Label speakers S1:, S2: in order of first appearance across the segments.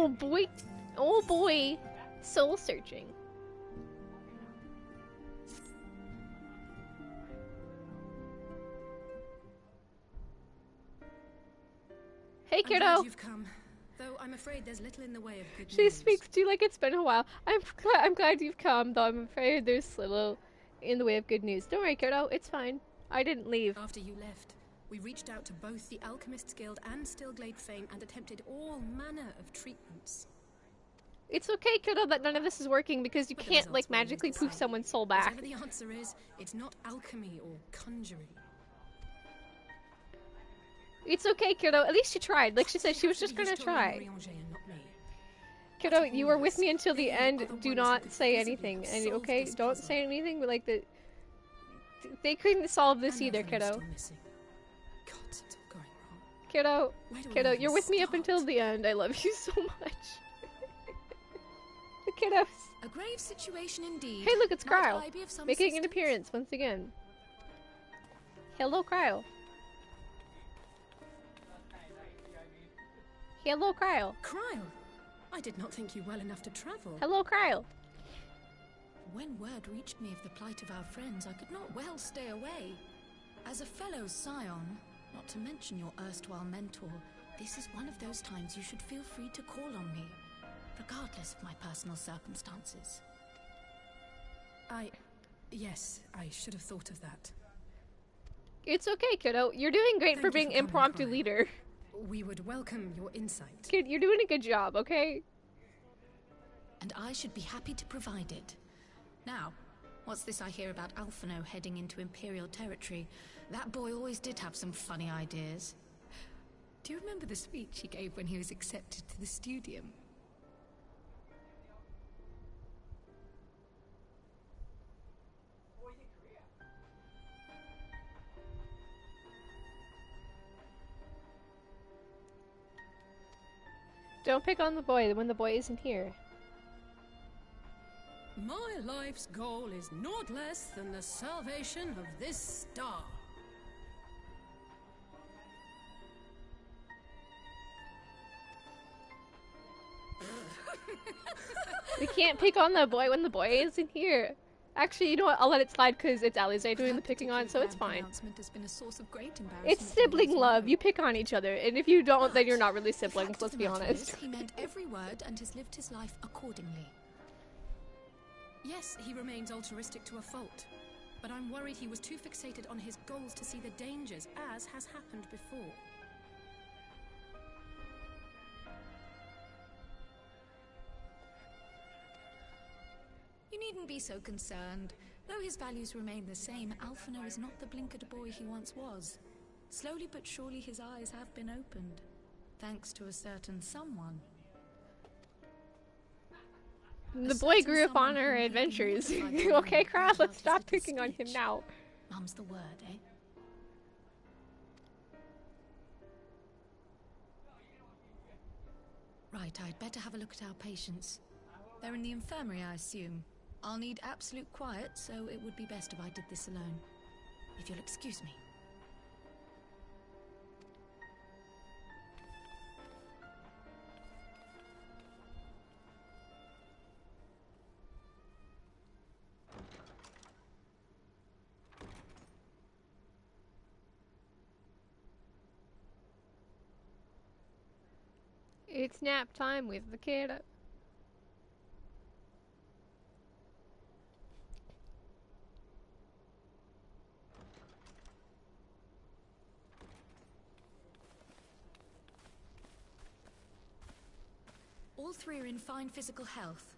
S1: Oh boy. Oh boy. Soul searching. Hey kiddo.
S2: I'm glad you've come. Though I'm afraid there's little in the way of good
S1: She
S2: news.
S1: speaks to you like it's been a while. I'm glad you've come, though I'm afraid there's little in the way of good news. Don't worry, kiddo. It's fine. I didn't leave.
S2: After you left, we reached out to both the Alchemists Guild and Stillglade Fane and attempted all manner of treatments.
S1: It's okay, kiddo, that none of this is working because you can't, like, magically poof someone's soul back.
S2: Whatever the answer is, it's not alchemy or conjuring.
S1: It's okay, kiddo. At least she tried. Like she said, she was just gonna try. Kiddo, you were with me until the end. Do not say anything. And okay, don't say anything. But like they couldn't solve this either, kiddo. Kiddo, you're with me up until the end. I love you so much. The kiddos.
S3: A grave situation indeed.
S1: Hey, look, it's Cryo making an appearance once again. Hello, Cryo. Hello, Cryo.
S2: Cryo? I did not think you well enough to travel.
S1: Hello, Cryo.
S3: When word reached me of the plight of our friends, I could not well stay away. As a fellow scion, not to mention your erstwhile mentor, this is one of those times you should feel free to call on me, regardless of my personal circumstances.
S2: Yes, I should have thought of that.
S1: It's okay, kiddo. You're doing great for being impromptu leader.
S2: We would welcome your insight.
S1: Kid, you're doing a good job, okay?
S3: And I should be happy to provide it. Now, what's this I hear about Alphino heading into Imperial territory? That boy always did have some funny ideas. Do you remember the speech he gave when he was accepted to the Studium?
S1: Don't pick on the boy when the boy isn't here.
S2: My life's goal is naught less than the salvation of this star.
S1: We can't pick on the boy when the boy isn't here. Actually, you know what? I'll let it slide because it's Alisaie doing the picking on, so it's fine.
S3: Has been a source of great
S1: it's sibling love. You pick on each other, and if you don't, then you're not really siblings. Let's be honest.
S3: He meant every word and has lived his life accordingly.
S2: Yes, he remains altruistic to a fault, but I'm worried he was too fixated on his goals to see the dangers, as has happened before.
S3: You needn't be so concerned. Though his values remain the same, Alphino is not the blinkered boy he once was. Slowly but surely his eyes have been opened, thanks to a certain someone.
S1: The boy grew up on our adventures. Okay, crap, let's stop picking on him now.
S3: Mum's the word, eh? Right, I'd better have a look at our patients. They're in the infirmary, I assume. I'll need absolute quiet, so it would be best if I did this alone. If you'll excuse me.
S1: It's nap time with the kid.
S3: All three are in fine physical health.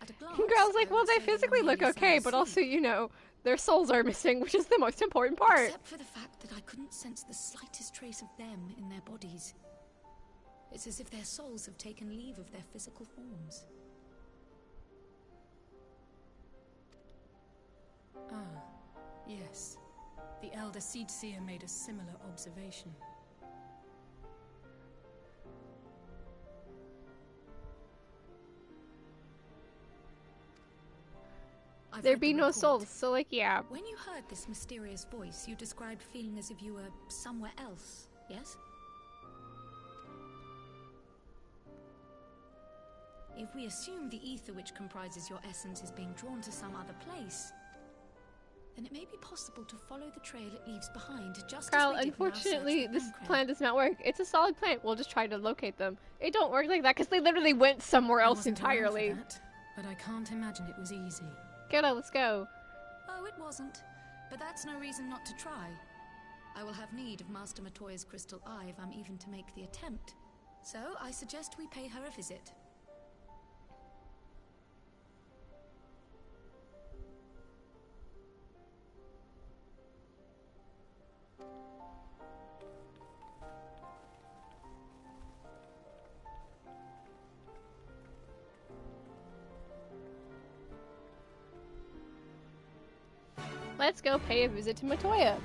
S3: At a glance,
S1: Girl's like, well, they physically look okay, but also, you know, their souls are missing, which is the most important part.
S3: Except for the fact that I couldn't sense the slightest trace of them in their bodies. It's as if their souls have taken leave of their physical forms.
S2: Ah, yes. The Elder Seedseer made a similar observation.
S1: There'd be no souls, so like, yeah.
S3: When you heard this mysterious voice, you described feeling as if you were somewhere else, yes? If we assume the ether which comprises your essence is being drawn to some other place, then it may be possible to follow the trail it leaves behind, just
S1: Carl,
S3: as we did in our search
S1: unfortunately,
S3: for
S1: this
S3: Uncred.
S1: plan does not work. It's a solid plan. We'll just try to locate them. It don't work like that, because they literally went somewhere
S2: I
S1: else
S2: wasn't around for
S1: entirely.
S2: that, but I can't imagine it was easy.
S1: Kiddo, let's go.
S3: Oh, it wasn't. But that's no reason not to try. I will have need of Master Matoya's crystal eye if I'm even to make the attempt. So, I suggest we pay her a visit.
S1: Let's go pay a visit to Matoya.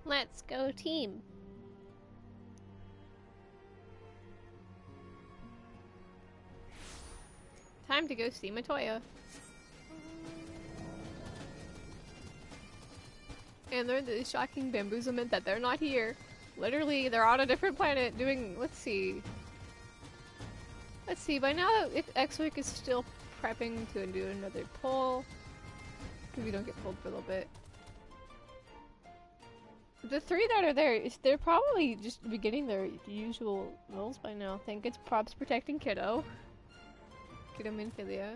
S1: Let's go team. Time to go see Matoya. And they're the shocking bamboozlement that they're not here. Literally, they're on a different planet doing, let's see. Let's see, by now, if XXXVII is still prepping to do another pull, because we don't get pulled for a little bit. The three that are there, they're probably just beginning their usual roles by now. I think it's Probs protecting Kiddo. Kiddo Minfilia.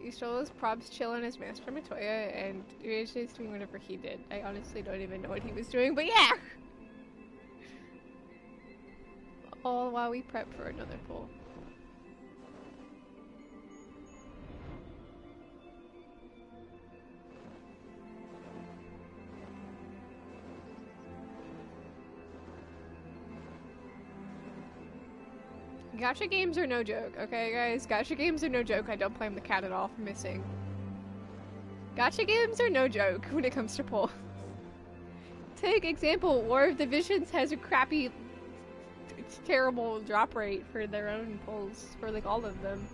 S1: Isola's Probs chilling as Master Matoya, and Ryuji's doing whatever he did. I honestly don't even know what he was doing, but yeah! All while we prep for another pull. Gacha games are no joke, okay guys? Gacha games are no joke. I don't blame the cat at all for missing. Gacha games are no joke when it comes to pull. Take example, War of the Visions has a crappy, terrible drop rate for their own pulls, for like all of them.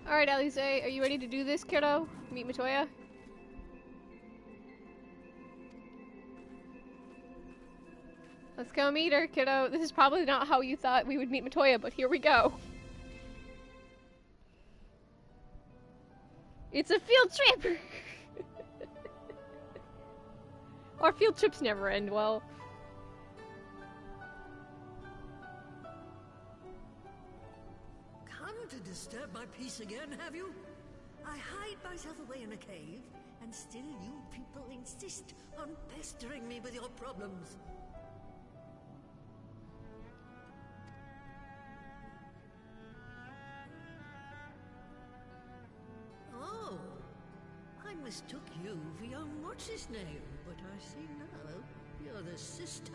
S1: Alright, Alize, are you ready to do this, kiddo? Meet Matoya? Let's go meet her, kiddo. This is probably not how you thought we would meet Matoya, but here we go. It's a field trip! Our field trips never end well.
S4: To disturb my peace again, have you? I hide myself away in a cave, and still you people insist on pestering me with your problems. Oh, I mistook you for young what's-his-name, but I see now you're the sister.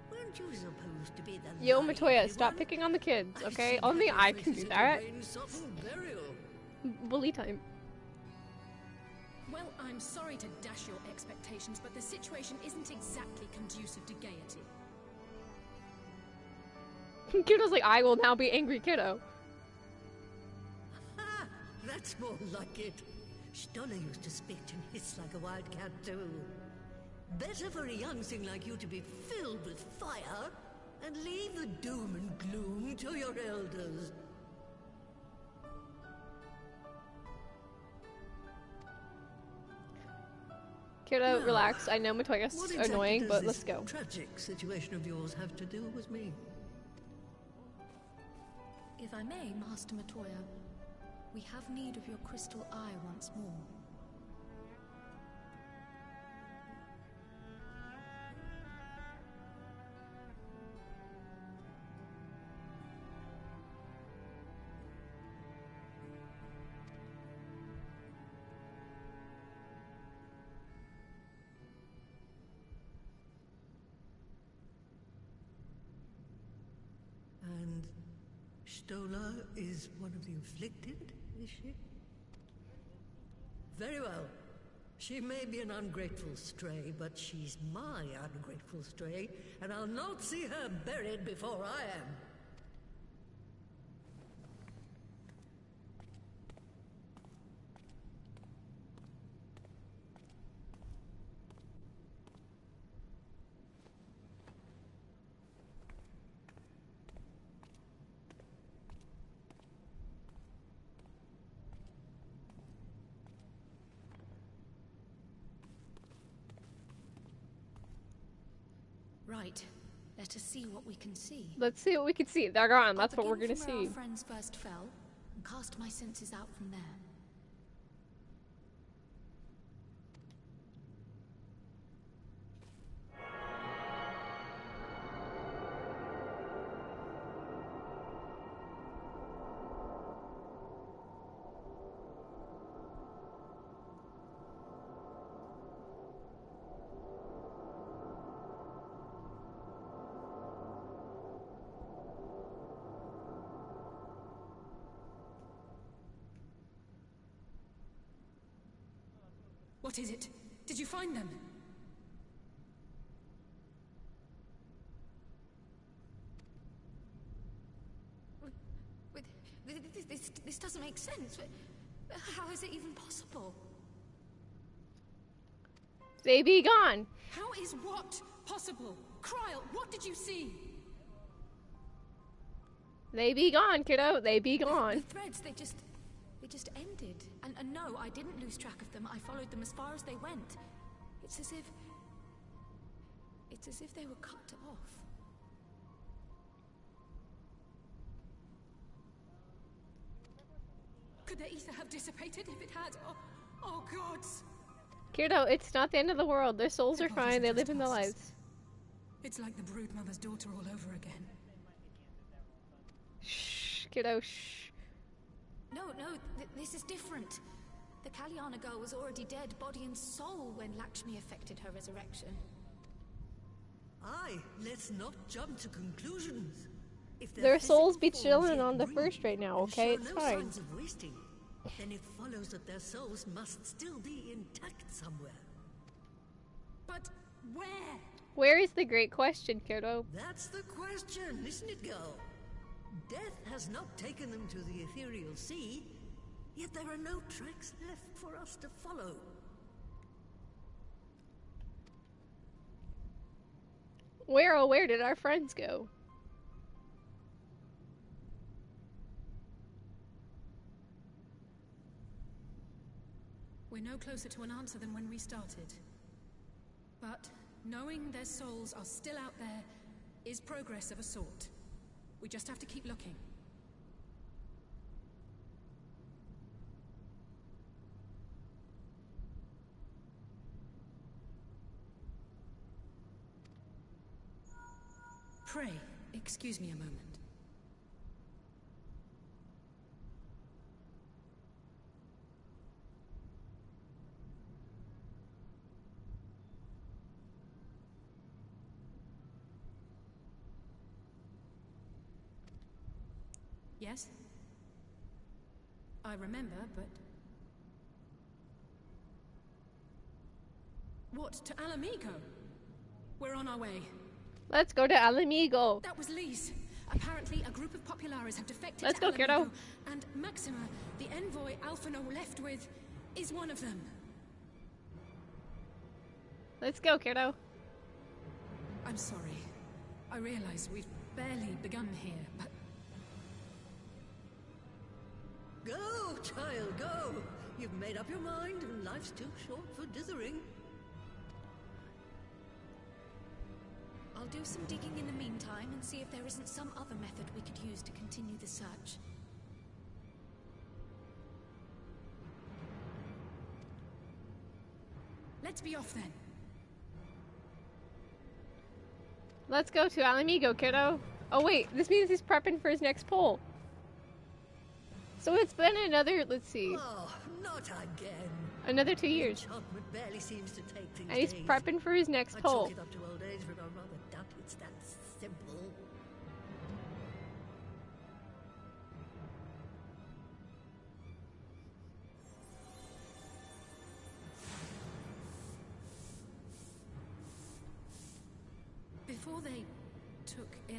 S4: Weren't you supposed to be the
S1: Yo,
S4: lively
S1: Matoya, stop
S4: one?
S1: picking on the kids,
S4: I
S1: okay?
S4: see
S1: Only
S4: your
S1: I can
S4: faces
S1: do
S4: in
S1: that.
S4: vain softened burial.
S1: Bully time.
S2: Well, I'm sorry to dash your expectations, but the situation isn't exactly conducive to gaiety.
S1: Kiddo's like, I will now be angry kiddo.
S4: Ha! That's more like it. Stoller used to spit and hiss like a wildcat too. Better for a young thing like you to be filled with fire and leave the doom and gloom to your elders.
S1: Kiddo,
S4: Now,
S1: relax. I know Matoya's
S4: What exactly
S1: annoying,
S4: does
S1: but
S4: this
S1: let's go.
S4: tragic situation of yours have to do with me?
S3: If I may, Master Matoya, We have need of your crystal eye once more.
S4: And Stola is one of the inflicted, is she? Very well. She may be an ungrateful stray, but she's my ungrateful stray, and I'll not see her buried before I am.
S3: Right. Let us see what we can see.
S1: Let's see what we can see. They're gone. That's
S3: I'll
S1: what we're gonna
S3: begin from where
S1: see.
S3: our friends first fell, and cast my senses out from there.
S2: What is it? Did you find them?
S3: This doesn't make sense. How is it even possible?
S1: They be gone.
S2: How is what possible? Kryl, what did you see?
S1: They be gone, kiddo. They be
S3: The
S1: gone.
S3: threads, they just ended. And no, I didn't lose track of them. I followed them as far as they went. It's as if they were cut off.
S2: Could the ether have dissipated if it had? Oh gods!
S1: Kiddo, it's not the end of the world. Their souls are
S2: The
S1: fine. They
S2: just
S1: live in their
S2: passed.
S1: lives.
S2: It's like the broodmother's daughter all over again.
S1: Shh, kiddo, shh.
S3: No, this is different. The Kalyana girl was already dead, body and soul, when Lakshmi effected her resurrection.
S4: Aye, let's not jump to conclusions. If
S1: Their souls be
S4: physical forms
S1: chilling
S4: yet
S1: on the
S4: breathe
S1: first right now,
S4: and
S1: okay?
S4: show
S1: It's
S4: no
S1: fine.
S4: signs of wasting, then it follows that their souls must still be intact somewhere.
S2: But where?
S1: Where is the great question, kiddo?
S4: That's the question, isn't it, girl? Death has not taken them to the ethereal sea, yet there are no tracks left for us to follow.
S1: Where did our friends go?
S2: We're no closer to an answer than when we started. But knowing their souls are still out there is progress of a sort. We just have to keep looking. Pray, excuse me a moment. Yes? I remember, but... What, to Alamigo? We're on our way.
S1: Let's go to Alamigo.
S2: That was Lee's. Apparently, a group of Populares have defected
S1: Let's
S2: to
S1: go,
S2: Alamigo,
S1: kiddo.
S2: and Maxima, the envoy Alphino left with, is one of them.
S1: Let's go, kiddo.
S2: I'm sorry. I realize we've barely begun here, but...
S4: Go, child, go! You've made up your mind, and life's too short for dithering.
S3: I'll do some digging in the meantime and see if there isn't some other method we could use to continue the search.
S2: Let's be off then.
S1: Let's go to Alamigo, kiddo. Oh wait, this means he's prepping for his next pull. So it's been another, let's see.
S4: Oh, not again.
S1: Another 2 years.
S4: Enchantment barely seems to take things
S1: And he's
S4: days.
S1: prepping for his next
S4: I
S1: pull.
S4: chalk it up to old age, but I rather doubt it's that simple.
S2: Before they took ill,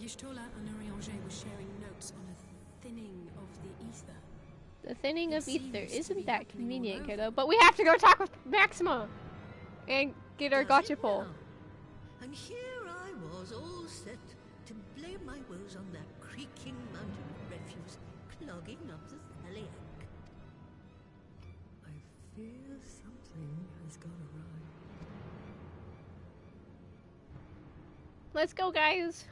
S2: Y'shtola and Urianger were sharing notes on a thinning of the ether.
S1: The thinning of
S2: It
S1: ether
S2: seems to
S1: isn't
S2: be
S1: that
S2: happening all
S1: convenient,
S2: over.
S1: kiddo. But we have to go talk with Maxima and get our
S4: Does
S1: gotcha
S4: it
S1: pull.
S4: now? And here I was, all set to blame my woes on that creaking mountain of refuse clogging up the Thaliac. I fear something has gone awry.
S1: Let's go, guys.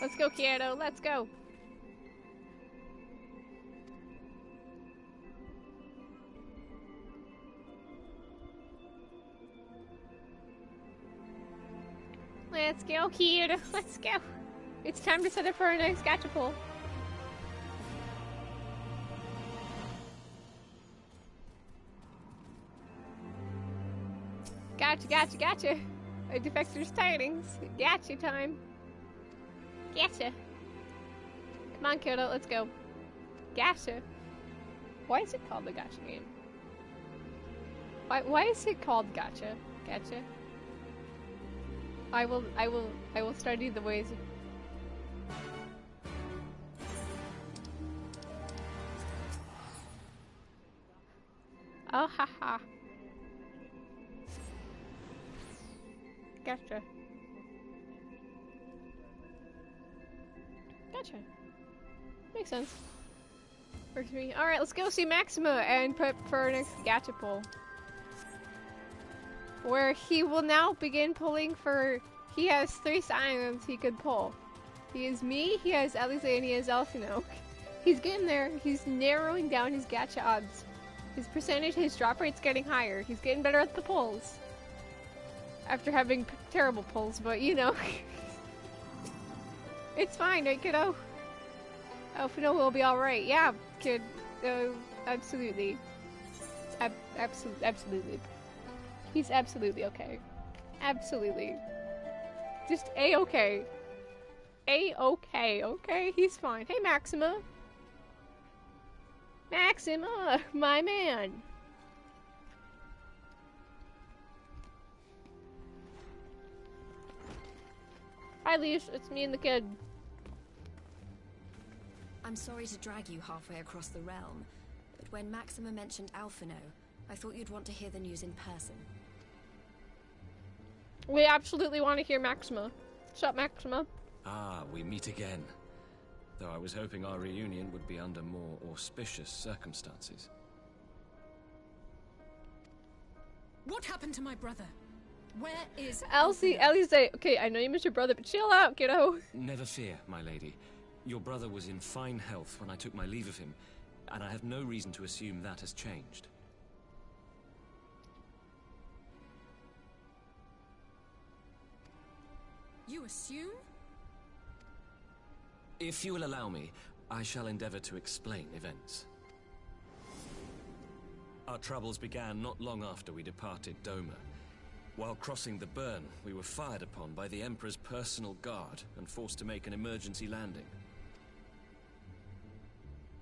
S1: Let's go, Kyoto. Let's go. Let's go, Kyoto. Let's go. It's time to set up for our next gacha pull. Gotcha, gotcha, gotcha. A defector's tidings. Gotcha time. Gotcha. Come on, Kyoto, let's go. Gotcha. Why is it called the gacha game? Why is it called gacha? Gacha? I will study the ways of... Oh, haha. Gotcha. Gotcha. Makes sense. Works for me. Alright, let's go see Maxima and prep for our next gacha pull. Where he will now begin pulling for... He has 3 scions he could pull. He has me, he has Elise, and he has Elfino. He's getting there. He's narrowing down his gacha odds. His percentage, his drop rate's getting higher. He's getting better at the pulls. After having terrible pulls, but you know. It's fine, right, kiddo? Elfino will be alright. Yeah, kid. Absolutely. Absolutely. He's absolutely okay. Absolutely. Just A-okay. A-okay, okay? He's fine. Hey, Maxima. Maxima, my man. Hi, Leash. It's me and the kid.
S5: I'm sorry to drag you halfway across the realm, but when Maxima mentioned Alphino, I thought you'd want to hear the news in person.
S1: We absolutely want to hear Maxima. What's up, Maxima?
S6: Ah, we meet again. Though I was hoping our reunion would be under more auspicious circumstances.
S2: What happened to my brother? Where is
S1: Elsie, Elise, okay, I know you miss your brother, but chill out, kiddo.
S6: Never fear, my lady. Your brother was in fine health when I took my leave of him, and I have no reason to assume that has changed.
S2: You assume?
S6: If you will allow me, I shall endeavor to explain events. Our troubles began not long after we departed Doma. While crossing the burn, we were fired upon by the Emperor's personal guard and forced to make an emergency landing.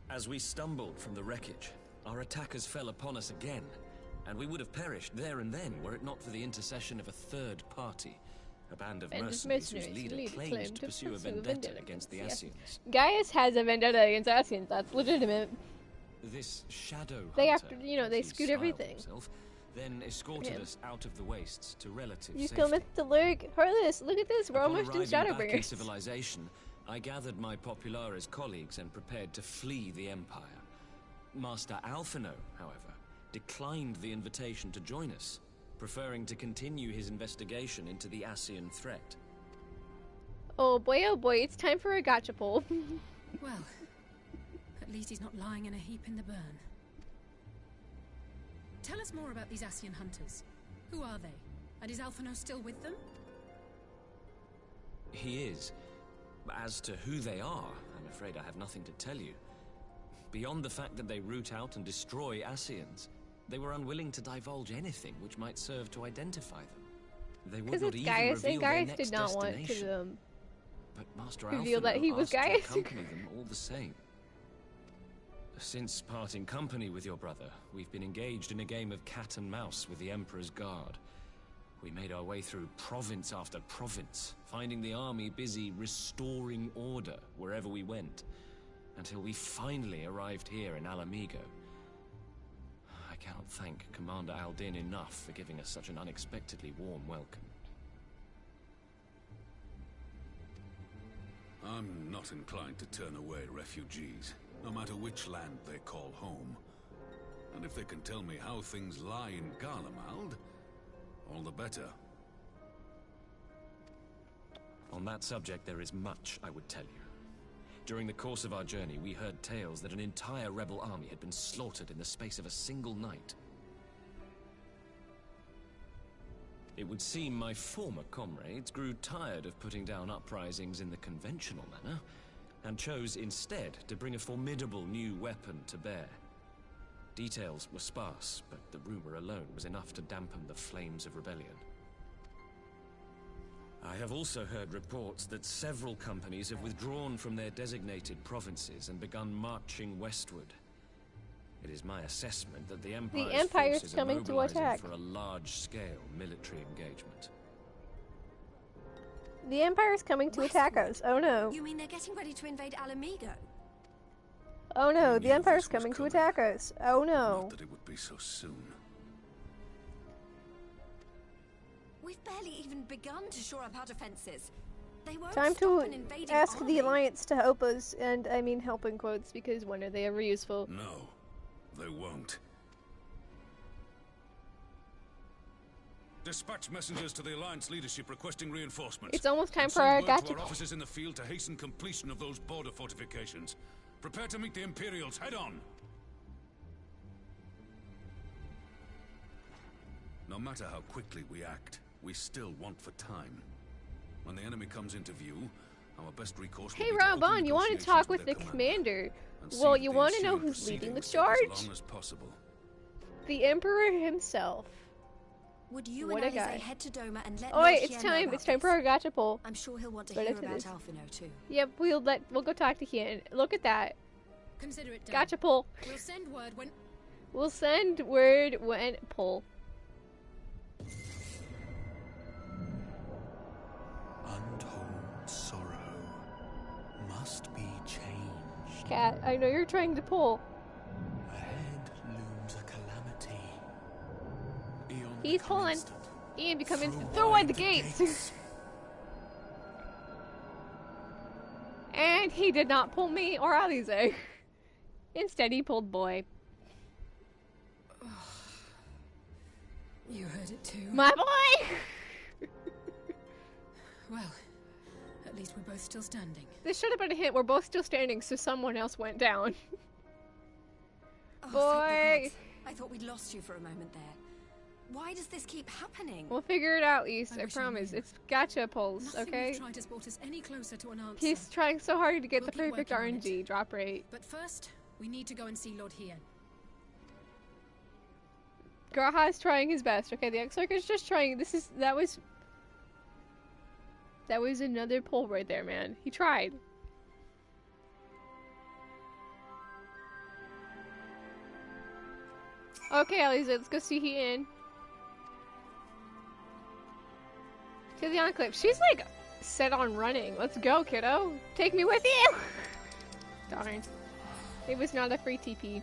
S6: As we stumbled from the wreckage, our attackers fell upon us again, and we would have perished there and then were it not for the intercession of a third party, a band of mercenaries whose leader claimed to pursue a vendetta against the Ascians.
S1: Gaius has a vendetta against Ascians, that's legitimate.
S6: This shadow
S1: They
S6: hunter,
S1: have to, you know, they
S6: as he
S1: scoot
S6: styled
S1: everything.
S6: himself, then escorted
S1: Yeah.
S6: us out of the wastes to relative
S1: You
S6: safety.
S1: still missed the look. Heard this. Look at this. We're
S6: Upon
S1: almost in
S6: arriving back in
S1: Shadowbringers.
S6: civilization, I gathered my Popularis colleagues and prepared to flee the Empire. Master Alphino, however, declined the invitation to join us. preferring to continue his investigation into the Ascian threat.
S1: Oh boy, it's time for a gotcha poll.
S2: Well, at least he's not lying in a heap in the burn. Tell us more about these Ascian hunters. Who are they? And is Alphino still with them?
S6: He is. As to who they are, I'm afraid I have nothing to tell you. Beyond the fact that they root out and destroy Ascians, they were unwilling to divulge anything which might serve to identify them. They would not even
S1: Gaius,
S6: reveal
S1: and
S6: their
S1: Gaius
S6: next
S1: did not want
S6: destination.
S1: to
S6: But Master
S1: reveal
S6: Alphino
S1: that he was
S6: asked to
S1: Gaius.
S6: accompany them all the same. Since parting company with your brother, we've been engaged in a game of cat and mouse with the Emperor's Guard. We made our way through province after province, finding the army busy restoring order wherever we went, until we finally arrived here in Alamigo. I cannot thank Commander Aldin enough for giving us such an unexpectedly warm welcome.
S7: I'm not inclined to turn away refugees, no matter which land they call home. And if they can tell me how things lie in Garlemald, all the better.
S6: On that subject, there is much I would tell you. During the course of our journey, we heard tales that an entire rebel army had been slaughtered in the space of a single night. It would seem my former comrades grew tired of putting down uprisings in the conventional manner, and chose instead to bring a formidable new weapon to bear. Details were sparse, but the rumor alone was enough to dampen the flames of rebellion. I have also heard reports that several companies have withdrawn from their designated provinces and begun marching westward. It is my assessment that the Empire's forces are
S1: coming to
S6: mobilizing
S1: attack.
S6: for a large-scale military engagement.
S1: The Empire's coming to attack us. Oh no.
S5: You mean they're getting ready to invade Alamigo?
S1: Oh no,
S7: I
S1: the
S7: knew
S1: Empire's
S7: this was
S1: coming to
S7: coming.
S1: attack us. Oh no.
S7: Not that it would be so soon.
S5: We've barely even begun to shore up our defenses. They won't
S1: Time
S5: stop
S1: to
S5: an invading
S1: ask
S5: army.
S1: the Alliance to help us, and I mean help in quotes, because when are they ever useful?
S7: No, they won't. Dispatch messengers to the Alliance leadership requesting reinforcements.
S1: It's almost time
S7: And
S1: for our
S7: send word
S1: gotcha
S7: to our
S1: poll.
S7: officers in the field to hasten completion of those border fortifications. Prepare to meet the Imperials head on. No matter how quickly we act, we still want for time. When the enemy comes into view, our best recourse will
S1: Hey
S7: be to open
S1: Ramban, you want to
S7: negotiations
S1: talk with
S7: their
S1: the
S7: commander
S1: commander?
S7: and see
S1: Well,
S7: that
S1: you
S7: the
S1: want to know
S7: ensuing
S1: who's leading the
S7: proceedings take
S1: charge?
S7: as long as possible.
S1: The Emperor himself.
S5: Would you
S1: What
S5: and
S1: a
S5: Alize
S1: guy.
S5: head to Doma and let
S1: Oh
S5: Lord
S1: wait, it's
S5: Hien know
S1: time.
S5: about
S1: It's time for
S5: this?
S1: our gotcha poll.
S5: I'm sure he'll want to
S1: Right
S5: hear
S1: after
S5: about
S1: this.
S5: Alphino too.
S1: Yep, we'll go talk to Hien. Look at that.
S2: Consider it done.
S1: Gotcha poll.
S2: We'll send word when...
S1: We'll send word when poll.
S8: Untold sorrow must be changed.
S1: Cat, I know you're trying to pull.
S8: Ahead looms a calamity. Eon
S1: He's
S8: become
S1: pulling.
S8: instant.
S1: Ian becoming.
S8: Throw
S1: Throw wide
S8: wide
S1: the
S8: the
S1: gates.
S8: gates.
S1: And he did not pull me or Alize. Instead, he pulled boy.
S2: You heard it too.
S1: My boy!
S2: Well, at least we're both still standing.
S1: This should have been a hint. We're both still standing, so someone else went down.
S5: Oh,
S1: Boy.
S5: thank the gods. I thought we'd lost you for a moment there. Why does this keep happening?
S1: We'll figure it out, East. I
S2: wish I
S1: promise.
S2: knew.
S1: It's gotcha polls,
S2: Nothing
S1: okay?
S2: we've tried has brought us any closer to an answer.
S1: He's trying so hard to get
S2: We'll
S1: the
S2: keep
S1: perfect
S2: working on
S1: RNG drop rate.
S2: But first, we need to go and see Lord Hien.
S1: Graha's trying his best, okay? The X-Circuit's just trying. That was another pull right there, man. He tried. Okay, Alize, let's go see Hien. To the Enclave. She's like set on running. Let's go, kiddo. Take me with you. Darn. It was not a free TP.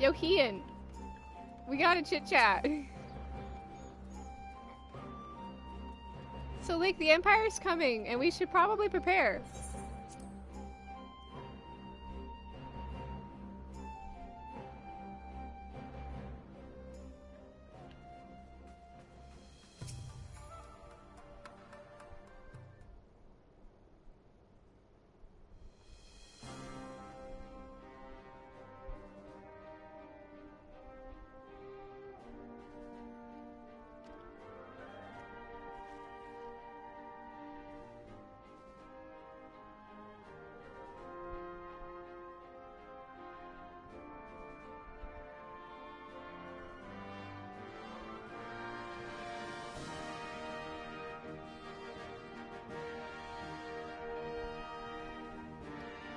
S1: Yo, Ian. We gotta chit-chat. So, like, the Empire's coming, and we should probably prepare.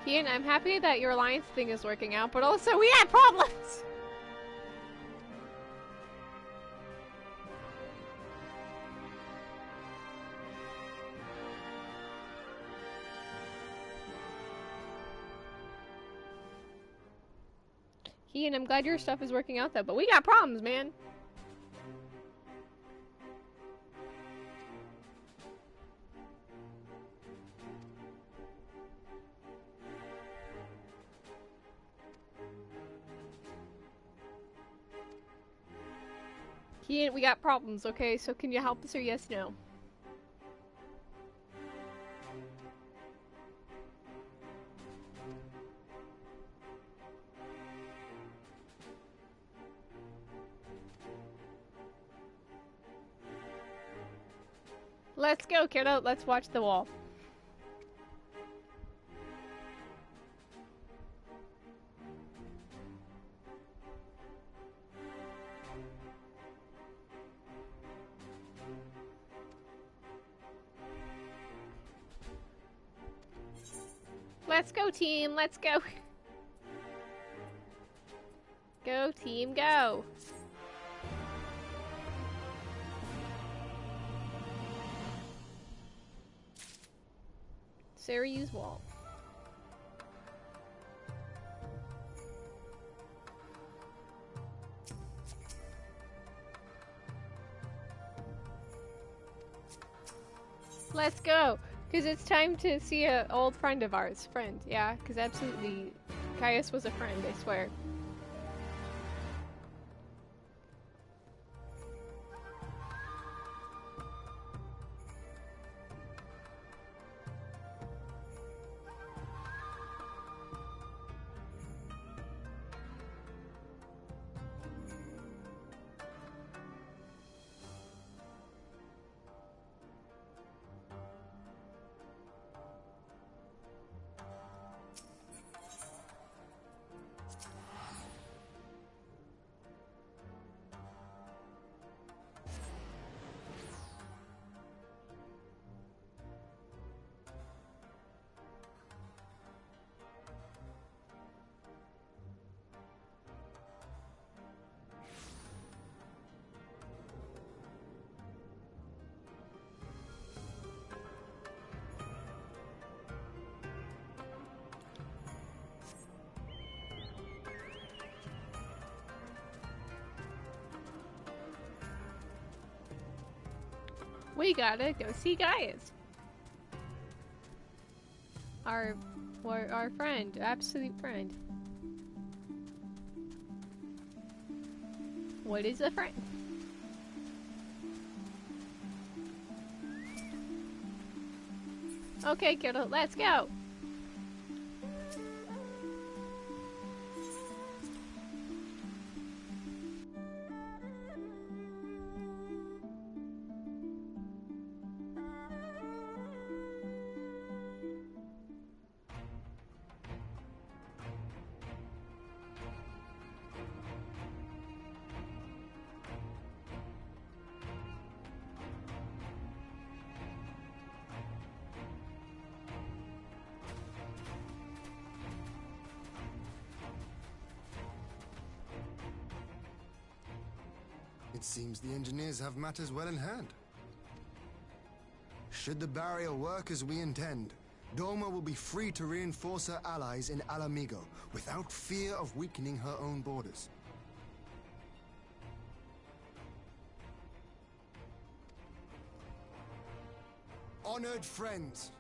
S1: Ian, I'm happy that your alliance thing is working out, but also we had problems! Ian, I'm glad your stuff is working out though, but we got problems, man! Ian, we got problems, okay? So can you help us or yes, no? Let's go, kiddo. Let's watch the wall. Let's go, team. Let's go. Go, team, go. Syracuse wall. Let's go. Because it's time to see an old friend of ours. Friend, yeah, because absolutely, Caius was a friend, I swear. We gotta go see Gaius. Our friend, absolute friend. What is a friend? Okay, kiddo, let's go.
S9: It seems the engineers have matters well in hand. Should the barrier work as we intend, Doma will be free to reinforce her allies in Alamigo without fear of weakening her own borders. Honored friends,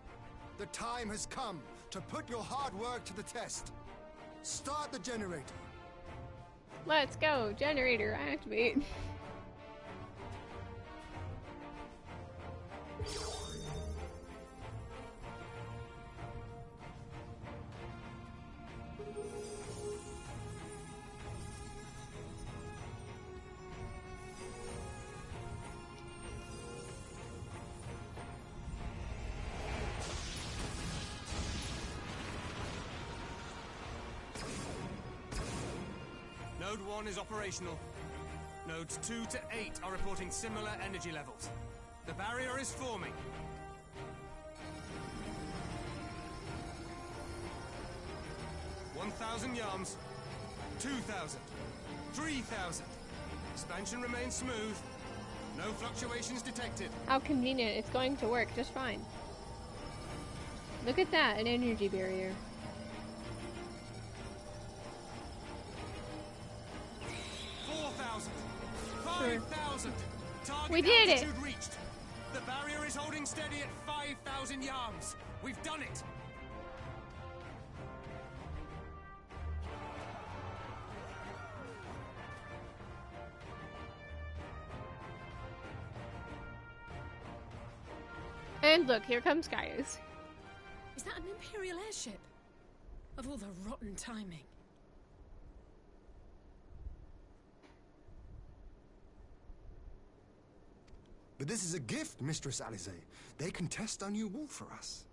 S9: the time has come to put your hard work to the test. Start the generator.
S1: Let's go. Generator, activate.
S10: Node 1 is operational. Nodes 2 to 8 are reporting similar energy levels. The barrier is forming. $1,000 yards. 2,000. 3,000. Expansion remains smooth. No fluctuations detected.
S1: How convenient. It's going to work just fine. Look at that, an energy barrier.
S10: 5,000.
S1: We did it.
S10: Reached. The barrier is holding steady at 5,000 yards. We've done it.
S1: And look, here comes Gaius.
S2: Is that an Imperial airship? Of all the rotten timing.
S9: But this is a gift, Mistress Alize. They can test our new wall for us.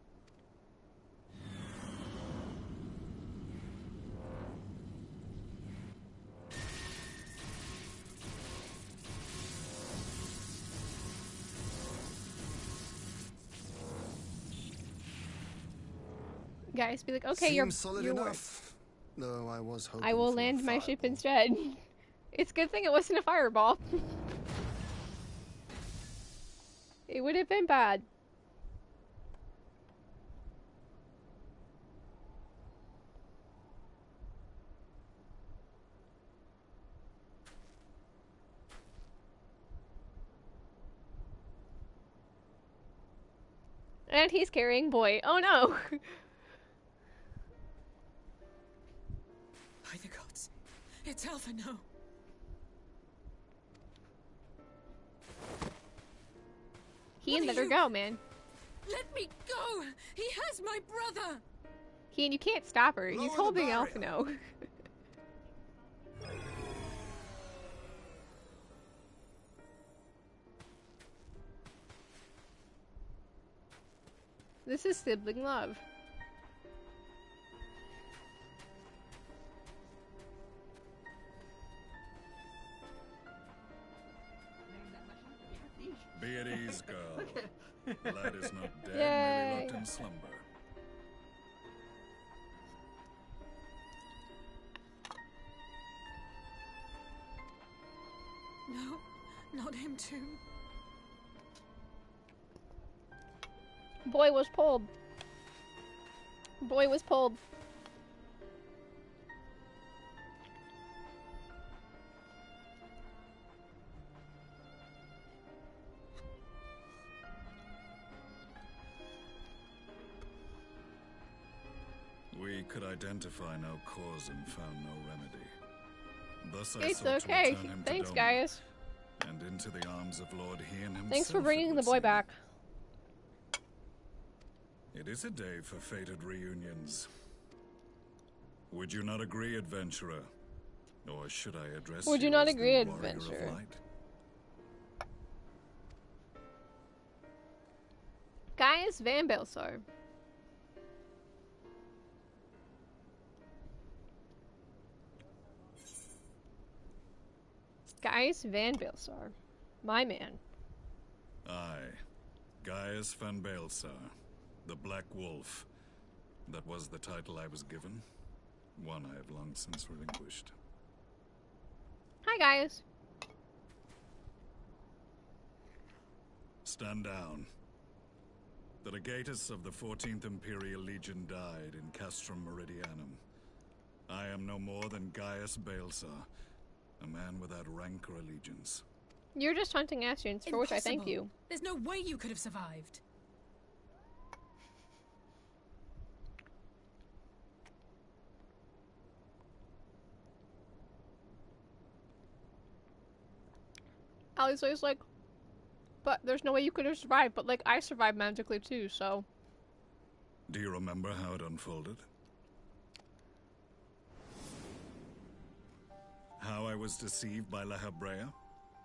S1: Guys, be like, okay,
S9: Seems solid
S1: you're
S9: enough. Though I was hoping
S1: I will
S9: for
S1: land
S9: a
S1: my ship
S9: fireball.
S1: instead. It's a good thing it wasn't a fireball. It would have been bad. And he's carrying boy. Oh no!
S2: By the gods. It's Alphino.
S1: Keen, let her go, man.
S2: Let me go! He has my brother!
S1: Keen, you can't stop her. He's
S9: Lower the
S1: holding
S9: barrier.
S1: Alphino. This is sibling love.
S7: Be at ease, girl. The lad is not dead,
S1: Yay.
S7: merely locked in slumber.
S2: No, not him too.
S1: Boy was pulled. Boy was pulled.
S7: We could identify no cause and found no remedy. Thus I
S1: It's
S7: sought to
S1: okay.
S7: return him to
S1: Thanks,
S7: Doma,
S1: Gaius.
S7: and into the arms of Lord Hien himself.
S1: Thanks for
S7: it
S1: bringing the
S7: would
S1: boy
S7: seem.
S1: back.
S7: It is a day for fated reunions. Would you not agree, adventurer? Or should I address
S1: Would you
S7: you
S1: not
S7: as the
S1: agree,
S7: warrior of
S1: adventurer?
S7: light?
S1: Gaius Van Belsar. Gaius Van Belsar. My man.
S7: Aye, Gaius van Baelsar, the Black Wolf. That was the title I was given. One I have long since relinquished.
S1: Hi, Gaius.
S7: Stand down.
S11: The legatus of the 14th Imperial Legion died in Castrum Meridianum. I am no more than Gaius Balsar, a man without rank or allegiance.
S1: You're just hunting Ascians, for which I thank you.
S2: There's no way you could have survived.
S1: Ali's like, but there's no way you could have survived, but like, I survived magically too, so.
S11: Do you remember how it unfolded? How I was deceived by La Habrea?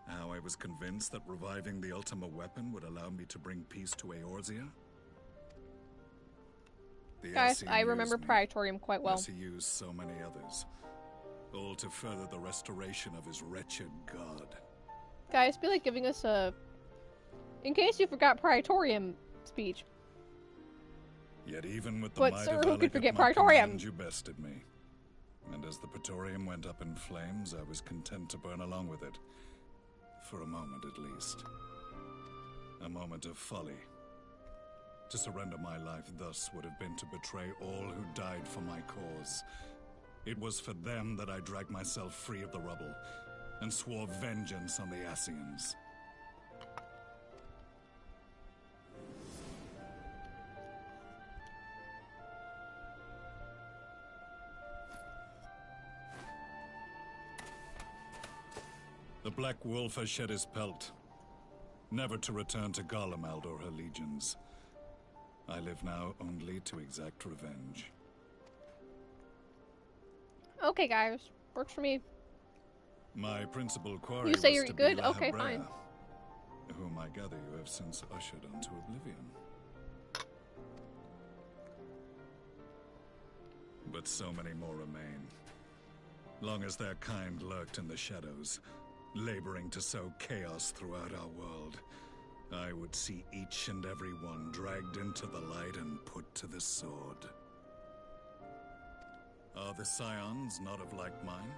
S11: How I was convinced that reviving the Ultima weapon would allow me to bring peace to Eorzea?
S1: Guys, I remember Praetorium quite well.
S11: As he used so many others, all to further the restoration of his wretched god.
S1: Guys, be like giving us a, in case you forgot, Praetorium speech.
S11: Yet even with the
S1: but
S11: might
S1: sir,
S11: of
S1: who could forget
S11: my
S1: Praetorium?
S11: command, you bested me. And as the Praetorium went up in flames, I was content to burn along with it. For a moment at least. A moment of folly. To surrender my life thus would have been to betray all who died for my cause. It was for them that I dragged myself free of the rubble, and swore vengeance on the Ascians. The Black Wolf has shed his pelt, never to return to Garlemald or her legions. I live now only to exact revenge.
S1: Okay, guys. Works for me.
S11: My principal quarry
S1: you say
S11: was
S1: you're
S11: to
S1: good?
S11: be La
S1: Okay,
S11: Habrea,
S1: fine.
S11: whom I gather you have since ushered onto oblivion. But so many more remain. Long as their kind lurked in the shadows, laboring to sow chaos throughout our world, I would see each and every one dragged into the light and put to the sword. Are the Scions not of like mind?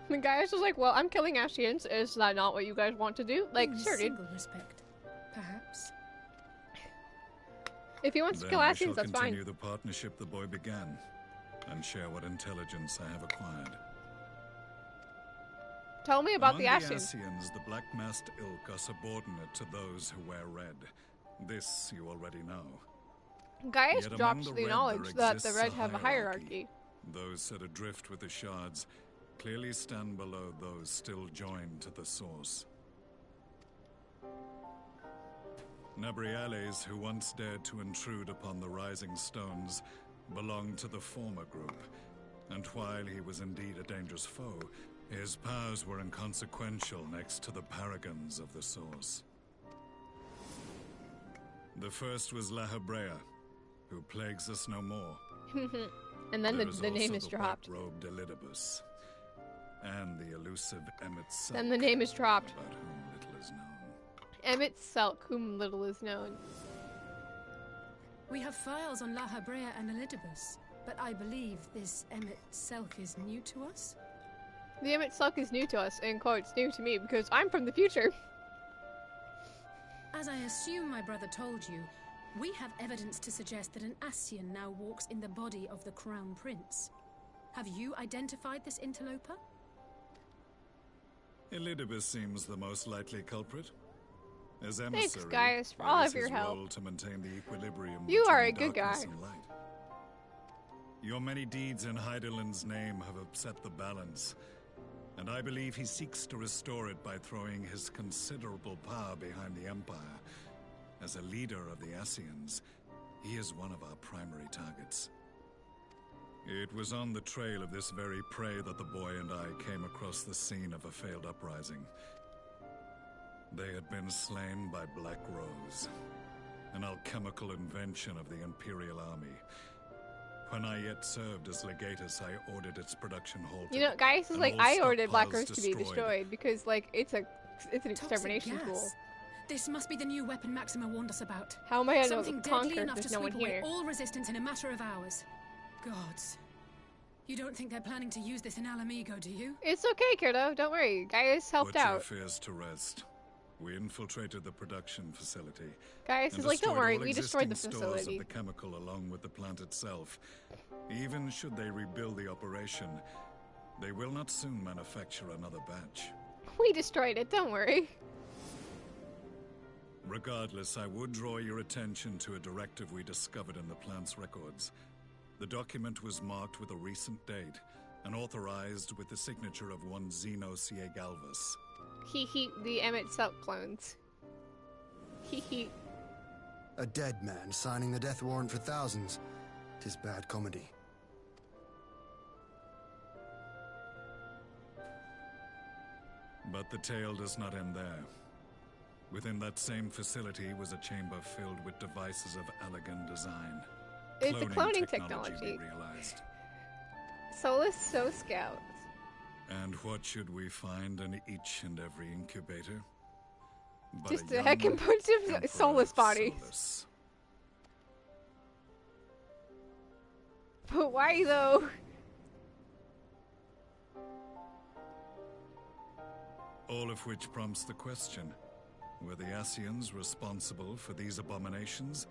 S1: The guy is just like, well, I'm killing Ascians. Is that not what you guys want to do? Like, sure, dude.
S2: Single respect, perhaps.
S1: If he wants to kill
S11: I
S1: Ascians,
S11: shall
S1: that's fine.
S11: continue the partnership the boy began, and share what intelligence I have acquired.
S1: Tell me about
S11: Among
S1: the Ascians.
S11: The Black Masked Ilk are subordinate to those who wear red. This you already know.
S1: Gaius
S11: Yet
S1: drops
S11: among
S1: the
S11: red
S1: knowledge
S11: there
S1: that the
S11: exists
S1: red have a hierarchy.
S11: Those set adrift with the shards clearly stand below those still joined to the source. Nabriales, who once dared to intrude upon the Rising Stones, belonged to the former group, and while he was indeed a dangerous foe, his powers were inconsequential next to the paragons of the source. The first was La Habrea, who plagues us no more.
S1: And then the name is dropped.
S11: Robed Elidibus, and the elusive Emmett Selk.
S1: Then the name is dropped.
S11: About whom little is known.
S1: Emmett Selk, whom little is known.
S2: We have files on La Habrea and Elidibus, but I believe this Emmett Selk is new to us?
S1: The Emmett Selk is new to us, in quotes, new to me, because I'm from the future.
S2: As I assume my brother told you, we have evidence to suggest that an Ascian now walks in the body of the Crown Prince. Have you identified this interloper?
S11: Elidibus seems the most likely culprit. As
S1: Thanks,
S11: emissary,
S1: Gaius, for all
S11: it is
S1: of your
S11: his
S1: help.
S11: role to maintain the equilibrium
S1: You are a
S11: between
S1: good guy.
S11: darkness and light. Your many deeds in Hydaelyn's name have upset the balance, and I believe he seeks to restore it by throwing his considerable power behind the Empire. As a leader of the Ascians, he is one of our primary targets. It was on the trail of this very prey that the boy and I came across the scene of a failed uprising. They had been slain by Black Rose, an alchemical invention of the Imperial Army. When I yet served as legatus, I ordered its production halted.
S1: You know, Gaius is
S11: and
S1: like,
S11: all
S1: I ordered Black
S11: stockpiles
S1: Rose to be destroyed because, like, it's an extermination
S2: Toxic gas.
S1: tool.
S2: This must be the new weapon Maxima warned us about.
S1: How am I gonna
S2: Something deadly
S1: conquer if
S2: enough to
S1: there's no one
S2: sweep away
S1: here?
S2: all resistance in a matter of hours. Gods. You don't think they're planning to use this in Alamigo, do you?
S1: It's okay, kiddo. Don't worry. Gaius helped
S11: Put your
S1: out.
S11: fears to rest. We infiltrated the production facility.
S1: Gaius is like, don't worry, we destroyed the facility.
S11: Of the chemical along with the plant itself. Even should they rebuild the operation, they will not soon manufacture another batch.
S1: We destroyed it, don't worry.
S11: Regardless, I would draw your attention to a directive we discovered in the plant's records. The document was marked with a recent date and authorized with the signature of one Zeno C.A. Galvus.
S1: The Emmett Selk clones.
S9: A dead man signing the death warrant for thousands. 'Tis bad comedy.
S11: But the tale does not end there. Within that same facility was a chamber filled with devices of elegant design.
S1: It's a cloning technology.
S11: We realized.
S1: Solus So Scouts.
S11: And what should we find in each and every incubator? But
S1: just a heckin' bunch of soulless bodies.
S11: Solus.
S1: But why though?
S11: All of which prompts the question, were the Ascians responsible for these abominations?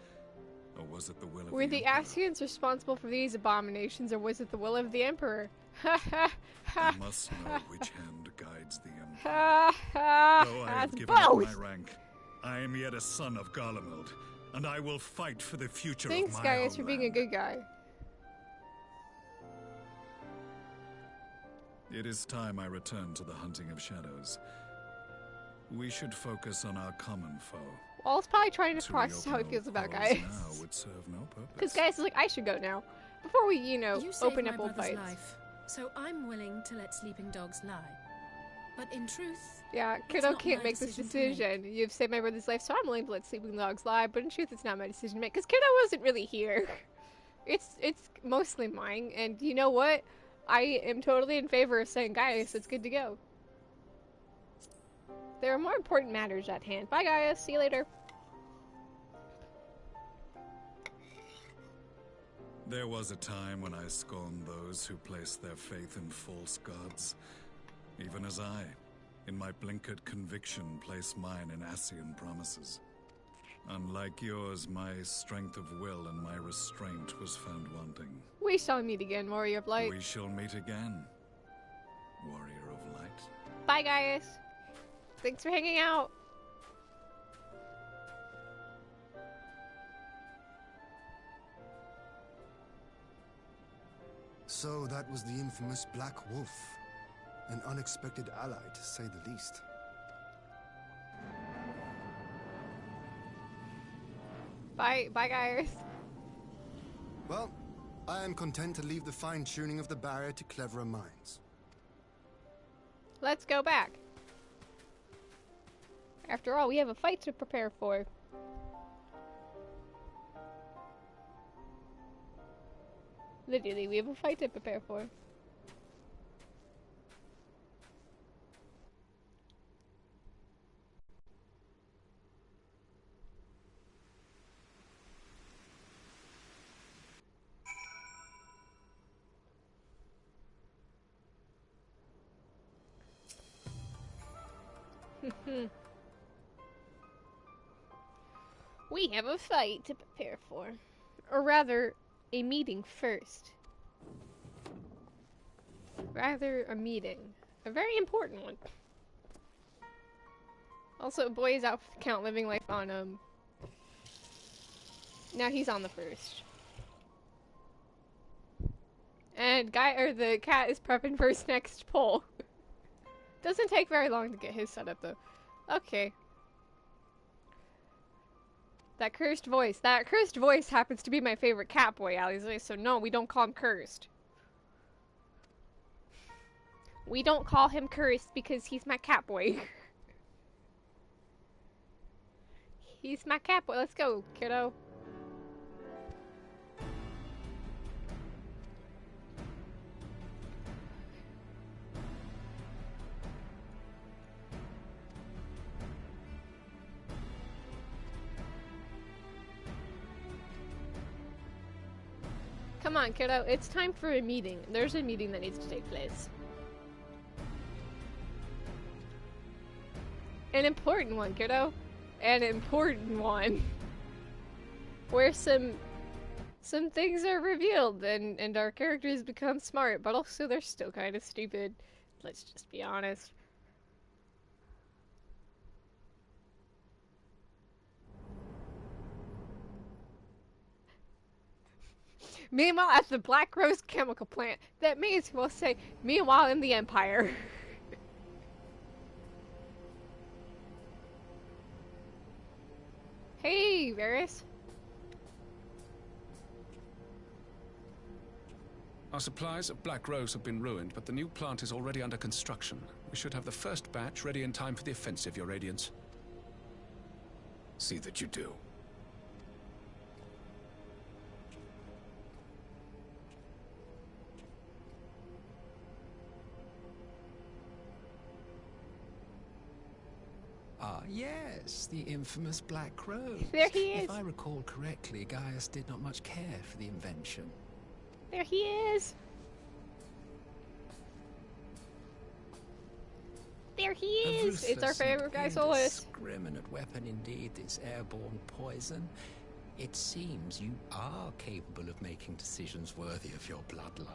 S11: Or was it the will of
S1: Were the Ascians responsible for these abominations, or was it the will of the Emperor?
S11: I must know which hand guides the Emperor. Though I have given up my rank, I am yet a son of Garlemald, and I will fight for the future of my homeland.
S1: Thanks, Gaius, for being a good guy.
S11: It is time I return to the hunting of shadows. We should focus on our common foe.
S1: Wall's probably trying to process how he feels about Gaius.
S11: Now would serve no purpose.
S1: Because Gaius is like, I should go now. Before we, you know, open up old fights.
S2: Life, so I'm willing to let sleeping dogs lie. But in truth...
S1: Yeah, Kiddo can't make this decision. You've saved my brother's life, so I'm willing to let sleeping dogs lie. But in truth, it's not my decision to make. Because Kiddo wasn't really here. It's mostly mine. And you know what? I am totally in favor of saying, Gaius, it's good to go. There are more important matters at hand. Bye, Gaius. See you later.
S11: There was a time when I scorned those who placed their faith in false gods. Even as I, in my blinkered conviction, place mine in Ascian promises. Unlike yours, my strength of will and my restraint was found wanting.
S1: We shall meet again, Warrior of Light.
S11: We shall meet again, Warrior of Light.
S1: Bye, Gaius. Thanks for hanging out.
S9: So that was the infamous Black Wolf. An unexpected ally, to say the least.
S1: Bye, Gaius.
S9: Well, I am content to leave the fine-tuning of the barrier to cleverer minds.
S1: Let's go back. After all, we have a fight to prepare for. Literally, we have a fight to prepare for. We have a fight to prepare for. Or rather, a meeting first. Rather, a meeting. A very important one. Also, boy is out for count living life on, now he's on the first. And the cat is prepping for his next pull. Doesn't take very long to get his set up, though. Okay. That cursed voice happens to be my favorite cat boy, Alize, so no, we don't call him cursed. We don't call him cursed because he's my cat boy. He's my cat boy. Let's go, kiddo. Come on, kiddo. It's time for a meeting. There's a meeting that needs to take place. An important one, kiddo. An important one. Where some things are revealed and our characters become smart, but also they're still kind of stupid. Let's just be honest. Meanwhile, at the Black Rose chemical plant, that means we'll say, meanwhile in the Empire. Hey, Varys.
S7: Our supplies of Black Rose have been ruined, but the new plant is already under construction. We should have the first batch ready in time for the offensive, Your Radiance. See that you do.
S12: Ah, yes, the infamous Black Rose.
S1: There he is.
S12: If I recall correctly, Gaius did not much care for the invention.
S1: There he is. There he is. It's our favorite guy, Solus.
S12: Indiscriminate weapon indeed, this airborne poison. It seems you are capable of making decisions worthy of your bloodline.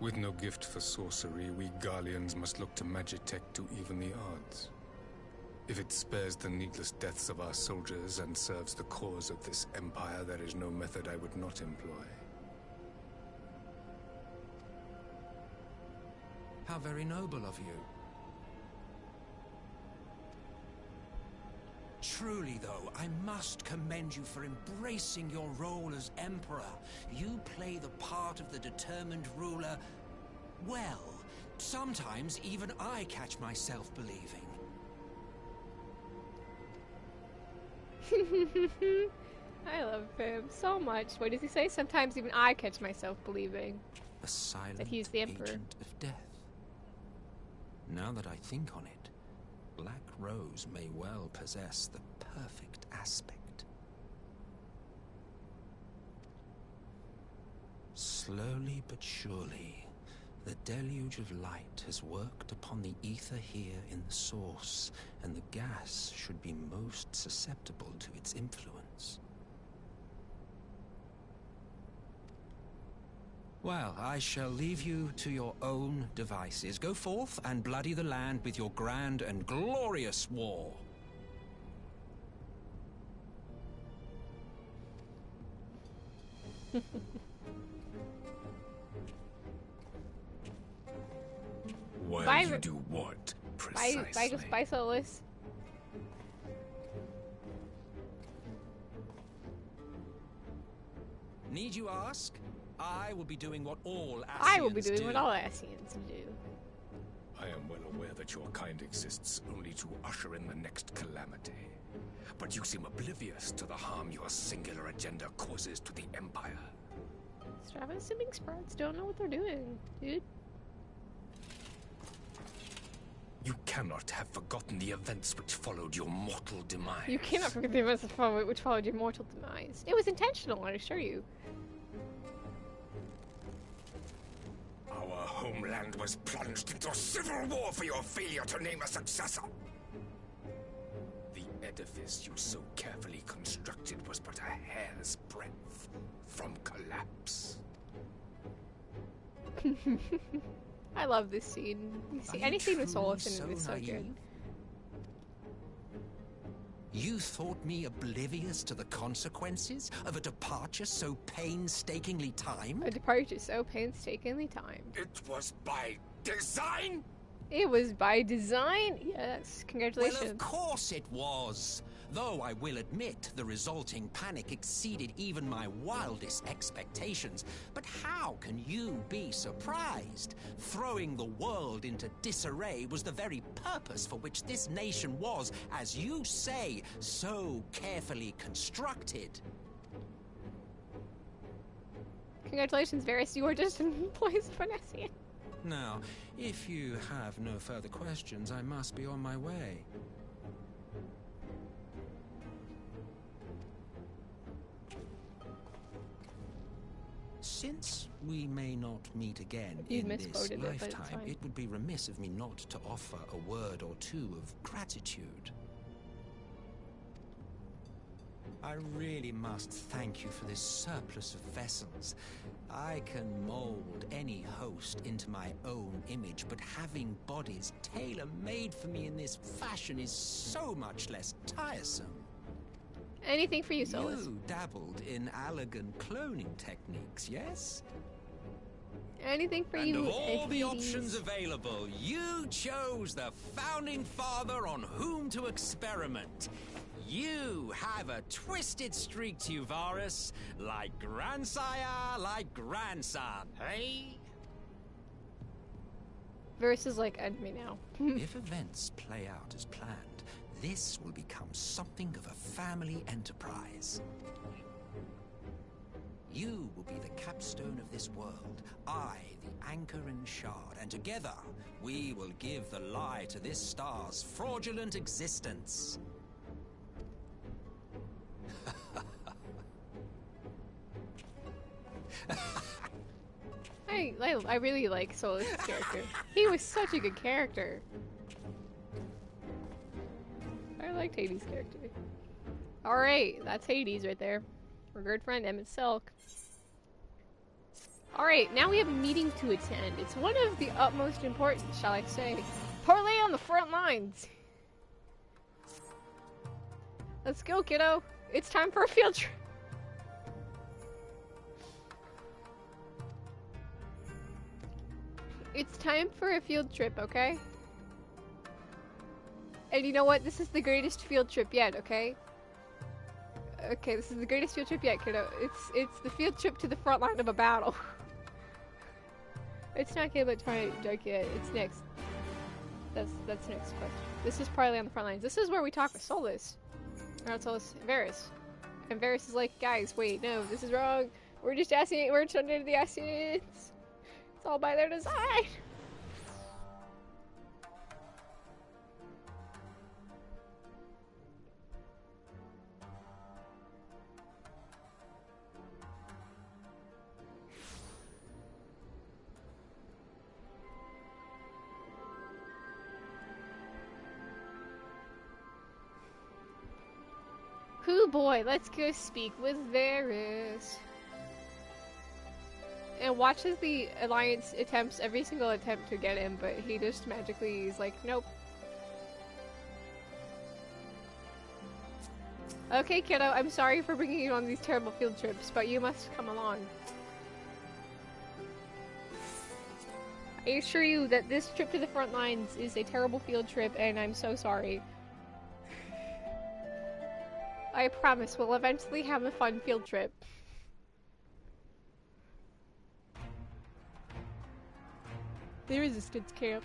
S13: With no gift for sorcery, we Garleans must look to Magitech to even the odds. If it spares the needless deaths of our soldiers and serves the cause of this empire, there is no method I would not employ.
S12: How very noble of you.
S14: Truly, though, I must commend you for embracing your role as Emperor. You play the part of the determined ruler well. Sometimes even I catch myself believing.
S1: I love him so much. What does he say? Sometimes even I catch myself believing
S12: A silent
S1: that he's the Emperor.
S12: agent of death. Now that I think on it, Black Rose may well possess the perfect aspect. Slowly but surely, the deluge of light has worked upon the ether here in the source, and the gas should be most susceptible to its influence. Well, I shall leave you to your own devices. Go forth and bloody the land with your grand and glorious war.
S13: While you do what, precisely?
S1: Bye, Solus.
S14: Need you ask? I will be doing what all Ascians
S1: I will be doing
S14: do.
S1: what all Ascians do.
S13: I am well aware that your kind exists only to usher in the next calamity. But you seem oblivious to the harm your singular agenda causes to the Empire.
S1: I'm assuming Sprouts don't know what they're doing, dude.
S13: You cannot have forgotten the events which followed your mortal demise.
S1: You cannot forget the events which followed your mortal demise. It was intentional, I assure you.
S13: Our homeland was plunged into civil war for your failure to name a successor. The edifice you so carefully constructed was but a hair's breadth from collapse.
S1: I love this scene. Any scene with Solus in it is so good.
S12: You thought me oblivious to the consequences of a departure so painstakingly timed?
S1: A departure so painstakingly timed.
S13: It was by design?
S1: It was by design? Yes, congratulations.
S12: Well, of course it was. Though I will admit the resulting panic exceeded even my wildest expectations. But how can you be surprised? Throwing the world into disarray was the very purpose for which this nation was, as you say, so carefully constructed.
S1: Congratulations, Varys. You are just in place of an Ascian.
S12: Now, if you have no further questions, I must be on my way. Since we may not meet again in this lifetime, it would be remiss of me not to offer a word or two of gratitude. I really must thank you for this surplus of vessels. I can mold any host into my own image, but having bodies tailor-made for me in this fashion is so much less tiresome.
S1: Anything for you, Solus.
S12: You dabbled in elegant cloning techniques, yes?
S1: Anything for you.
S12: And of all the options available, you chose the Founding Father on whom to experiment. You have a twisted streak to you, Varus, like grandsire, like grandson, hey?
S1: Varus is like, end me now.
S12: If events play out as planned, this will become something of a family enterprise. You will be the capstone of this world, I the anchor and shard, and together we will give the lie to this star's fraudulent existence.
S1: I really like Solus' character. He was such a good character. I liked Hades' character. Alright, that's Hades right there. Our good friend Emmett Silk. Alright, now we have a meeting to attend. It's one of the utmost importance, shall I say. Parlay on the front lines! Let's go, kiddo! It's time for a field trip! It's time for a field trip, okay? And you know what? This is the greatest field trip yet, okay? Okay, this is the greatest field trip yet, kiddo. It's the field trip to the front line of a battle. It's not Caleb trying to joke yet. It's next. That's next question. This is probably on the front lines. This is where we talk with Solus. Not Solus, Varus. And Varus is like, guys, wait, no, this is wrong. We're just asking, we're under the Assassins. It's all by their design. Hoo boy, let's go speak with Varus. And watch as the Alliance attempts every single attempt to get him, but he just magically is like, nope. Okay, kiddo, I'm sorry for bringing you on these terrible field trips, but you must come along. I assure you that this trip to the front lines is a terrible field trip, and I'm so sorry. I promise we'll eventually have a fun field trip. The resistance camp.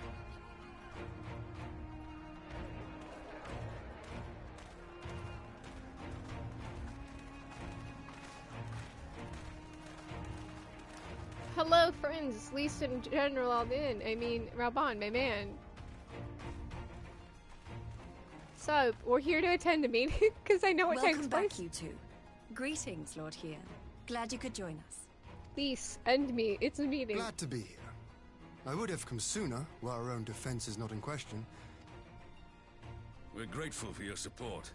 S1: Hello friends, Lisa and General Aldin. I mean, Raban, my man. So, we're here to attend a meeting, because I know what takes place.
S5: Welcome back, you two. Greetings, Lord Hien. Glad you could join us.
S1: Please, end me. It's a meeting.
S9: Glad to be here. I would have come sooner, while our own defense is not in question.
S7: We're grateful for your support.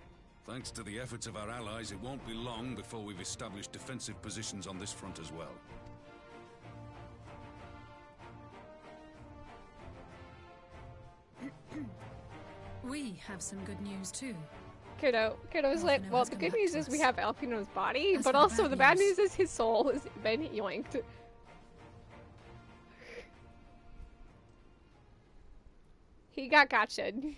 S7: Thanks to the efforts of our allies, it won't be long before we've established defensive positions on this front as well.
S2: We have some good news too.
S1: Kiddo's like, well, the good news is we have Alfino's body, but also the bad news is his soul has been yoinked. He got gotcha'd.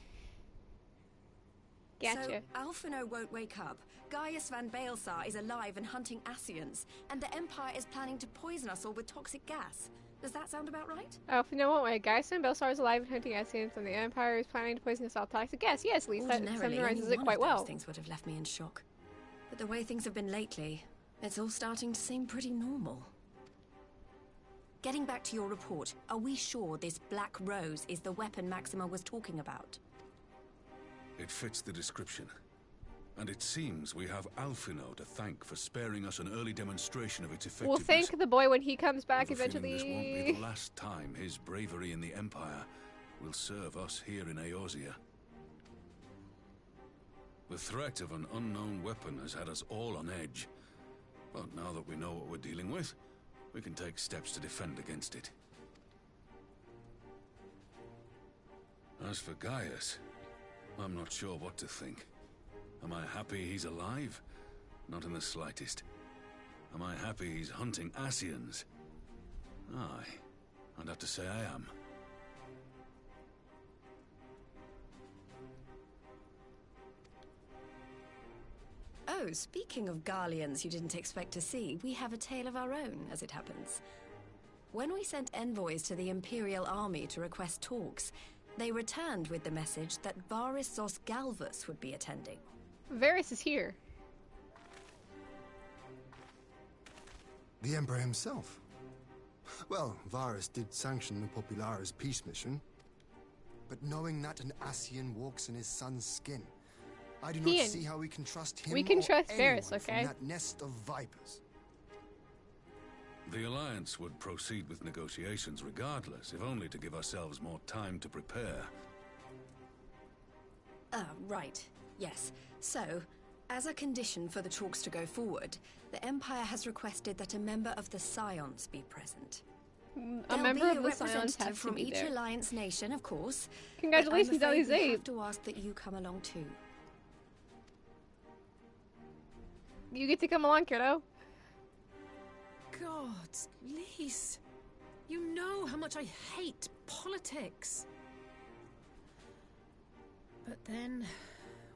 S1: Gotcha.
S5: So, Alphino won't wake up. Gaius van Baelsar is alive and hunting Ascians, and the Empire is planning to poison us all with toxic gas. Does that sound about right?
S1: Alphino won't wait. Gaius van Baelsar is alive and hunting Ascians, and the Empire is planning to poison us all with toxic gas. Yes, Lisa summarizes it quite well.
S5: Those things would have left me in shock. But the way things have been lately, it's all starting to seem pretty normal. Getting back to your report, are we sure this Black Rose is the weapon Maxima was talking about?
S7: It fits the description. And it seems we have Alphino to thank for sparing us an early demonstration of its effectiveness.
S1: We'll thank the boy when he comes back
S7: eventually. This won't be the
S1: eventually.
S7: last time his bravery in the Empire will serve us here in Eorzea. The threat of an unknown weapon has had us all on edge. But now that we know what we're dealing with, we can take steps to defend against it. As for Gaius, I'm not sure what to think. Am I happy he's alive? Not in the slightest. Am I happy he's hunting Ascians? Aye, I'd have to say I am.
S5: Oh, speaking of Garleans you didn't expect to see, we have a tale of our own, as it happens. When we sent envoys to the Imperial Army to request talks, they returned with the message that Varys Zos Galvus would be attending.
S1: Varys is here.
S9: The Emperor himself. Well, Varys did sanction the Popularis peace mission. But knowing that an Ascian walks in his son's skin, I do not see how we can trust him.
S1: We can
S9: or
S1: trust
S9: anyone
S1: Varys, okay?
S9: From that nest of vipers.
S7: The Alliance would proceed with negotiations regardless, if only to give ourselves more time to prepare.
S5: Right. Yes. So, as a condition for the talks to go forward, the Empire has requested that a member of the Scions be present.
S1: A member of the Scions has to
S5: from
S1: be
S5: each
S1: there.
S5: Alliance nation, of course.
S1: Congratulations,
S5: but I'm afraid we
S1: Alizé.
S5: have to ask that you come along too.
S1: You get to come along, kiddo.
S2: God, Lise, you know how much I hate politics. But then,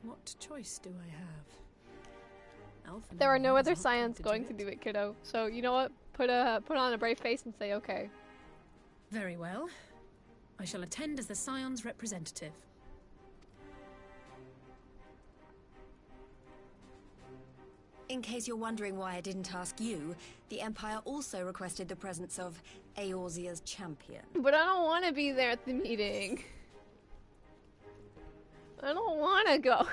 S2: what choice do I have? Alpha
S1: There are no other
S2: has helped me
S1: Scions going to do it, kiddo. So you know what? Put on a brave face and say okay.
S2: Very well. I shall attend as the Scion's representative.
S5: In case you're wondering why I didn't ask you, the Empire also requested the presence of Eorzea's champion.
S1: But I don't want to be there at the meeting. I don't want to go.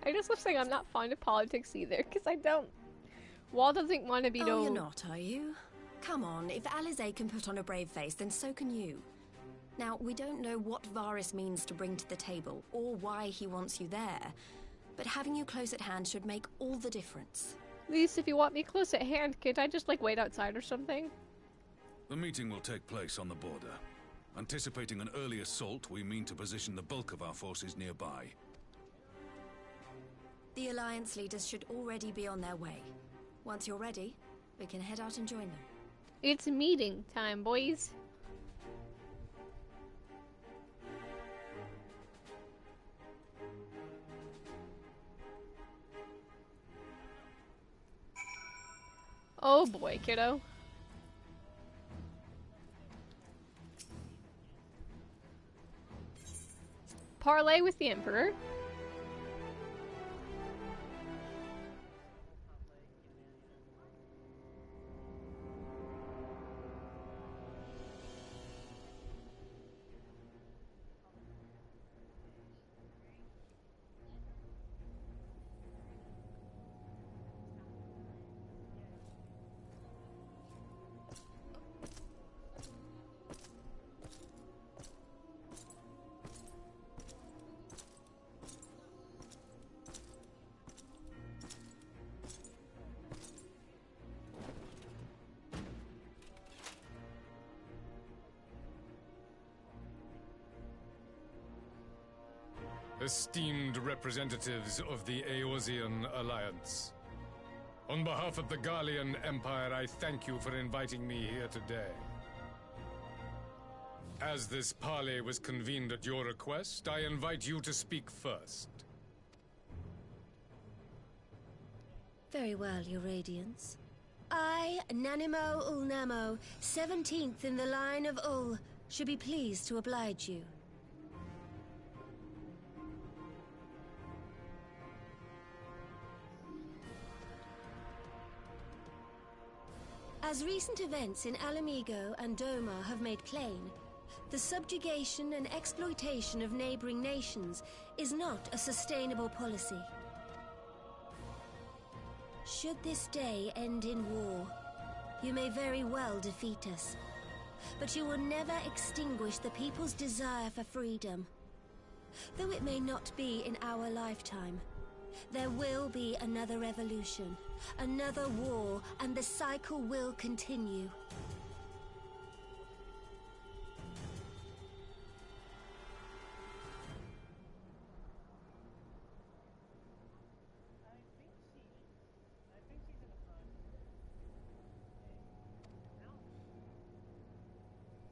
S1: I just love saying I'm not fond of politics either, because I don't. Wall doesn't want to be no.
S5: Oh, you're not, are you? Come on, if Alizé can put on a brave face, then so can you. Now, we don't know what Varys means to bring to the table, or why he wants you there. But having you close at hand should make all the difference.
S1: At least if you want me close at hand, can't I just like wait outside or something?
S7: The meeting will take place on the border. Anticipating an early assault, we mean to position the bulk of our forces nearby.
S5: The Alliance leaders should already be on their way. Once you're ready, we can head out and join them.
S1: It's meeting time, boys. Oh boy, kiddo. Parlay with the Emperor.
S15: Esteemed representatives of the Eorzean Alliance. On behalf of the Garlean Empire, I thank you for inviting me here today. As this parley was convened at your request, I invite you to speak first.
S16: Very well, Your Radiance. I, Nanimo Ulnamo, 17th in the line of Ul, should be pleased to oblige you. As recent events in Alamigo and Doma have made plain, the subjugation and exploitation of neighboring nations is not a sustainable policy. Should this day end in war, you may very well defeat us. But you will never extinguish the people's desire for freedom. Though it may not be in our lifetime, there will be another revolution, another war, and the cycle will continue.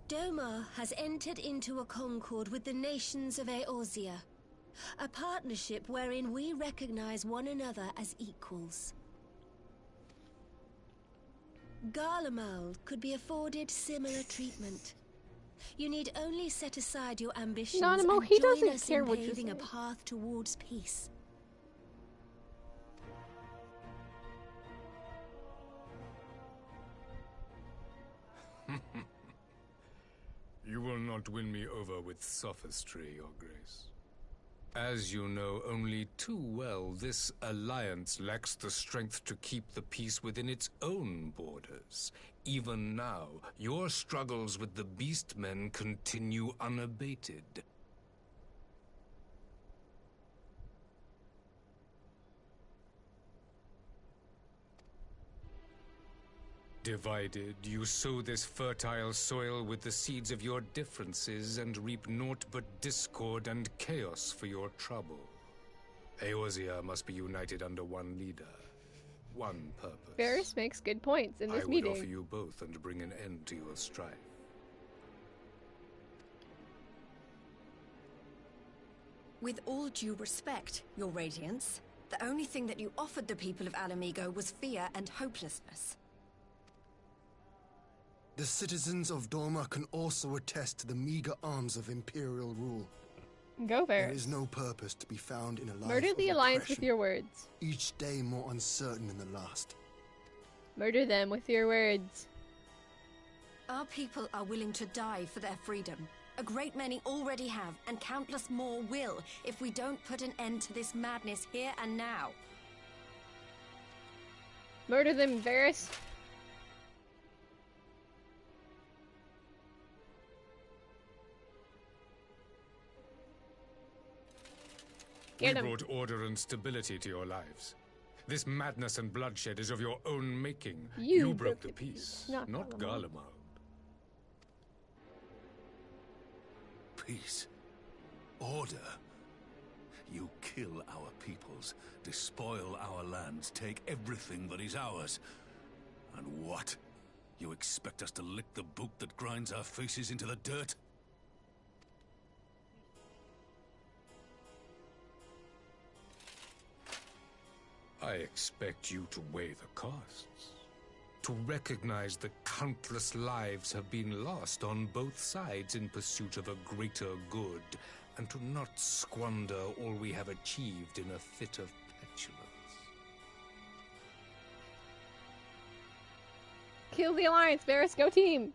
S16: Doma has entered into a concord with the nations of Eorzea, a partnership wherein we recognize one another as equals. Garlemald could be afforded similar treatment. You need only set aside your ambitions and join us in paving a path towards peace.
S15: You will not win me over with sophistry, Your Grace. As you know only too well, this alliance lacks the strength to keep the peace within its own borders. Even now, your struggles with the Beastmen continue unabated. Divided, you sow this fertile soil with the seeds of your differences and reap naught but discord and chaos for your trouble. Eorzea must be united under one leader, one purpose.
S1: Varys makes good points in this meeting.
S15: I would offer you both and bring an end to your strife.
S5: With all due respect, Your Radiance, the only thing that you offered the people of Alamigo was fear and hopelessness.
S9: The citizens of Doma can also attest to the meager arms of Imperial rule.
S1: Go, Varys.
S9: There is no purpose to be found in a life
S1: Murder the
S9: of
S1: Alliance
S9: oppression,
S1: with your words.
S9: each day more uncertain than the last.
S1: Murder them with your words.
S5: Our people are willing to die for their freedom. A great many already have, and countless more will, if we don't put an end to this madness here and now.
S1: Murder them, Varys.
S15: We brought order and stability to your lives. This madness and bloodshed is of your own making. You broke the peace, not Garlemald.
S7: Peace. Order. You kill our peoples, despoil our lands, take everything that is ours. And what? You expect us to lick the boot that grinds our faces into the dirt?
S15: I expect you to weigh the costs. To recognize the countless lives have been lost on both sides in pursuit of a greater good, and to not squander all we have achieved in a fit of petulance.
S1: Kill the Alliance, Varys, go team!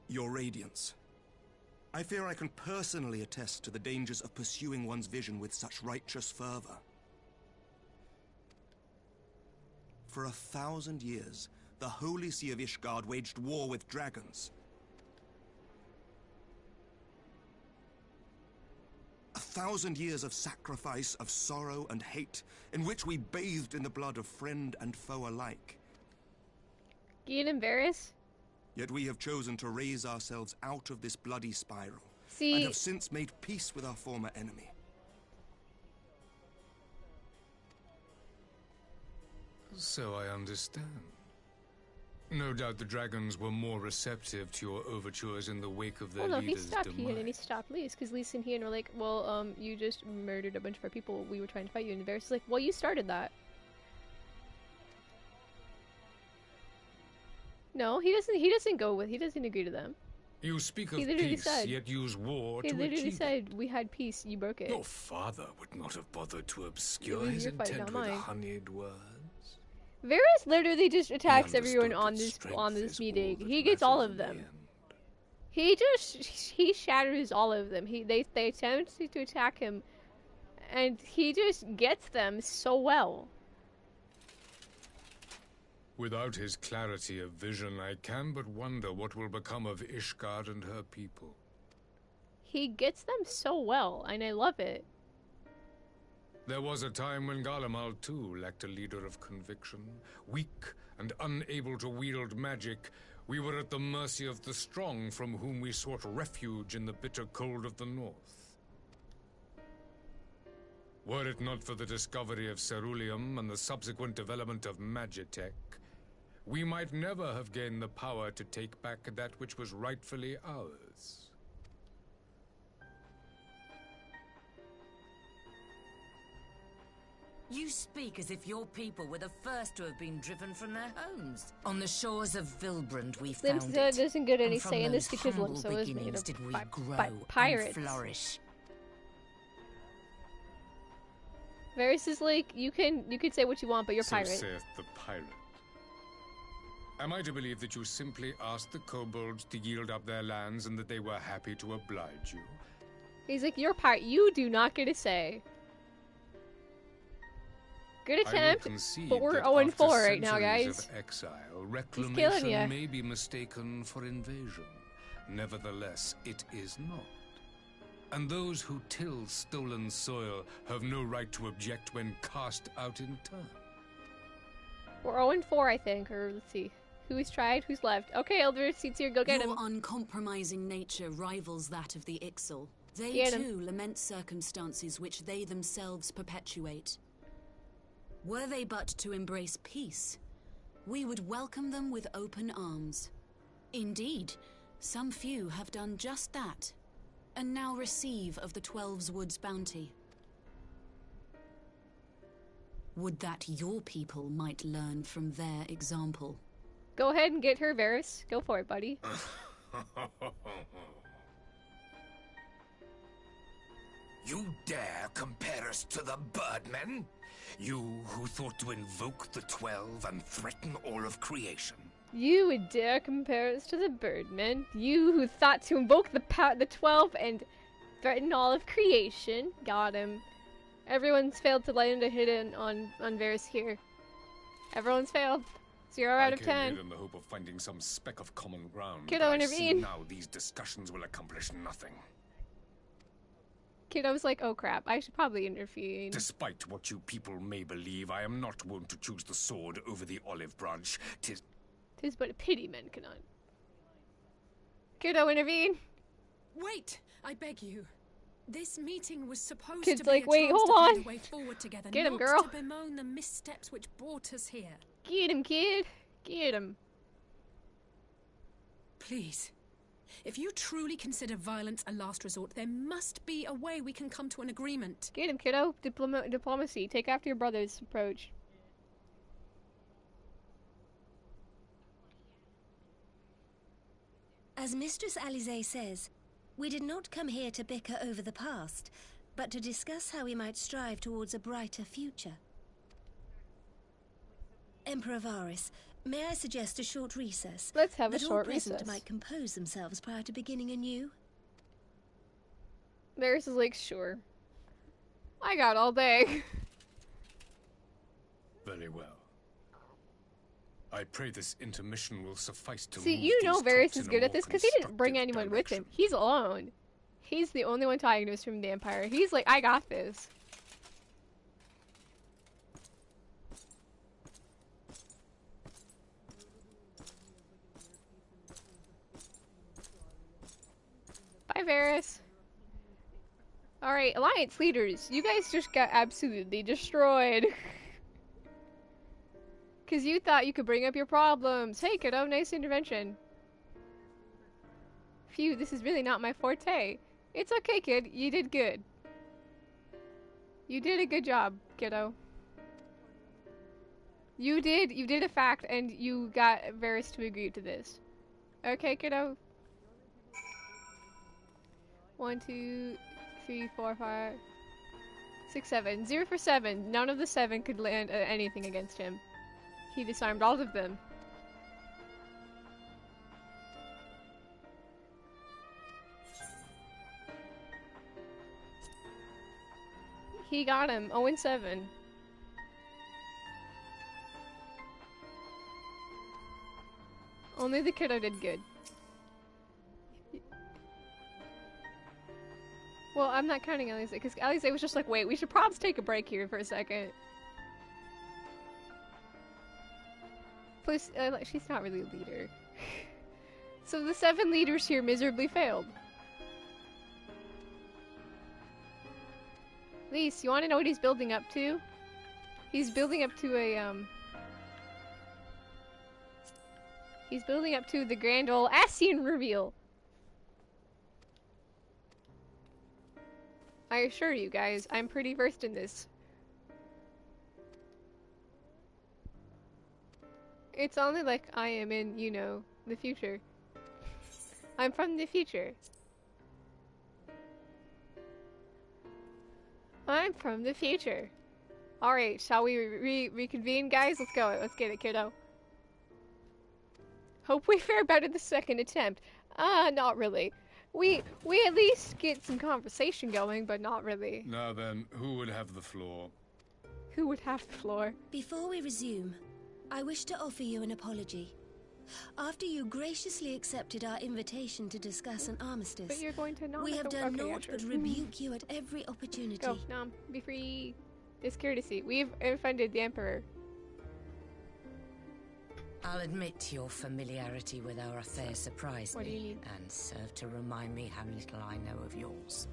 S17: Your Radiance. I fear I can personally attest to the dangers of pursuing one's vision with such righteous fervor. For 1,000 years, the Holy See of Ishgard waged war with dragons. 1,000 years of sacrifice, of sorrow and hate, in which we bathed in the blood of friend and foe alike.
S1: Get him, Varys.
S17: Yet we have chosen to raise ourselves out of this bloody spiral,
S1: See,
S17: and have since made peace with our former enemy.
S15: So I understand. No doubt the dragons were more receptive to your overtures in the wake of their leader's
S1: he stopped
S15: demise.
S1: Hien and he stopped Lys, because Lys and Hien were like, well, you just murdered a bunch of our people, we were trying to fight you, and Varys is like, well, you started that. No, he doesn't go with, he doesn't agree to them.
S15: You speak of peace, yet use war to achieve it.
S1: He literally said, we had peace, you broke it.
S15: Your father would not have bothered to obscure his intent with honeyed words.
S1: Varys literally just attacks everyone on this meeting. He gets all of them. He shatters all of them. They attempt to attack him, and he just gets them so well.
S15: Without his clarity of vision, I can but wonder what will become of Ishgard and her people.
S1: He gets them so well, and I love it.
S15: There was a time when Garlemald too lacked a leader of conviction. Weak and unable to wield magic, we were at the mercy of the strong, from whom we sought refuge in the bitter cold of the north. Were it not for the discovery of ceruleum and the subsequent development of Magitech, we might never have gained the power to take back that which was rightfully ours.
S18: You speak as if your people were the first to have been driven from their homes. On the shores of Vilbrand we found it.
S1: Doesn't get any
S18: And
S1: say in
S18: from
S1: this
S18: those
S1: because
S18: humble
S1: Limso is made
S18: beginnings
S1: of
S18: did we grow
S1: pirates.
S18: and flourish.
S1: Varys is like, you can say what you want, but you're
S15: So
S1: pirate.
S15: saith the pirate. Am I to believe that you simply asked the kobolds to yield up their lands and that they were happy to oblige you?
S1: He's like, you're pirate. You do not get a say. Good attempt, but we're 0-4 right now, guys.
S15: Of exile,
S1: He's killing ya.
S15: reclamation may be mistaken for invasion. Nevertheless, it is not. And those who till stolen soil have no right to object when cast out in turn.
S1: We're 0-4, I think, or let's see. Who's tried? Who's left? Okay, Elder Seats here, go get him.
S19: Your uncompromising nature rivals that of the Ixal. They
S1: Get him.
S19: too lament circumstances which they themselves perpetuate. Were they but to embrace peace, we would welcome them with open arms. Indeed, some few have done just that, and now receive of the 12's Wood's bounty. Would that your people might learn from their example.
S1: Go ahead and get her, Varys. Go for it, buddy.
S13: You dare compare us to the Birdmen? You who thought to invoke the 12 and threaten all of creation?
S1: You would dare compare us to the Birdmen? You who thought to invoke the 12 and threaten all of creation? Got him. Everyone's failed to land a hit on Varys here. Everyone's failed. 0 out of 10.
S15: I came here in the hope of finding some speck of common ground.
S1: Kiddo,
S15: but I see
S1: intervene.
S15: now these discussions will accomplish nothing.
S1: Kiddo's like, oh crap, I should probably intervene.
S15: Despite what you people may believe, I am not wont to choose the sword over the olive branch. Tis
S1: but a pity men cannot. Kiddo, intervene.
S2: Wait, I beg you. This meeting was supposed
S1: Kid's
S2: to be
S1: like,
S2: a
S1: wait,
S2: chance
S1: hold
S2: to find
S1: on.
S2: a way forward together,
S1: Get him,
S2: not
S1: girl.
S2: to bemoan the missteps which brought us here.
S1: Get him, kid. Get him.
S2: Please. If you truly consider violence a last resort, there must be a way we can come to an agreement.
S1: Get him, kiddo. Diplomacy. Take after your brother's approach.
S16: As Mistress Alisaie says, we did not come here to bicker over the past, but to discuss how we might strive towards a brighter future. Emperor Varys, may I suggest a short recess?
S1: Let's have a
S16: that
S1: short
S16: all present
S1: recess.
S16: might compose themselves prior to beginning anew.
S1: Varys is like, sure. I got all day.
S15: very well. I pray this intermission will suffice to
S1: See,
S15: move
S1: you know
S15: these
S1: Varys
S15: talks
S1: is
S15: in a
S1: good at
S15: more
S1: this because he didn't bring
S15: constructive
S1: anyone with him. He's alone. He's the only one talking to us from the Empire. He's like, I got this. Bye, Varys. Alright, Alliance leaders, you guys just got absolutely destroyed. Because you thought you could bring up your problems. Hey, kiddo, nice intervention. Phew, this is really not my forte. It's okay, kid. You did good. You did a good job, kiddo. You did a fact, and you got Varys to agree to this. Okay, kiddo. 1, 2, 3, 4, 5, 6, 7. 0 for 7. None of the 7 could land anything against him. He disarmed all of them. He got him. 0-7. Only the kiddo did good. Well, I'm not counting Alize, because Alize was just like, wait, we should probably take a break here for a second. Plus, she's not really a leader. So the 7 leaders here miserably failed. Lise, you want to know what he's building up to? He's building up to a, he's building up to the grand old Ascian reveal. I assure you guys, I'm pretty versed in this. It's only like I am in, you know, the future. I'm from the future. I'm from the future. Alright, shall we reconvene, guys? Let's go. Let's get it, kiddo. Hope we fare better the second attempt. Not really. We at least get some conversation going, but not really.
S15: Now then, who would have the floor?
S1: Who would have the floor?
S16: Before we resume, I wish to offer you an apology. After you graciously accepted our invitation to discuss an armistice,
S1: but you're going to not
S16: we have done
S1: okay,
S16: naught but rebuke you at every opportunity.
S1: Go, Nom. Be free. Discourtesy. We've offended the Emperor.
S18: I'll admit your familiarity with our affair surprised
S1: What do you
S18: me,
S1: need?
S18: and served to remind me how little I know of yours.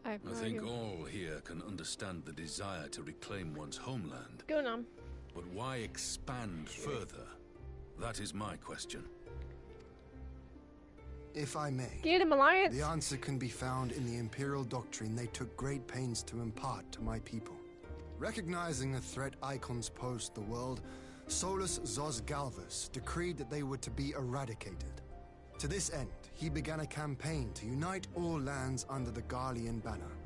S7: I think all here can understand the desire to reclaim one's homeland.
S1: Go, Nom.
S7: But why expand further? That is my question.
S9: If I may,
S1: get him, Alliance.
S9: The answer can be found in the Imperial doctrine they took great pains to impart to my people. Recognizing the threat icons posed to the world, Solus Zos Galvus decreed that they were to be eradicated. To this end, he began a campaign to unite all lands under the Garlean banner.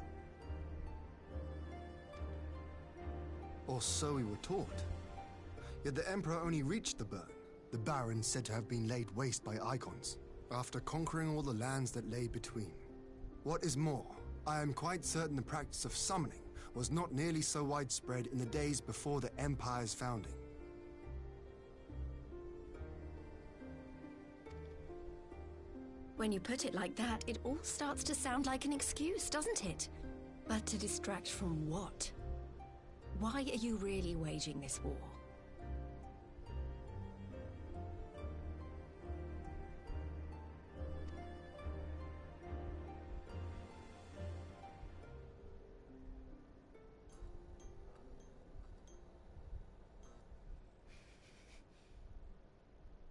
S9: Or so we were taught. Yet the Emperor only reached the burn, the Baron said to have been laid waste by icons, after conquering all the lands that lay between. What is more, I am quite certain the practice of summoning was not nearly so widespread in the days before the Empire's founding.
S5: When you put it like that, it all starts to sound like an excuse, doesn't it? But to distract from what? Why are you really waging this war?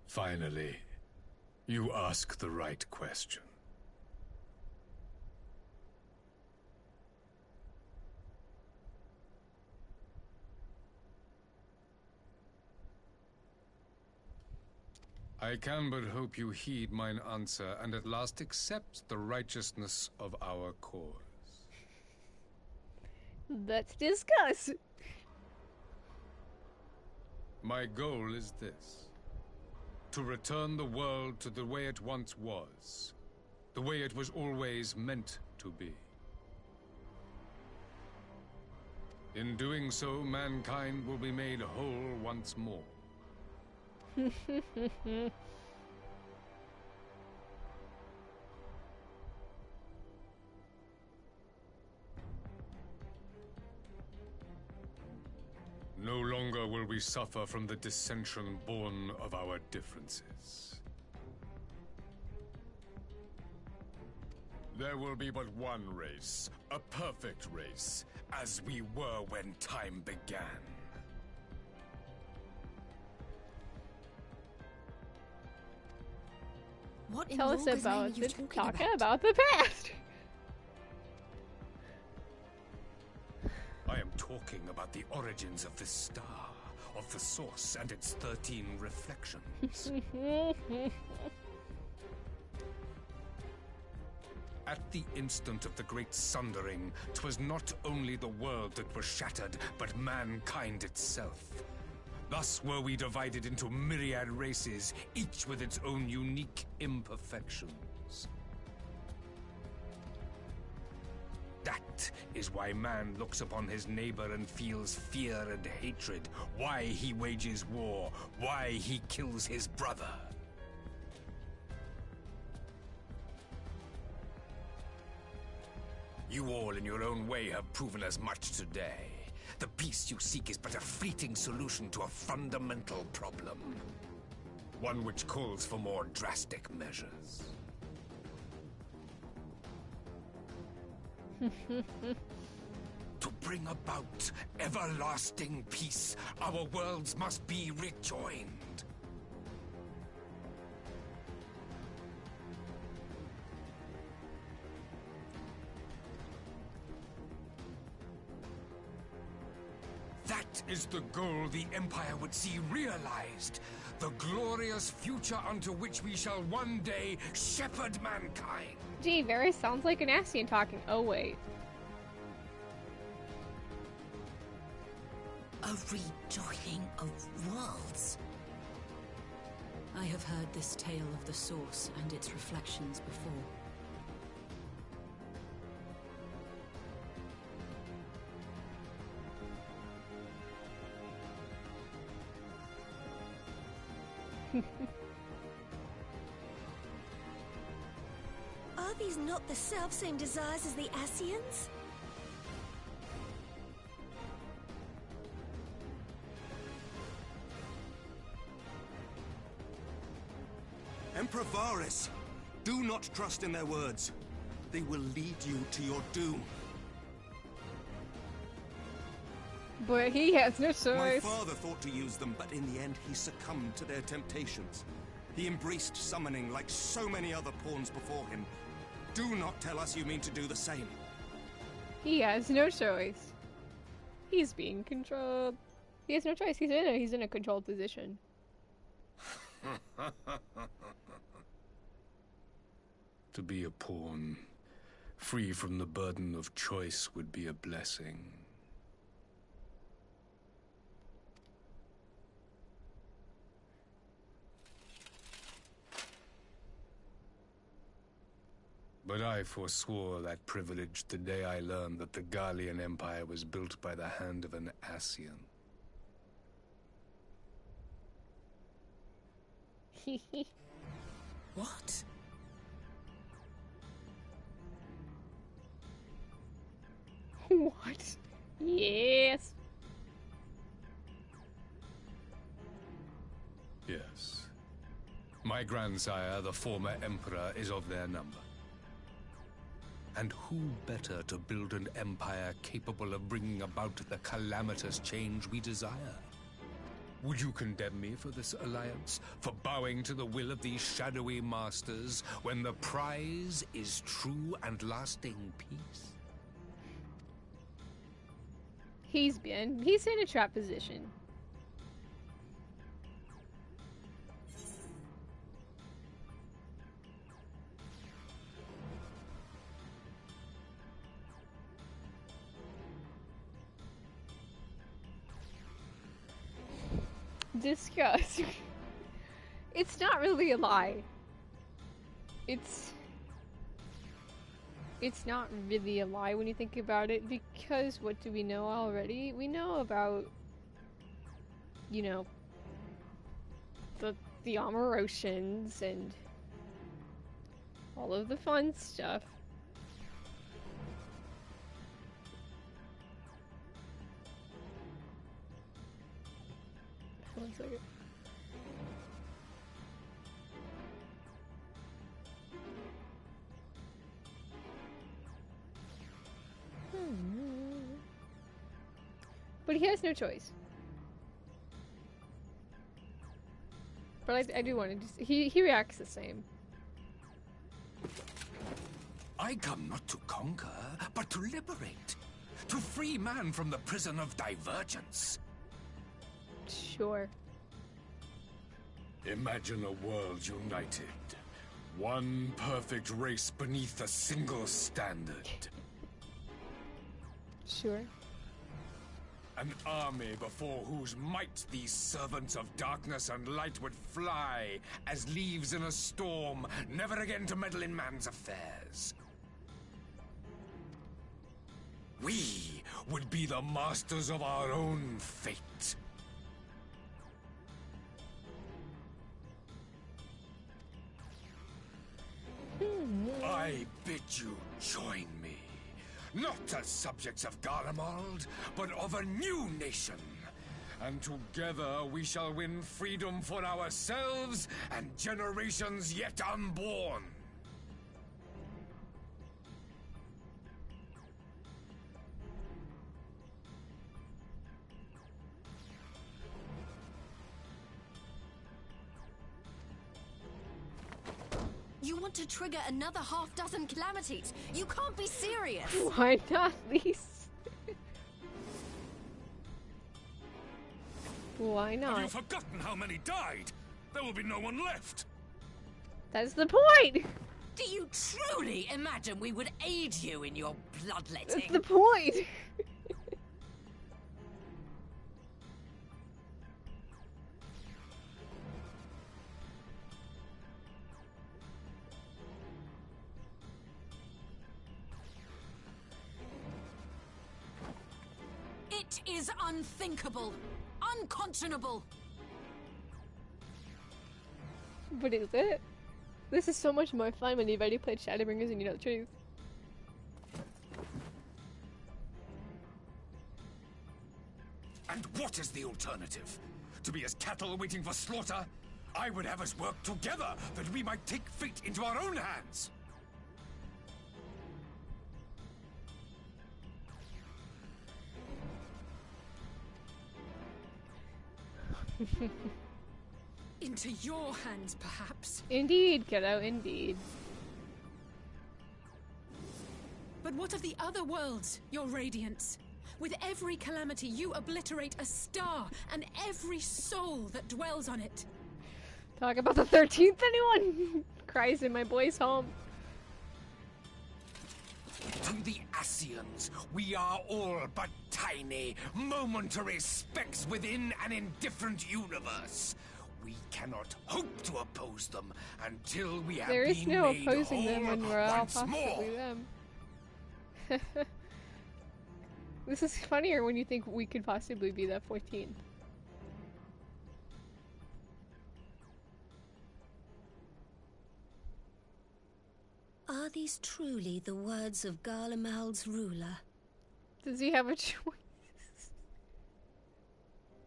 S15: Finally, you ask the right question. I can but hope you heed mine answer and at last accept the righteousness of our cause.
S1: Let's discuss.
S15: My goal is this: to return the world to the way it once was, the way it was always meant to be. In doing so, mankind will be made whole once more. No longer will we suffer from the dissension born of our differences. There will be but one race, a perfect race, as we were when time began.
S16: What in
S1: Tell us
S16: Lorga's name are
S1: about
S16: you talking
S1: about the past.
S15: I am talking about the origins of this star, of the source and its 13 reflections. At the instant of the great sundering, 'twas not only the world that was shattered, but mankind itself. Thus were we divided into myriad races, each with its own unique imperfections. That is why man looks upon his neighbor and feels fear and hatred, why he wages war, why he kills his brother. You all in your own way have proven as much today. The peace you seek is but a fleeting solution to a fundamental problem. One which calls for more drastic measures. To bring about everlasting peace, our worlds must be rejoined. That is the goal the Empire would see realized. The glorious future unto which we shall one day shepherd mankind.
S1: Gee, Varys sounds like an Ascian talking. Oh, wait.
S3: A rejoining of worlds. I have heard this tale of the Source and its reflections before.
S16: Are these not the self-same desires as the Ascians?
S17: Emperor Varys, do not trust in their words. They will lead you to your doom.
S1: But he has no choice.
S17: My father thought to use them, but in the end he succumbed to their temptations. He embraced summoning like so many other pawns before him. Do not tell us you mean to do the same.
S1: He has no choice. He's being controlled. He has no choice. He's in a controlled position.
S15: To be a pawn, free from the burden of choice, would be a blessing. But I forswore that privilege the day I learned that the Garlean Empire was built by the hand of an Ascian.
S3: What?
S1: What? Yes.
S15: Yes. My grandsire, the former emperor, is of their number. And who better to build an empire capable of bringing about the calamitous change we desire? Would you condemn me for this alliance? For bowing to the will of these shadowy masters, when the prize is true and lasting peace?
S1: He's in a trap position. Discuss. It's not really a lie. It's not really a lie when you think about it, because what do we know already? We know about, you know, the Oceans and all of the fun stuff. One second. But he has no choice. But I do want to just... He reacts the same.
S15: I come not to conquer, but to liberate. To free man from the prison of divergence.
S1: Sure.
S15: Imagine a world united.
S7: One perfect race beneath a single standard.
S1: Sure.
S13: An army before whose might these servants of darkness and light would fly as leaves in a storm, never again to meddle in man's affairs. We would be the masters of our own fate. I bid you join me, not as subjects of Garlemald, but of a new nation. And together we shall win freedom for ourselves and generations yet unborn.
S5: You want to trigger another half-dozen calamities? You can't be serious!
S1: Why not, Lise? Why not?
S7: Have you forgotten how many died? There will be no one left.
S1: That's the point!
S18: Do you truly imagine we would aid you in your bloodletting?
S1: That's the point!
S19: It is unthinkable, unconscionable.
S1: But is it? This is so much more fun when you've already played Shadowbringers and you know the truth.
S13: And what is the alternative? To be as cattle waiting for slaughter? I would have us work together that we might take fate into our own hands.
S2: Into your hands, perhaps.
S1: Indeed, kiddo, indeed.
S2: But what of the other worlds, your radiance? With every calamity, you obliterate a star and every soul that dwells on it.
S1: Talk about the 13th, anyone? Cries in my boy's home.
S13: To the Ascians, we are all but tiny, momentary specks within an indifferent universe. We cannot hope to oppose them until we have
S1: there is
S13: been
S1: no
S13: made
S1: opposing them when we're all
S13: once
S1: possibly
S13: more.
S1: them. This is funnier when you think we could possibly be that 14th.
S16: Are these truly the words of Garlemald's ruler?
S1: Does he have a choice?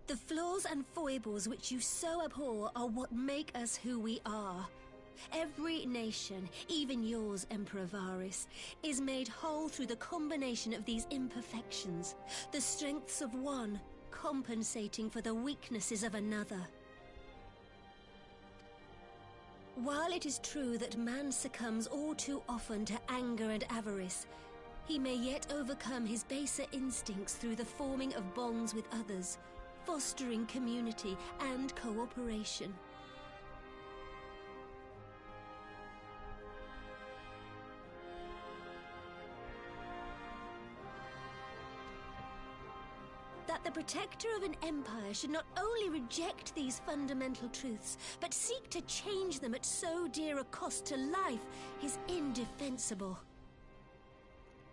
S16: The flaws and foibles which you so abhor are what make us who we are. Every nation, even yours, Emperor Varys, is made whole through the combination of these imperfections, the strengths of one compensating for the weaknesses of another. While it is true that man succumbs all too often to anger and avarice, he may yet overcome his baser instincts through the forming of bonds with others, fostering community and cooperation. That the protector of an empire should not only reject these fundamental truths, but seek to change them at so dear a cost to life is indefensible.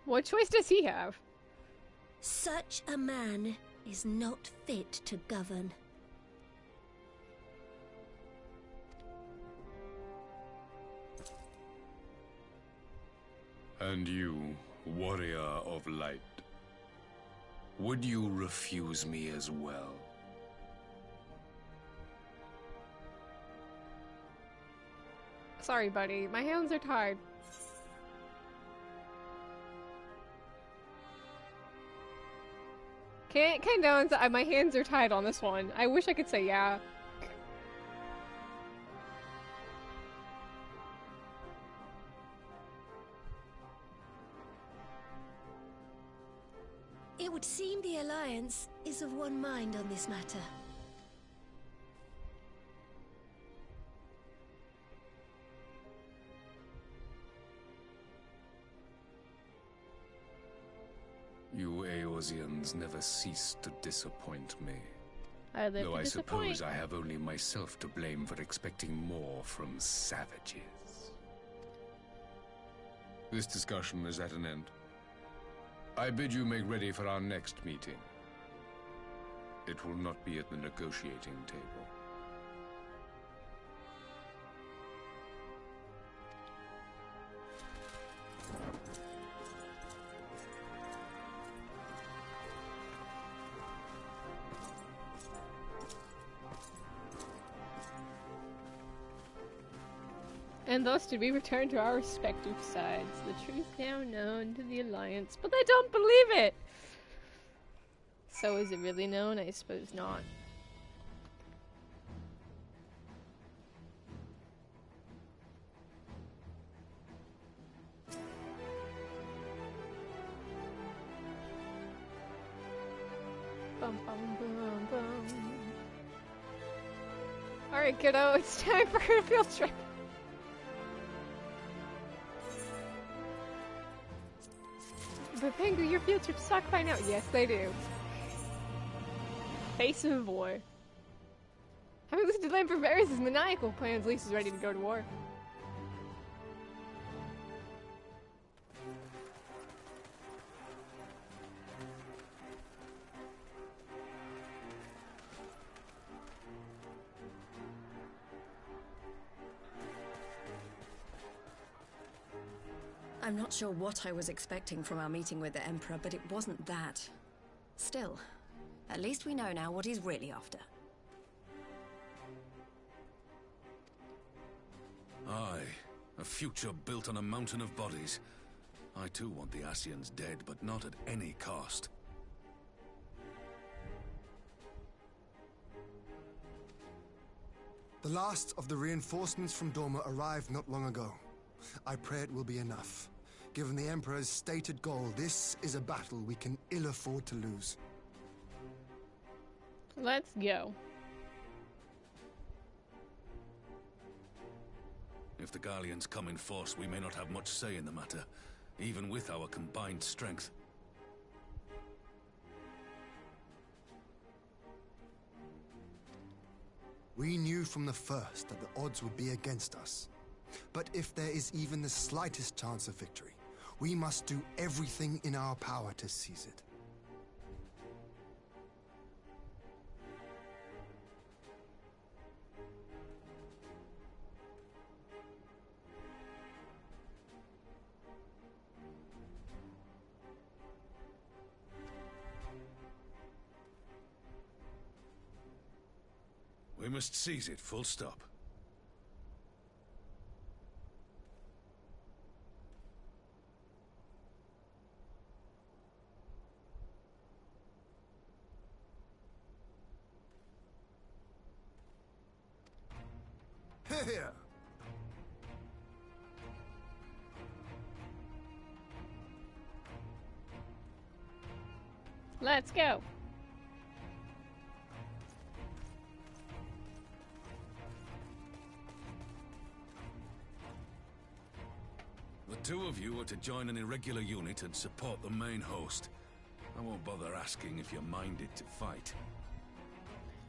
S1: What choice does he have?
S16: Such a man is not fit to govern.
S7: And you, warrior of light, would you refuse me as well?
S1: Sorry, buddy. My hands are tired. Can't condone. My hands are tied on this one. I wish I could say yeah.
S16: It would seem the Alliance is of one mind on this matter.
S15: You Eorzeans never cease to disappoint me.
S1: I live
S15: Though
S1: to
S15: I
S1: disappoint.
S15: suppose I have only myself to blame for expecting more from savages. This discussion is at an end. I bid you make ready for our next meeting. It will not be at the negotiating table.
S1: And thus did we return to our respective sides, the truth now known to the Alliance, but they don't believe it! So is it really known? I suppose not. Bum bum bum bum. Alright kiddo, it's time for a field trip! But Pengu, your field trips suck by now. Yes, they do. Face of war. Having listened to Lamp for Varys' maniacal plans, Lisa's ready to go to war.
S5: I'm not sure what I was expecting from our meeting with the Emperor, but it wasn't that. Still, at least we know now what he's really after.
S7: Aye, a future built on a mountain of bodies. I too want the Ascians dead, but not at any cost.
S9: The last of the reinforcements from Dorma arrived not long ago. I pray it will be enough. Given the Emperor's stated goal, this is a battle we can ill afford to lose.
S1: Let's go.
S7: If the Garleans come in force, we may not have much say in the matter, even with our combined strength.
S9: We knew from the first that the odds would be against us. But if there is even the slightest chance of victory, we must do everything in our power to seize it.
S7: We must seize it, full stop.
S9: Here!
S1: Let's go.
S7: The two of you are to join an irregular unit and support the main host. I won't bother asking if you're minded to fight.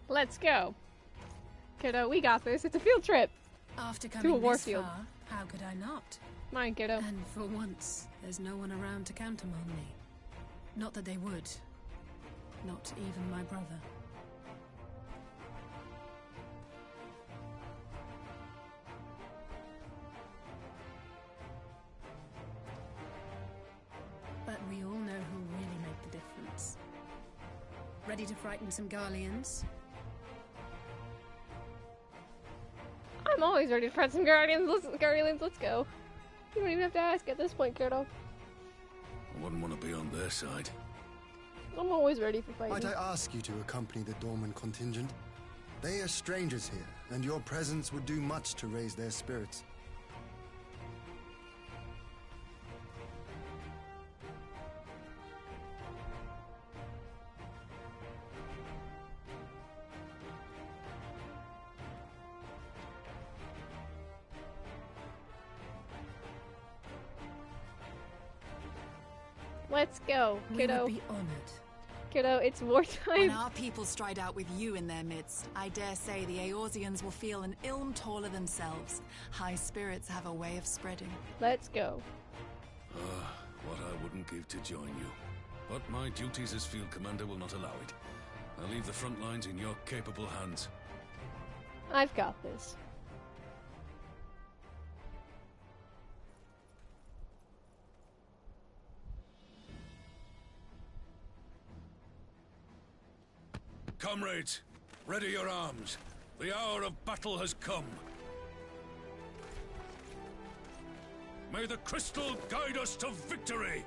S1: Let's go. Kiddo, we got this. It's a field trip.
S2: After
S1: to a
S2: coming this
S1: warfield.
S2: far, how could I not?
S1: Mine, kiddo.
S2: And for once, there's no one around to countermand me. Not that they would. Not even my brother. But we all know who really make the difference. Ready to frighten some Garleans?
S1: I'm always ready to fight some Guardians. Guardians, let's go. You don't even have to ask at this point, kiddo.
S7: I wouldn't want to be on their side.
S1: I'm always ready for fighting.
S9: Might I ask you to accompany the Dorman contingent? They are strangers here, and your presence would do much to raise their spirits.
S1: Let's go, kiddo.
S19: We would be honored.
S1: Kiddo, it's wartime.
S20: When our people stride out with you in their midst, I dare say the Eorzeans will feel an ilm taller themselves. High spirits have a way of spreading.
S1: Let's go.
S7: What I wouldn't give to join you. But my duties as field commander will not allow it. I'll leave the front lines in your capable hands.
S1: I've got this.
S7: Comrades, ready your arms. The hour of battle has come. May the crystal guide us to victory!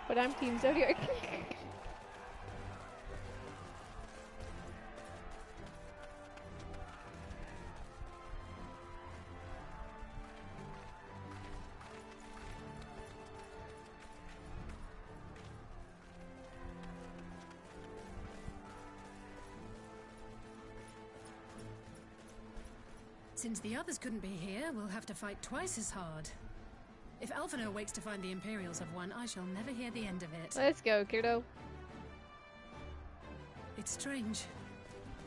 S1: But I'm Team Zodiac.
S2: Since the others couldn't be here, we'll have to fight twice as hard. If Alphinaud wakes to find the Imperials have won, I shall never hear the end of it.
S1: Let's go, kiddo.
S2: It's strange.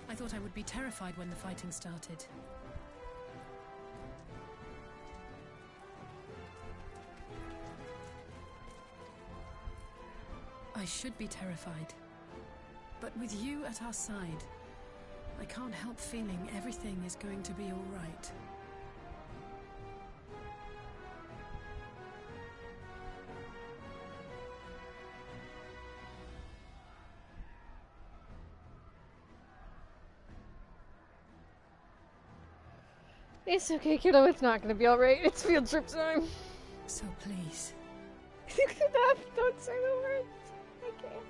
S2: I thought I would be terrified when the fighting started. I should be terrified. But with you at our side, I can't help feeling everything is going to be all right.
S1: It's okay, kiddo. It's not gonna be alright. It's field trip time.
S2: So please.
S1: Enough. Don't say the words. I can't.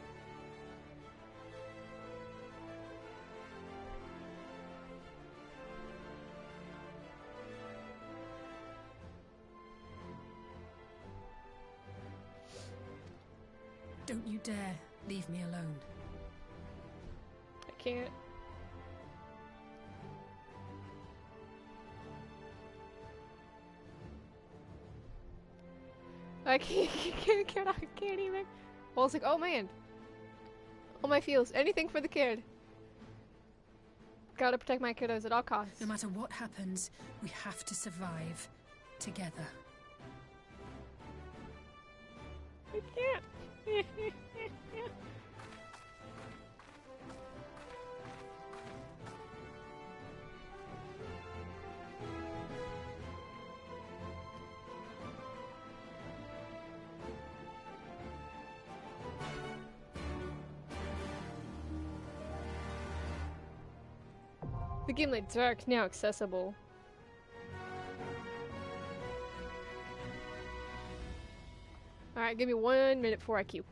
S2: Don't you dare leave me alone.
S1: I can't. I can't even. Well, it's like, oh man. All my feels. Anything for the kid. Gotta protect my kiddos at all costs.
S2: No matter what happens, we have to survive together.
S1: I can't. The Gimlet Dark now accessible. Alright, give me 1 minute before I queue.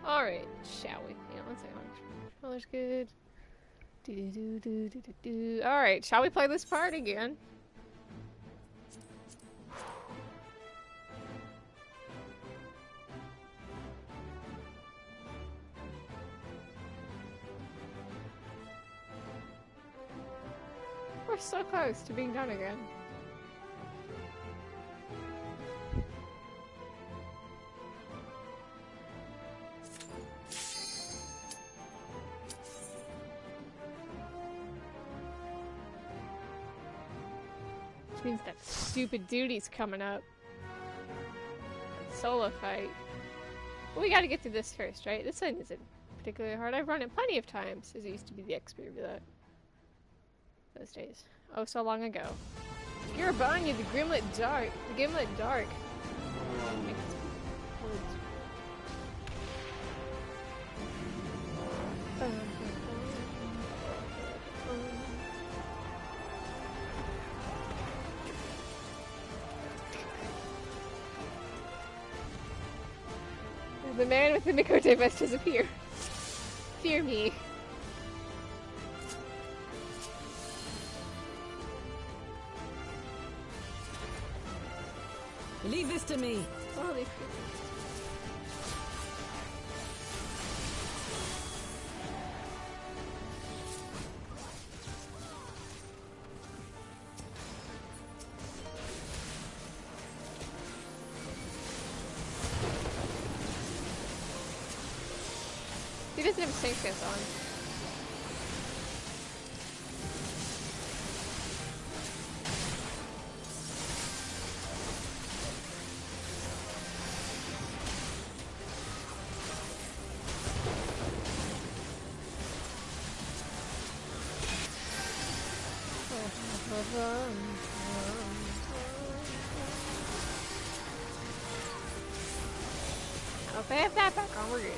S1: Alright, shall we? Hang on one second. Controller's good. Alright, shall we play this part again? We're so close to being done again. Which means that stupid duty's coming up. Solo fight. Well, we gotta get through this first, right? This one isn't particularly hard. I've run it plenty of times, as it used to be the XP for that. Those days. Oh, so long ago. Girabanya, the Gimlet Dark. The Gimlet Dark. The man with the Mikote vest has appeared. Fear me.
S18: Leave this to me.
S1: Oh, they He doesn't have a safe guess on. If I have that back on, we're good.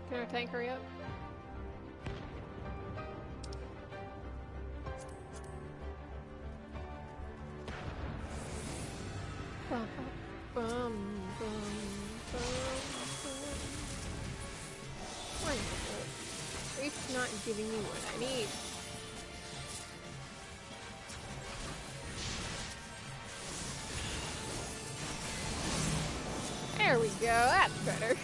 S1: Can our tank hurry up? Wonderful. At least it's not giving me what I need. There we go, that's better.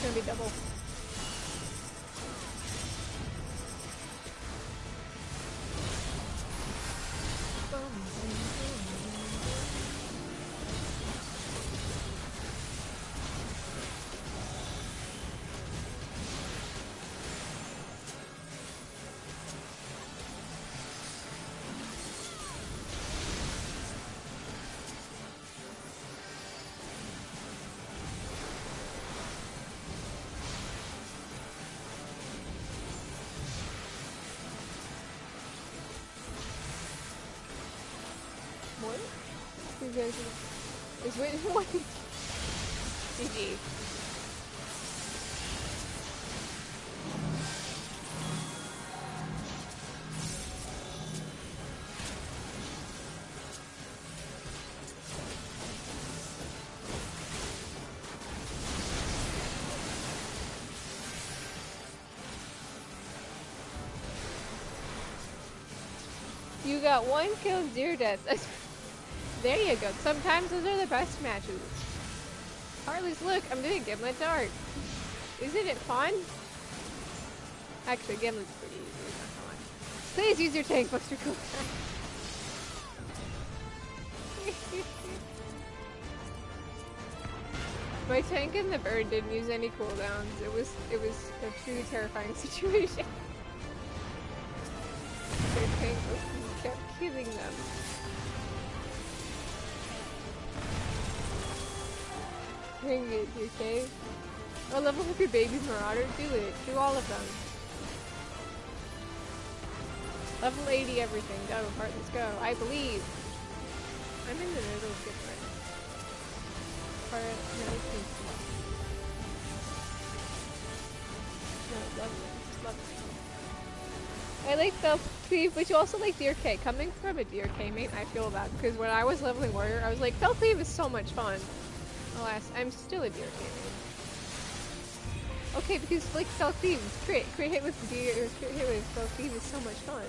S1: gonna be double. Is which one? GG. You got 1 kill, 0 deaths. There you go. Sometimes those are the best matches. Harley's, look, I'm doing Gimlet Dart. Isn't it fun? Actually, Gimlet's pretty easy. It's not fun. Please use your tank buster cooldown. My tank in the bird didn't use any cooldowns. It was a truly terrifying situation. Their tank kept killing them. Bring it, okay? Oh, level up your baby's Marauder? Do it. Do all of them. Level 80 everything. Go, Heart, let's go. I believe. I'm in the middle of good right now. Heart, no, no, love it. Just love it. I like Felcleave, but you also like Deer K. Coming from a Deer K mate, I feel bad. Because when I was leveling Warrior, I was like, Felcleave is so much fun. Alas, I'm still a Deer K mate. Okay, because like Felcleave, crit hit with Deer, or crit hit with Felcleave is so much fun.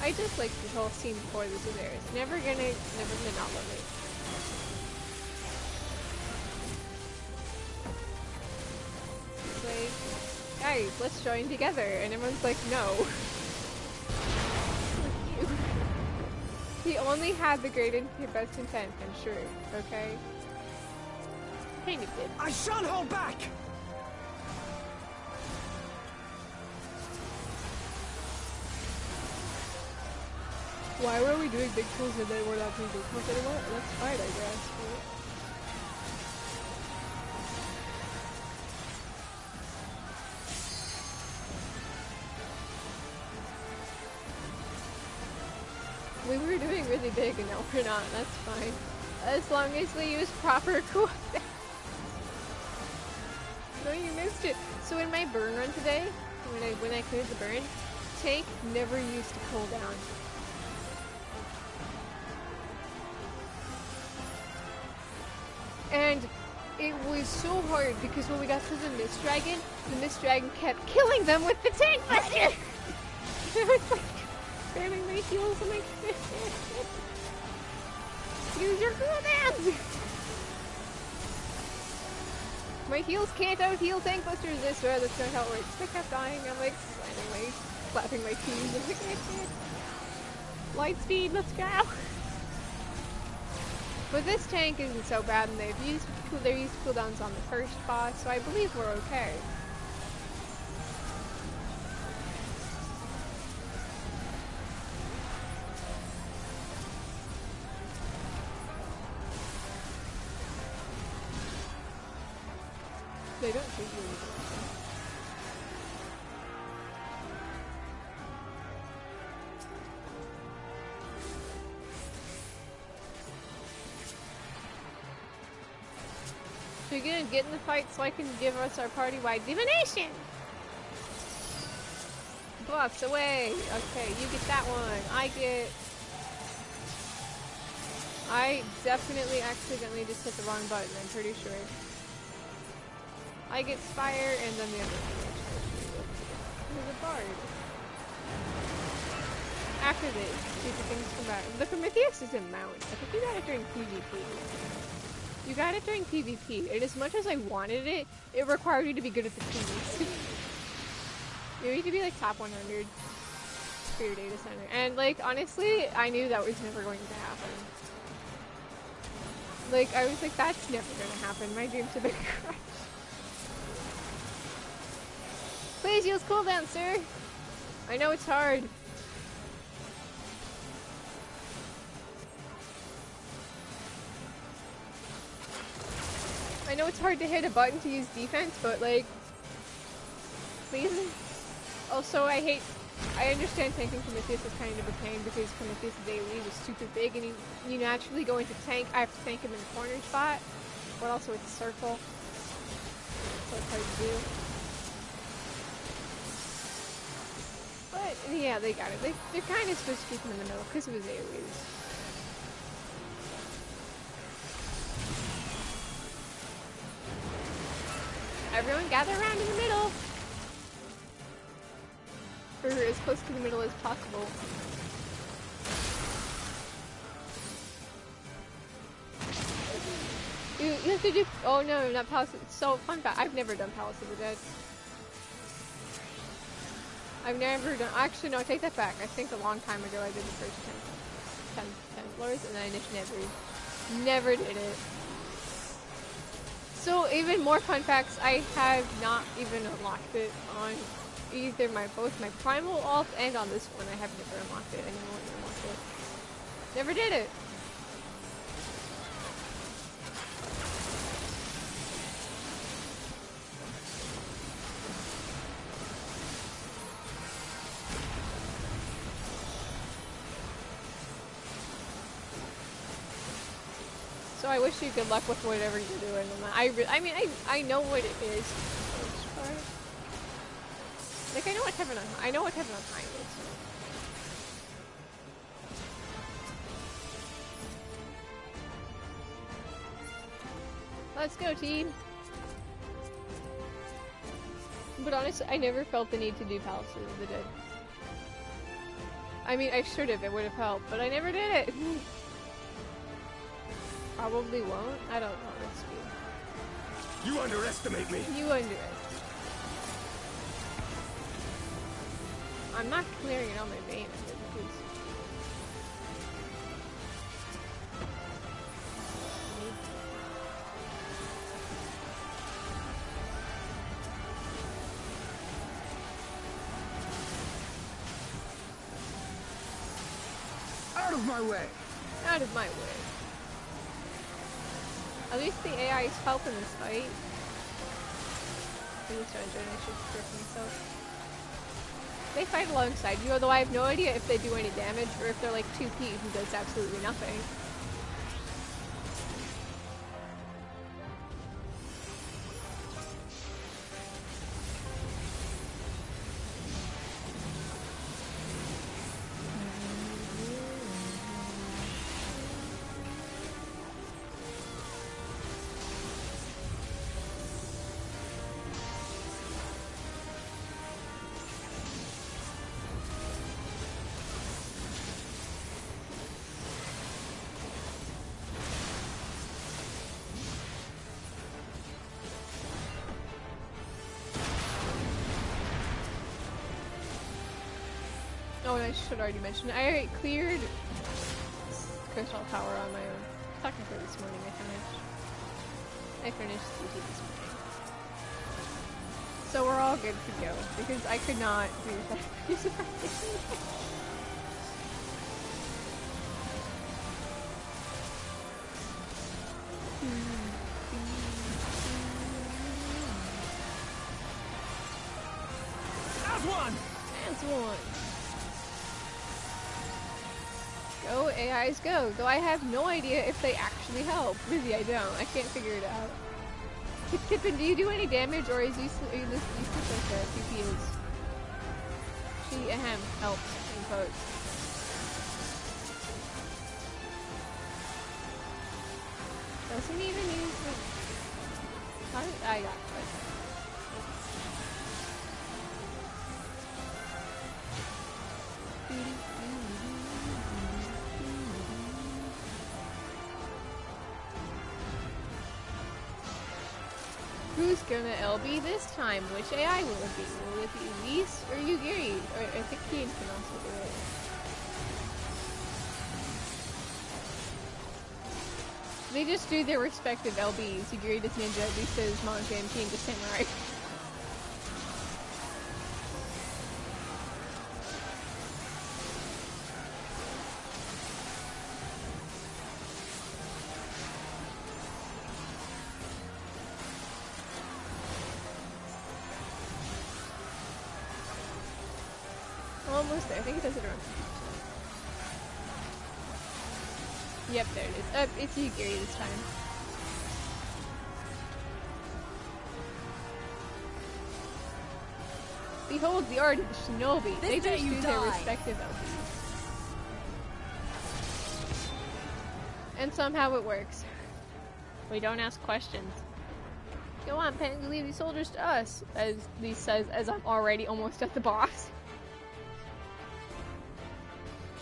S1: I just like this whole scene before this was there. It's never gonna not love it. It's like, guys, let's join together, and everyone's like, no. He only had the great best intent, I'm sure. Okay. Kind of did.
S14: I shan't hold back.
S1: Why were we doing big tools and then we're not doing big tools anymore? That's fine, I guess. We were doing really big and now we're not. That's fine. As long as we use proper cooldown. No, you missed it. So in my burn run today, when I cleared the burn, tank never used a cooldown. And it was so hard because when we got to the Mist Dragon kept killing them with the tank buster! I was like, spamming my heals, I'm like, use your cooldowns! My heals can't out-heal tank busters this way, that's not how it works. I kept dying, I'm like, flapping my teams, I'm like, light speed, let's go! But this tank isn't so bad, and they've used cooldowns on the first boss, so I believe we're okay. They don't take you. gonna get in the fight so I can give us our party-wide divination? Buffs away! Okay, you get that one. I definitely accidentally just hit the wrong button, I'm pretty sure. I get Spire and then the other one. There's a bard. After this, stupid things come back. The Prometheus is a mount. I think you got it during PvP. You got it during PvP, and as much as I wanted it, it required you to be good at the keys. You need to be like top 100 for your data center. And like, honestly, I knew that was never going to happen. Like, I was like, that's never gonna happen. My dreams have been crushed. Please use cooldown, sir! I know it's hard. I know it's hard to hit a button to use defense, but like, please. Also, I understand tanking Prometheus is kind of a pain because Prometheus' AoE is super big and you naturally go into tank. I have to tank him in the corner spot, but also it's a circle. So it's hard to do. But yeah, they got it. They're kind of supposed to keep him in the middle because of his AoEs. Everyone gather around in the middle! Or as close to the middle as possible. You have to do- oh no, not Palace- so, fun fact, I've never done Palace of the Dead. I've never done- actually no, I take that back. I think a long time ago I did the first 10 floors and then I just never did it. So even more fun facts, I have not even unlocked it on either both my primal alt and on this one. I have never unlocked it. I never want to unlock it. Never did it. So I wish you good luck with whatever you're doing. I know what it is. Like I know what Heaven on High is. Let's go, team. But honestly, I never felt the need to do Palaces of the Dead. I mean, I should have. It would have helped, but I never did it. Probably won't. I don't know. That's weird.
S13: You underestimate me.
S1: You underestimate. I'm not clearing it on my vein.
S13: Out of my way.
S1: Out of my way. At least the AI is helping this fight. I should correct myself. They fight alongside you, although I have no idea if they do any damage or if they're like 2P who does absolutely nothing. Oh, and I should already mention, I cleared Crystal Tower on my own. Technically this morning I finished CT this morning. So we're all good to go, because I could not do that.
S13: As one!
S1: As one! Go, AIs go. Though I have no idea if they actually help. Really, I don't. I can't figure it out. Kippen, do you do any damage, or is you like PPs? She helps in quotes. Doesn't even use the... How did I got it? Who's gonna LB this time? Which AI will it be? Will it be Elise or Yugiri? Or I think Keen can also do it. They just do their respective LBs. Yugiri does ninja, Elise does manga, and Keen does samurai. Almost there. I think it does it around 50%. Yep, there it is. It's Yugiri this time. Behold the art of the shinobi. They just do their respective LBs. And somehow it works. We don't ask questions. Go on, Pen, leave these soldiers to us, as Lee says, as I'm already almost at the boss.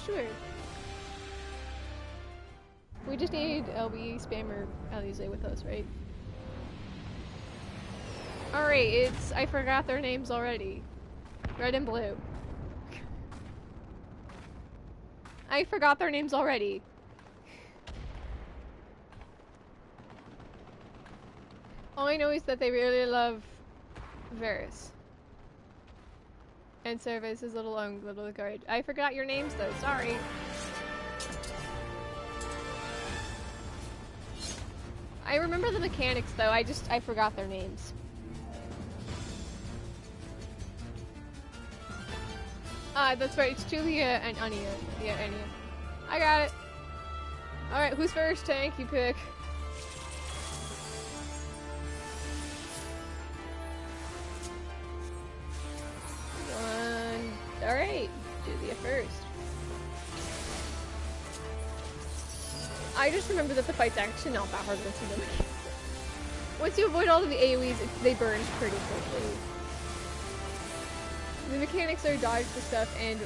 S1: Sure. We just need LB spammer Alize with us, right? Alright, it's... I forgot their names already. Red and blue. I forgot their names already. All I know is that they really love Varys. And service is little guard. I forgot your names though, sorry. I remember the mechanics though, I forgot their names. That's right, it's Julia and Anya. Yeah, Anya. I got it. Alright, who's first? Tank, you pick. Alright, Julia first. I just remember that the fight's actually not that hard once you know. Once you avoid all of the AoEs, they burn pretty quickly. The mechanics are dodge for stuff, and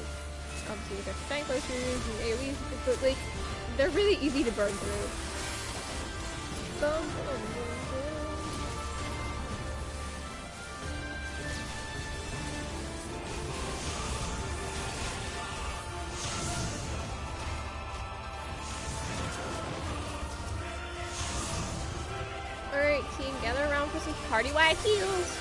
S1: obviously you got the tank posters and AoEs, but like, they're really easy to burn through. Boom, boom, boom. Alright, team, gather around for some party-wide heals!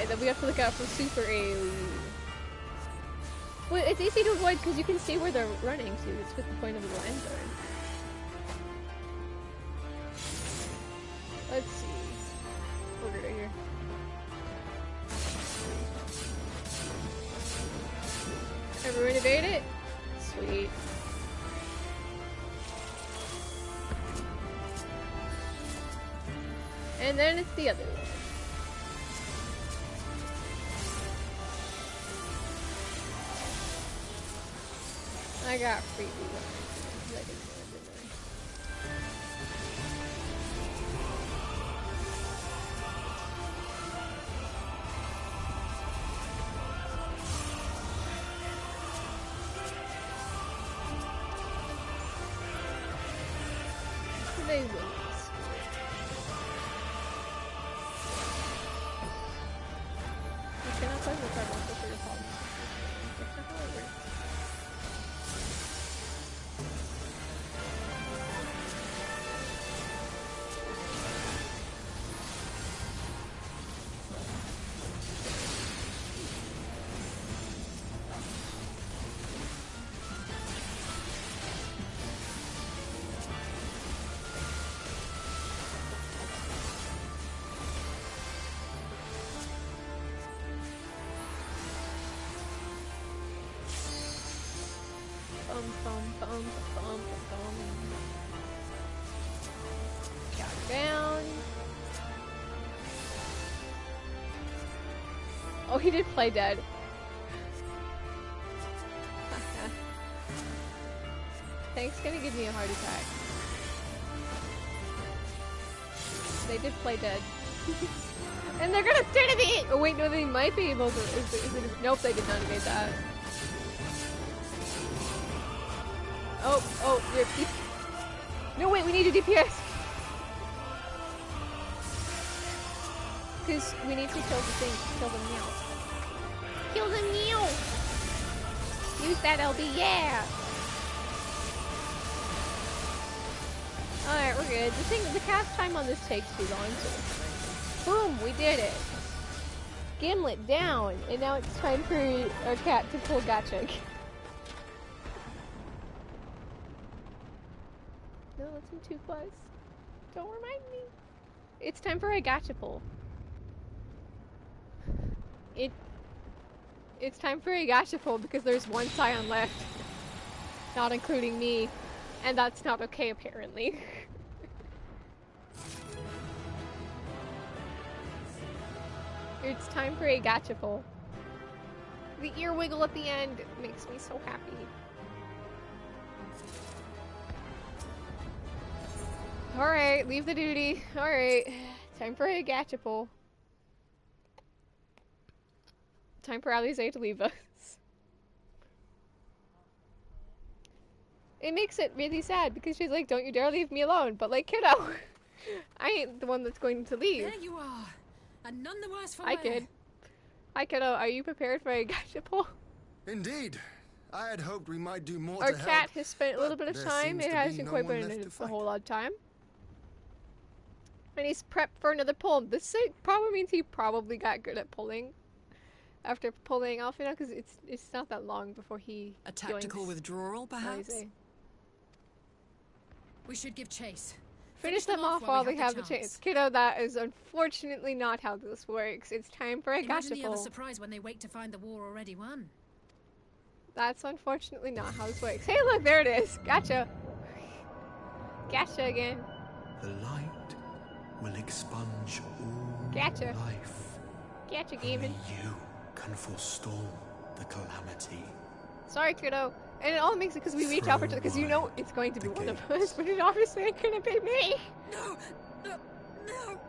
S1: That we have to look out for super AoE. Well, it's easy to avoid because you can see where they're running to. It's with the point of the line zone. Let's see. Over right here. Everyone evade it? Sweet. And then it's the other one. I got freebie ones. They will. You cannot play with our muscle for your problems. That's not how it works. Count down. Oh, he did play dead. Thanks, gonna give me a heart attack. They did play dead. And they're gonna start to me! Oh wait, no, they might be able to. Nope, they did not evade that. Oh, rip. No, wait, we need a DPS! Because we need to kill the thing. Kill the meow. Kill the meow! Use that LB, yeah! Alright, we're good. The cast time on this takes too long, so... Boom! We did it! Gimlet down! And now it's time for our cat to pull Gotcha. No, that's too close. Don't remind me. It's time for a Gotcha pull. It's time for a Gotcha pull because there's one Scion left. Not including me. And that's not okay, apparently. It's time for a Gotcha pull. The ear wiggle at the end makes me so happy. Alright, leave the duty. Alright. Time for a Gotcha pull. Time for Alize to leave us. It makes it really sad because she's like, don't you dare leave me alone. But like, kiddo, I ain't the one that's going to leave.
S2: There you are, and none the worse for
S1: Hi,
S2: wear.
S1: kid. Hi, kiddo. Are you prepared for a Gotcha pull?
S9: Indeed. I had hoped we might do more
S1: Our
S9: to help.
S1: cat has spent a little bit of
S9: there
S1: time.
S9: seems
S1: It
S9: to
S1: hasn't
S9: be no
S1: quite
S9: one
S1: been
S9: left
S1: in
S9: to
S1: a
S9: fight.
S1: whole lot of time. And he's prepped for another pull. This probably means he probably got good at pulling. After pulling off, you know, because it's not that long before he
S20: A tactical withdrawal, perhaps?
S2: We should give chase.
S1: Finish them off while we have the chance. Kiddo, that is unfortunately not how this works. It's time for a Gotcha
S2: Imagine the other
S1: pull.
S2: surprise when they wake to find the war already won.
S1: That's unfortunately not how this works. Hey, look, there it is. Gotcha. Gotcha again.
S8: The light will expunge all
S1: Gotcha.
S8: life.
S1: Gotcha, gaming.
S8: Only you can forestall the calamity.
S1: Sorry, kiddo. And it all makes it because we reach out for because you know it's going to be one of us, but it obviously ain't gonna be me.
S2: No, no, no,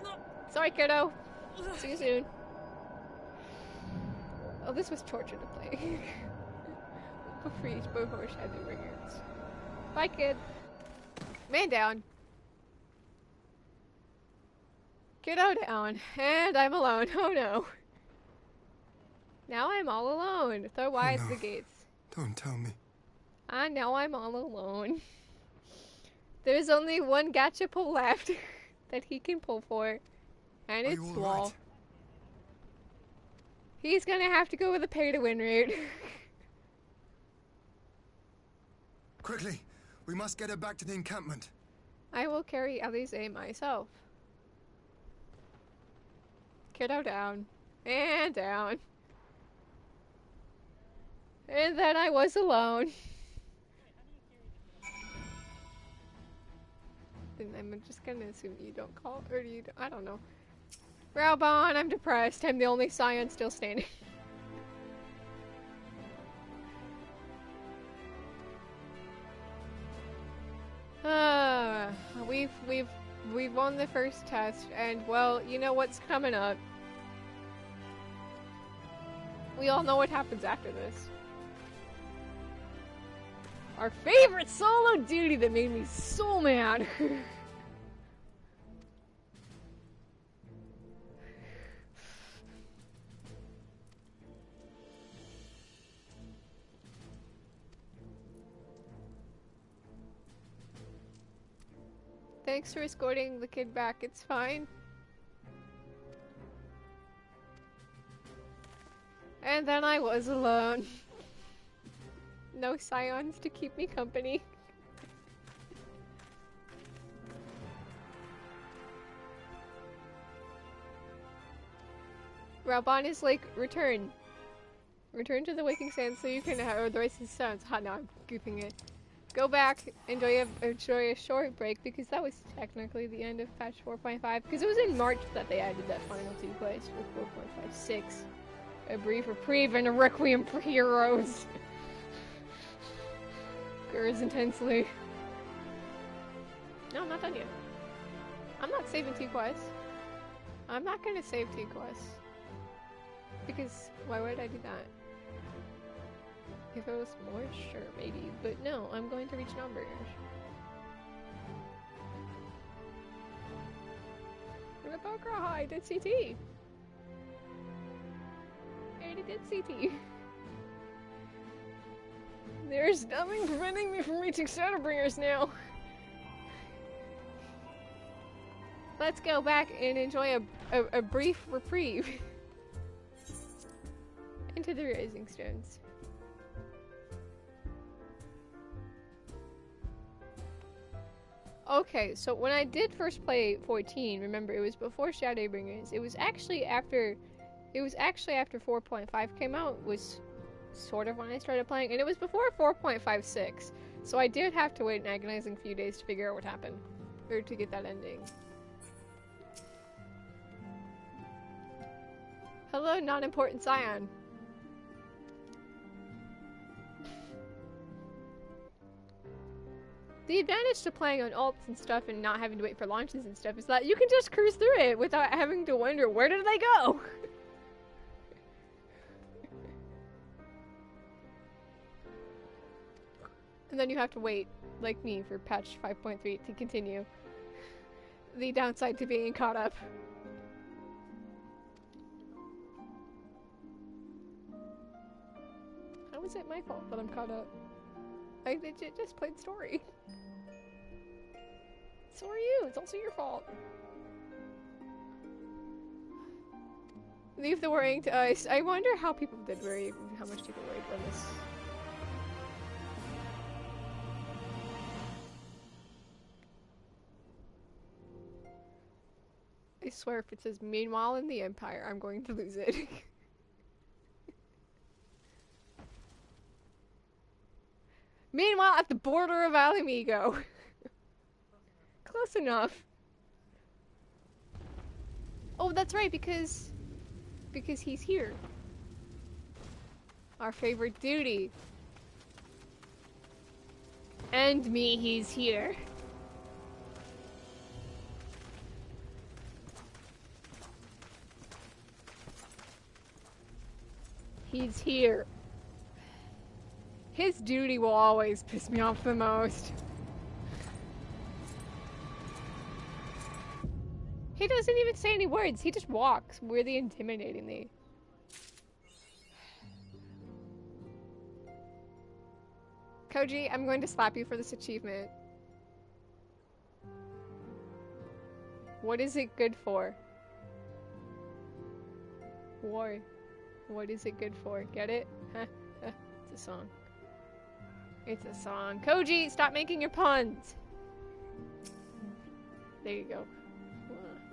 S2: no.
S1: Sorry, kiddo. See you soon. Oh, this was torture to play. Before each horse had their ringers. Bye, kid. Man down. Kiddo down. And I'm alone. Oh no. Now I'm all alone. Throw wide the gates.
S9: Don't tell me.
S1: I know I'm all alone. There's only one Gotcha pull left that he can pull for. And it's Wall. Right? He's gonna have to go with a pay-to-win route.
S9: Quickly, we must get her back to the encampment.
S1: I will carry Alize myself. Kiddo down. And down. And then I was alone. And I'm just gonna assume you don't call, or do you? I don't know. Raubon, I'm depressed. I'm the only Scion still standing. We've won the first test, and well, you know what's coming up. We all know what happens after this. Our favorite solo duty that made me so mad. Thanks for escorting the kid back, it's fine. And then I was alone. No Scions to keep me company. Raubon is like, return. Return to the waking sands so you can have, or the racing sounds. Ha, no, I'm goofing it. Go back, enjoy a short break, because that was technically the end of patch 4.5, because it was in March that they added that final 2 quest for 4.56. A brief reprieve and a requiem for heroes. Gurs intensely. No, I'm not done yet. I'm not saving 2 quests. I'm not gonna save 2 quests. Because, why would I do that? If it was more, sure, maybe. But no, I'm going to reach numbers. Rebecca, I did CT. I already did CT. There's nothing preventing me from reaching Shadowbringers now. Let's go back and enjoy a brief reprieve. Into the Rising Stones. Okay, so when I did first play 14, remember it was before Shadowbringers. It was actually after 4.5 came out, was sort of when I started playing, and it was before 4.56. So I did have to wait an agonizing few days to figure out what happened, or to get that ending. Hello, non-important Scion. The advantage to playing on alts and stuff and not having to wait for launches and stuff is that you can just cruise through it without having to wonder, where did they go? And then you have to wait, like me, for patch 5.3 to continue. The downside to being caught up. How is it my fault that I'm caught up? I just played story. So are you. It's also your fault. Leave the worrying to us. I wonder how people did worry, how much people worried from this. I swear if it says meanwhile in the Empire, I'm going to lose it. Meanwhile at the border of Alamigo. Close enough. Oh, that's right, because he's here. Our favorite duty. And me, he's here. He's here. His duty will always piss me off the most. He doesn't even say any words, he just walks, really intimidatingly. Koji, I'm going to slap you for this achievement. What is it good for? War. What is it good for? Get it? Huh? It's a song. It's a song. Koji, stop making your puns! There you go.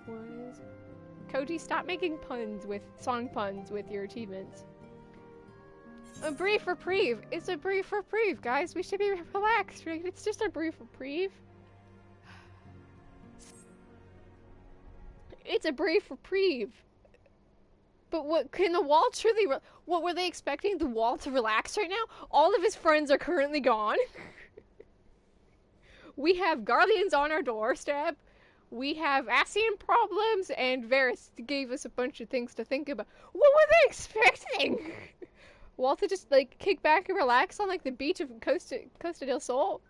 S1: What is it? Koji, stop making puns with song puns with your achievements. A brief reprieve. It's a brief reprieve, guys. We should be relaxed, right? It's just a brief reprieve. It's a brief reprieve. But what can the wall truly? What were they expecting? The wall to relax right now? All of his friends are currently gone. We have Guardians on our doorstep. We have Ascian problems, and Varys gave us a bunch of things to think about. What were they expecting? Wall to just like kick back and relax on like the beach of Costa del Sol?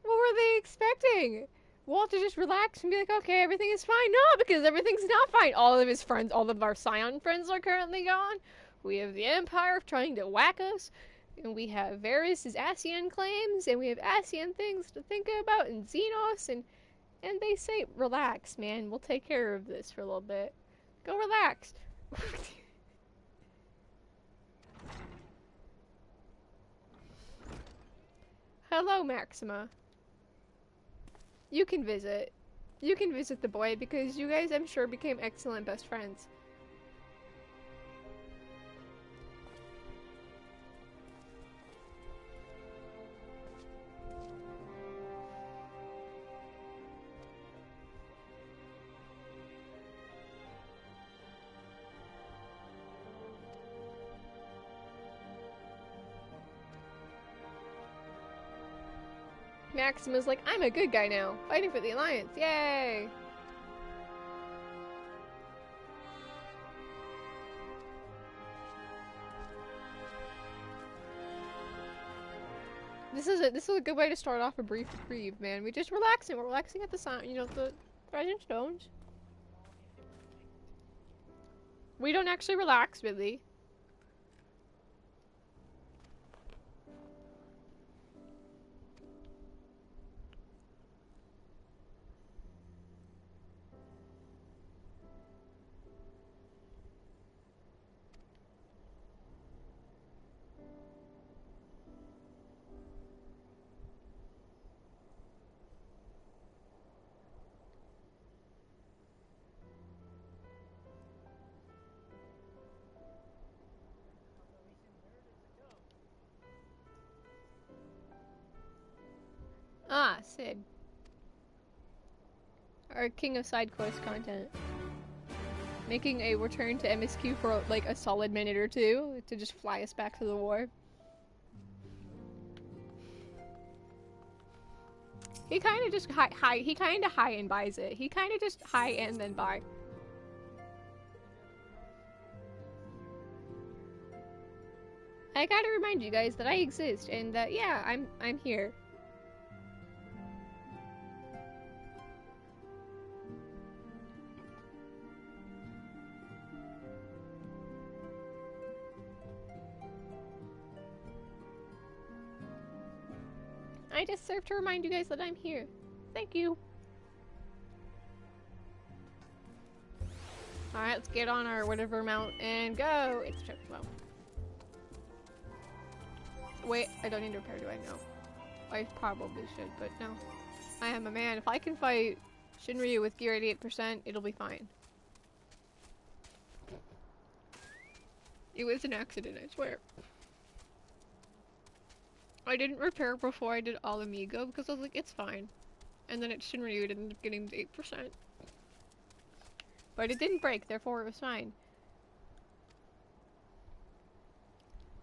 S1: What were they expecting? Walt to just relax and be like, okay, everything is fine. No, because everything's not fine. All of his friends, all of our Scion friends are currently gone. We have the Empire trying to whack us. And we have Varys' Ascian claims. And we have Ascian things to think about. And Xenos. And they say, relax, man. We'll take care of this for a little bit. Go relax. Hello, Maxima. You can visit. You can visit the boy because you guys, I'm sure, became excellent best friends. Maxima's like, I'm a good guy now, fighting for the Alliance, yay! This is a good way to start off a brief reprieve, man. We're just relaxing. We're relaxing at the sun, you know, the Threshing Stones. We don't actually relax, really. Ah, Sid. Our king of side quest content. Making a return to MSQ for like a solid minute or two to just fly us back to the war. He kind of just he kind of high and buys it. He kind of just high and then buy. I gotta remind you guys that I exist and that yeah, I'm here. I just serve to remind you guys that I'm here. Thank you. Alright, let's get on our whatever mount and go. It's check well. Wait, I don't need to repair, do I? No. I probably should, but no. I am a man. If I can fight Shinryu with gear at 8%, it'll be fine. It was an accident, I swear. I didn't repair before I did all Amigo because I was like, it's fine. And then at Shinryu it ended up getting to 8%. But it didn't break, therefore it was fine.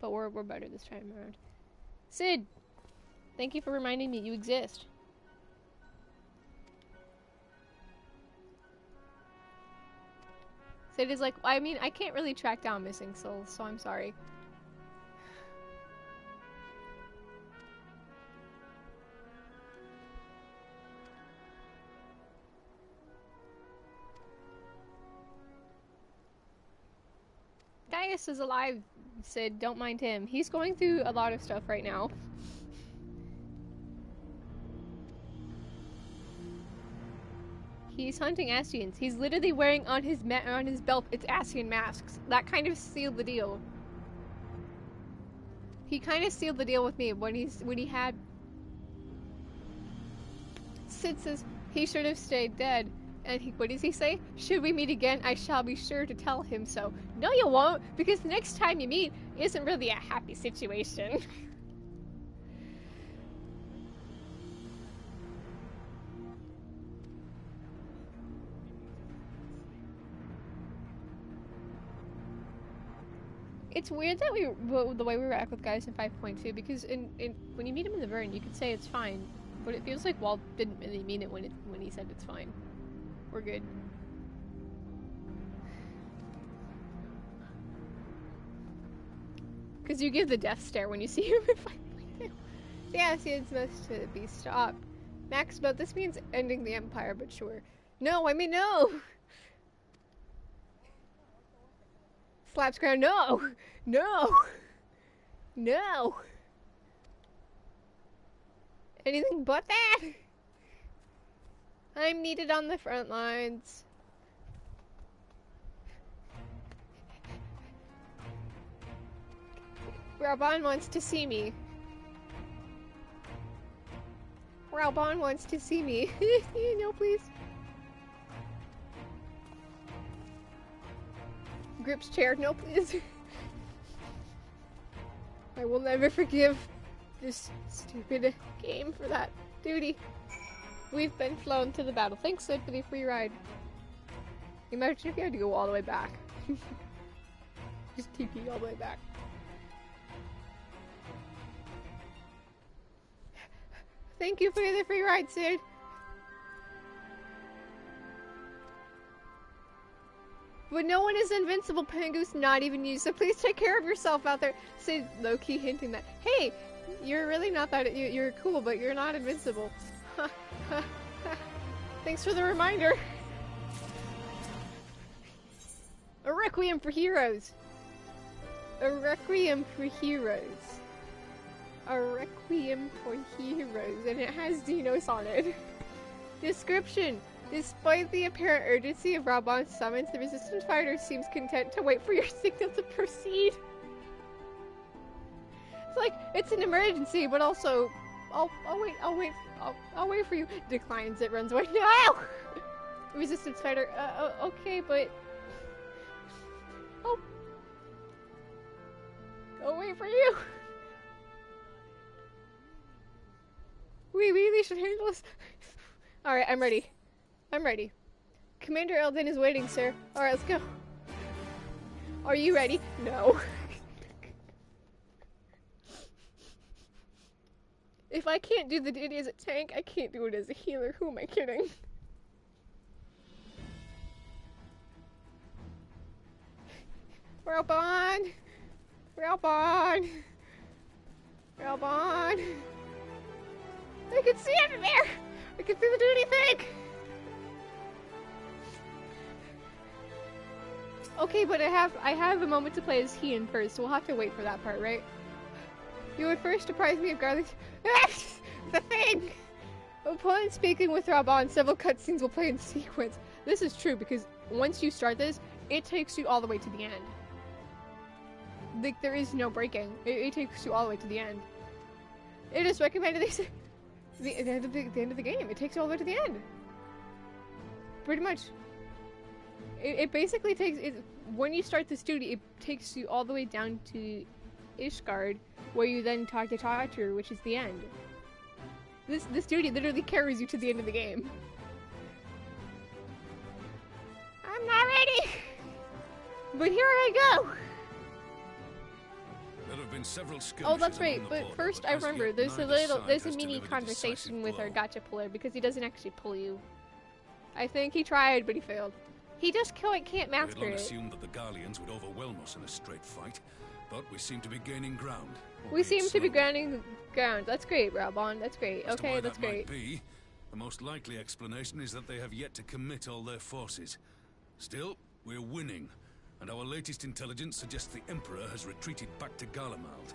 S1: But we're better this time around. Sid! Thank you for reminding me you exist. Sid is like, I mean, I can't really track down missing souls, so I'm sorry. Gaius is alive, Sid. Don't mind him. He's going through a lot of stuff right now. He's hunting Ascians. He's literally wearing on his belt, it's Ascian masks. That kind of sealed the deal. He kind of sealed the deal with me when he had... Sid says he should have stayed dead. And what does he say? Should we meet again, I shall be sure to tell him so. No, you won't, because the next time you meet isn't really a happy situation. It's weird that the way we react with guys in 5.2, because when you meet him in the Vern, you could say it's fine, but it feels like Walt didn't really mean it when he said it's fine. We're good. Because you give the death stare when you see him in 5.2. Yeah, see, it's supposed to be stopped. Max, but this means ending the Empire, but sure. No, I mean no! Slaps ground, no! No! No! Anything but that! I'm needed on the front lines. Raubon wants to see me. Raubon wants to see me. No, please. Grips chair, no, please. I will never forgive this stupid game for that duty. We've been flown to the battle. Thanks, Sid, for the free ride. Imagine if you had to go all the way back. Just TP all the way back. Thank you for the free ride, Sid. But no one is invincible, Pangoose, not even you, so please take care of yourself out there. Sid low-key hinting that, hey, you're really not that, you're cool, but you're not invincible. Thanks for the reminder. A requiem for heroes. A requiem for heroes. A requiem for heroes, and it has Dinos on it. Description. Despite the apparent urgency of Raubon's summons, the resistance fighter seems content to wait for your signal to proceed. It's like, it's an emergency, but also, I'll wait for you. Declines it, runs away. No! Resistance fighter, okay, but... I'll wait for you! We really should handle this. Alright, I'm ready. I'm ready. Commander Eldon is waiting, sir. Alright, let's go. Are you ready? No. If I can't do the duty as a tank, I can't do it as a healer. Who am I kidding? Raubon! Raubon! Raubon! I can see him there! I can see the duty thing! Okay, but I have a moment to play as Hien first, so we'll have to wait for that part, right? You would first apprise me of garlic. The thing! Upon speaking with Raubon, several cutscenes will play in sequence. This is true because once you start this, it takes you all the way to the end. Like, there is no breaking. It takes you all the way to the end. It is recommended they say the end of the game. It takes you all the way to the end. Pretty much. It basically takes when you start this duty, it takes you all the way down to Ishgard, where you then talk to Tatru, which is the end. This duty literally carries you to the end of the game. I'm not ready, but here I go.
S7: There have been several
S1: oh, that's right. But first, I remember there's a mini conversation with our gacha puller because he doesn't actually pull you. I think he tried, but he failed. He just can't master it.
S7: We had long assumed that the Garleans would overwhelm us in a straight fight, but we seem to be gaining ground.
S1: We seem to be gaining ground. That's great, Raubon. That's great. Okay, that's great.
S7: The most likely explanation is that they have yet to commit all their forces. Still, we're winning, and our latest intelligence suggests the Emperor has retreated back to Garlemald.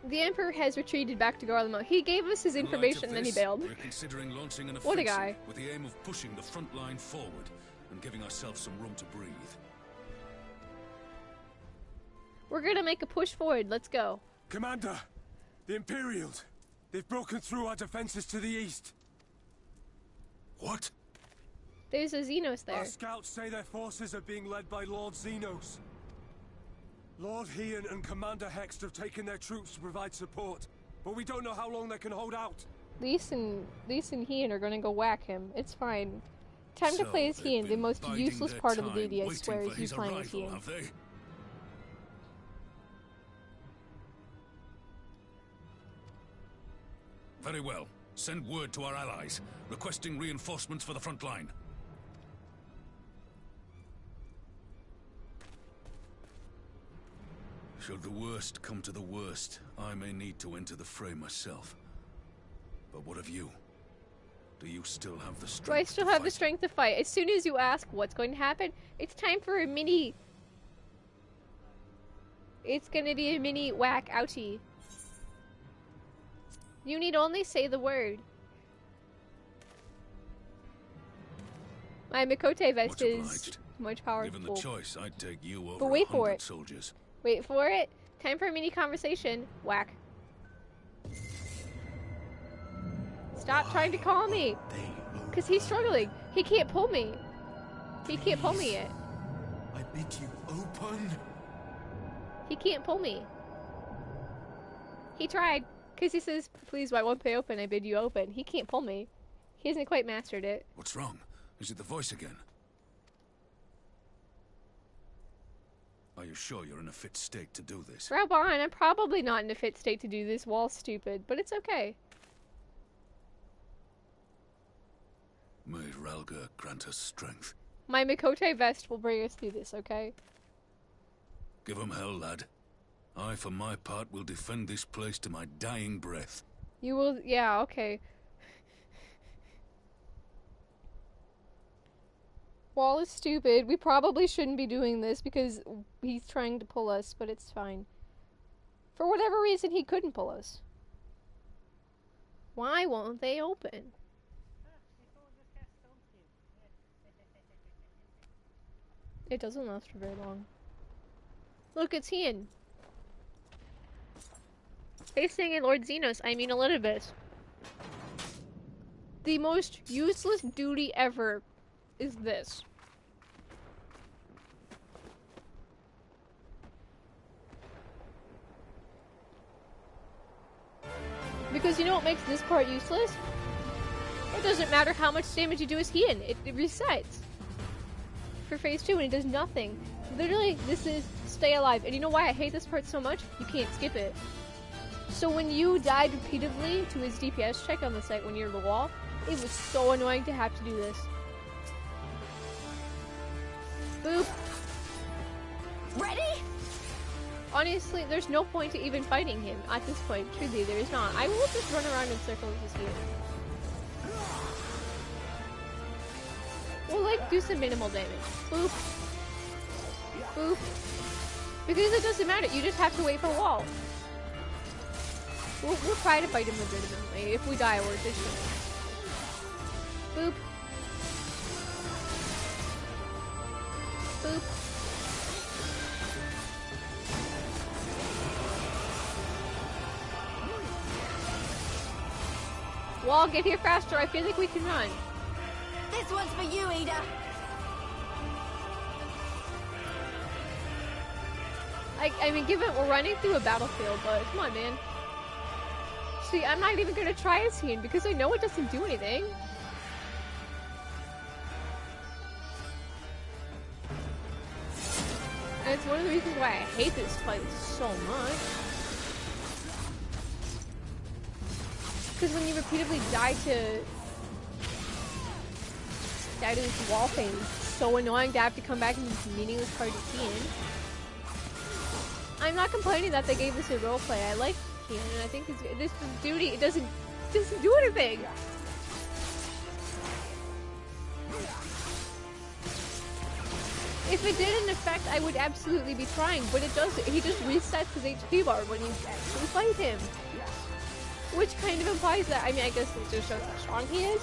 S1: The Emperor has retreated back to Garlemald. He gave us his information and then he bailed.
S7: We're considering launching an
S1: what a guy.
S7: With the aim of pushing the front line forward and giving ourselves some room to breathe.
S1: We're gonna make a push forward. Let's go.
S10: Commander, the Imperials. They've broken through our defenses to the east.
S7: What?
S1: There's a Xenos there.
S10: Our scouts say their forces are being led by Lord Xenos. Lord Hien and Commander Hext have taken their troops to provide support, but we don't know how long they can hold out.
S1: Lys and Hien are gonna go whack him. It's fine. Time to play as Hien. The most useless part of the duty, I swear, is you playing as Hien.
S7: Very well. Send word to our allies, requesting reinforcements for the front line. Should the worst come to the worst, I may need to enter the fray myself. But what of you? Do you still have the strength
S1: Do I still have the strength to fight? As soon as you ask what's going to happen, it's time for a mini... It's gonna be a mini whack ouchie. You need only say the word. My Mikote vest is much powerful.
S7: Given the choice, I'd take you over
S1: but wait for it.
S7: Soldiers.
S1: Wait for it. Time for a mini conversation. Whack. Stop trying to call me. Because he's struggling. He can't pull me. He can't pull me yet.
S8: I bid you open.
S1: He can't pull me. He tried. Because he says, please, why won't they open? I bid you open. He can't pull me. He hasn't quite mastered it.
S7: What's wrong? Is it the voice again? Are you sure you're in a fit state to do this?
S1: Raubon, I'm probably not in a fit state to do this. Wall's stupid, but it's okay.
S7: May Ralga grant us strength.
S1: My Mikote vest will bring us through this, okay?
S7: Give him hell, lad. I, for my part, will defend this place to my dying breath.
S1: You will, yeah, okay. Wall is stupid. We probably shouldn't be doing this because he's trying to pull us, but it's fine. For whatever reason, he couldn't pull us. Why won't they open? It doesn't last for very long. Look, it's Ian. Facing in Lord Xenos, I mean Elizabeth. The most useless duty ever is this. Because you know what makes this part useless? It doesn't matter how much damage you do as Ian, it resets. For phase 2 and it does nothing. Literally, this is stay alive. And you know why I hate this part so much? You can't skip it. So when you died repeatedly to his DPS check on the site when you're in the wall, it was so annoying to have to do this. Boop.
S16: Ready?
S1: Honestly, there's no point to even fighting him at this point. Truly, there is not. I will just run around in circles as here. We'll like do some minimal damage. Boop. Boop. Because it doesn't matter. You just have to wait for wall. We'll try to fight him legitimately. If we die, we're just gonna... Boop. Boop. Wall, get here faster. I feel like we can run.
S16: This one's for you, Ada.
S1: I mean, given we're running through a battlefield, but come on, man. See, I'm not even gonna try as Ian because I know it doesn't do anything. And it's one of the reasons why I hate this fight so much. Because when you repeatedly die to this wall thing, it's so annoying to have to come back into this meaningless part of Ian. I'm not complaining that they gave this a roleplay. I like Ian, and I think this duty, it doesn't do anything. If it did an effect, I would absolutely be trying, but it doesn't. He just resets his HP bar when you actually fight him. Which kind of implies that, I mean, I guess it just shows how strong he is.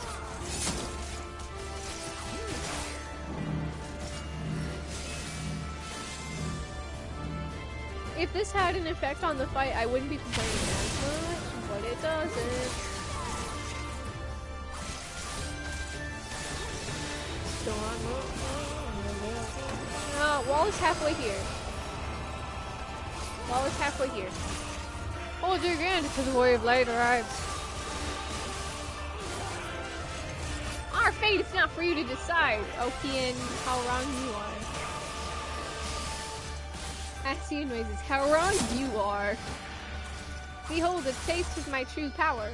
S1: If this had an effect on the fight, I wouldn't be complaining as much, but it doesn't. Wall is halfway here. Wall is halfway here. Hold your ground until the Warrior of Light arrives. Our fate is not for you to decide, Okian, how wrong you are. Ascian noises, how wrong you are. Behold, a taste of my true power.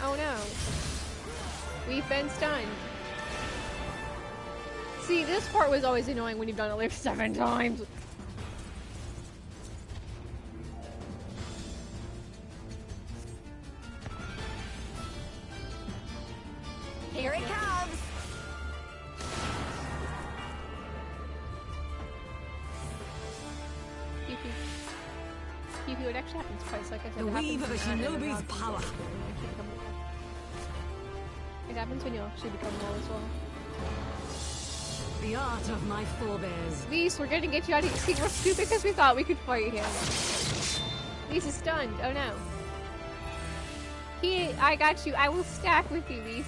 S1: Oh no. We've been stunned. See, this part was always annoying when you've done it like 7 times.
S16: Here it comes!
S1: What actually happens twice, like I said.
S16: The weave of a shinobi's power.
S1: It happens when you actually become wall as well.
S16: The art of my forebears.
S1: Lise, we're gonna get you out of here. See, we're stupid because we thought we could fight him. Lise is stunned. Oh no. I got you. I will stack with you, Lise.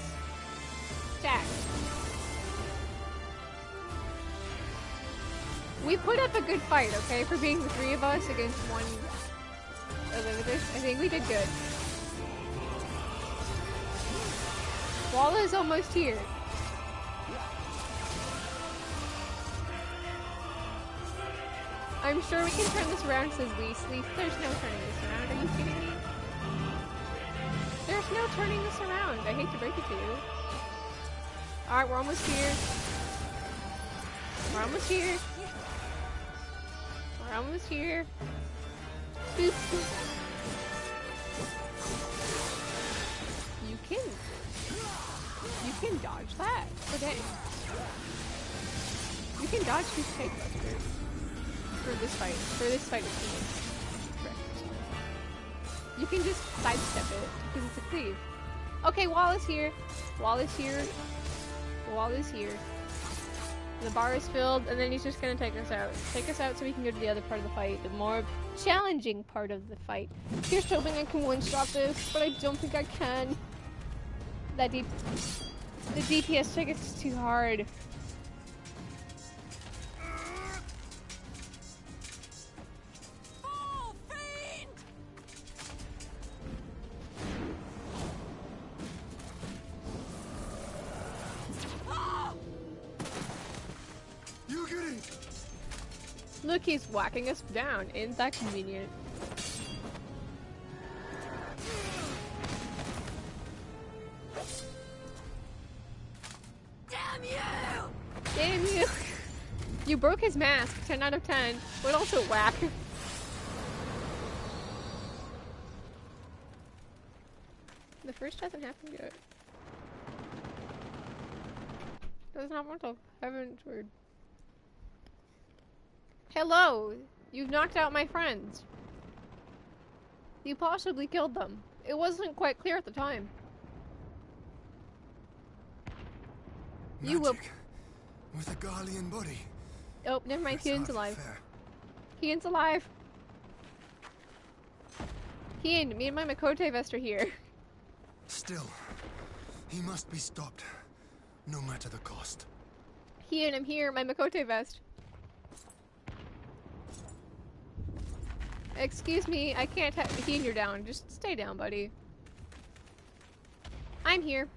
S1: Stack. We put up a good fight, okay? For being the 3 of us against one Elizabeth. I think we did good. Wall is almost here. I'm sure we can turn this around, says Lise. Lise, there's no turning this around. Are you kidding me? There's no turning this around. I hate to break it to you. Alright, we're almost here. We're almost here. We're almost here. Boop. You can dodge that. Oh dang. You can dodge his tank buster. For this fight. For this fight it's correct. You can just sidestep it because it's a cleave. Okay, wall is here. Wall is here. Wall is here. The bar is filled, and then he's just gonna take us out. Take us out so we can go to the other part of the fight, the more challenging part of the fight. Here's hoping I can one-shot this, but I don't think I can. The DPS check is too hard. Look, he's whacking us down. Isn't that convenient?
S16: Damn you!
S1: Damn you! You broke his mask. 10 out of 10. But also whack. The first hasn't happened yet. Doesn't have one till heaven's word. Hello! You've knocked out my friends. You possibly killed them. It wasn't quite clear at the time.
S9: Magic.
S1: You will.
S9: With a Garlean body.
S1: Oh, never mind. Kian's alive.
S9: Fair.
S1: Kian's alive. Kian, me and my Makote vest are here.
S9: Still, he must be stopped, no matter the cost.
S1: Kian, I'm here. My Makote vest. Excuse me, I can't have Kian, you're down. Just stay down, buddy. I'm here.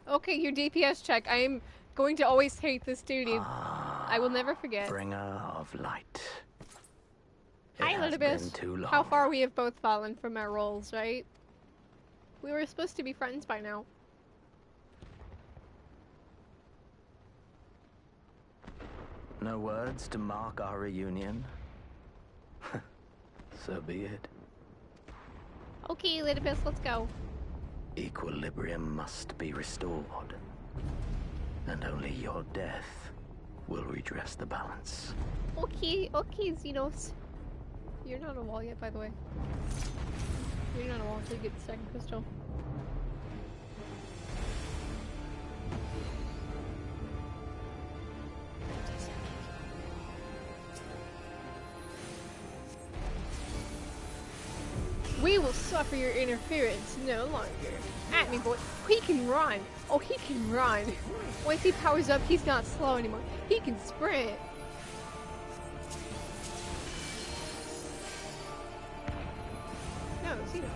S1: Okay, your DPS check. I am going to always hate this duty. I will never forget.
S21: Bringer of light.
S1: Hi, Elizabeth. How far we have both fallen from our roles, right? We were supposed to be friends by now.
S21: No words to mark our reunion? So be it.
S1: Okay, Elizabeth, let's go.
S21: Equilibrium must be restored. And only your death will redress the balance.
S1: Okay, okay, Xenos. You're not on a wall yet, by the way. You're not on a wall until you get the second crystal. We will suffer your interference no longer. At me, boy. He can run. Oh, he can run. Once he powers up, he's not slow anymore. He can sprint. No, see this.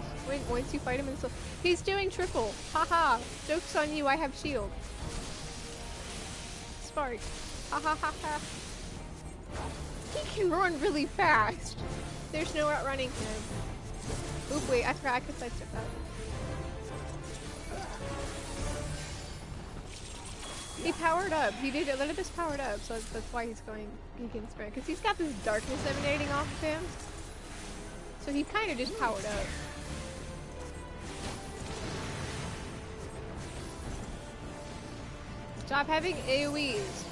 S1: Once you fight him and stuff. He's doing triple. Haha. Joke's on you, I have shield. Spark. Ha ha ha ha. He can run really fast. There's no outrunning him. Oop, wait, I forgot I could sidestep that. He powered up. He did a little bit powered up, so that's why he's going. He can sprint because he's got this darkness emanating off of him. So he kind of just powered up. Stop having AoEs.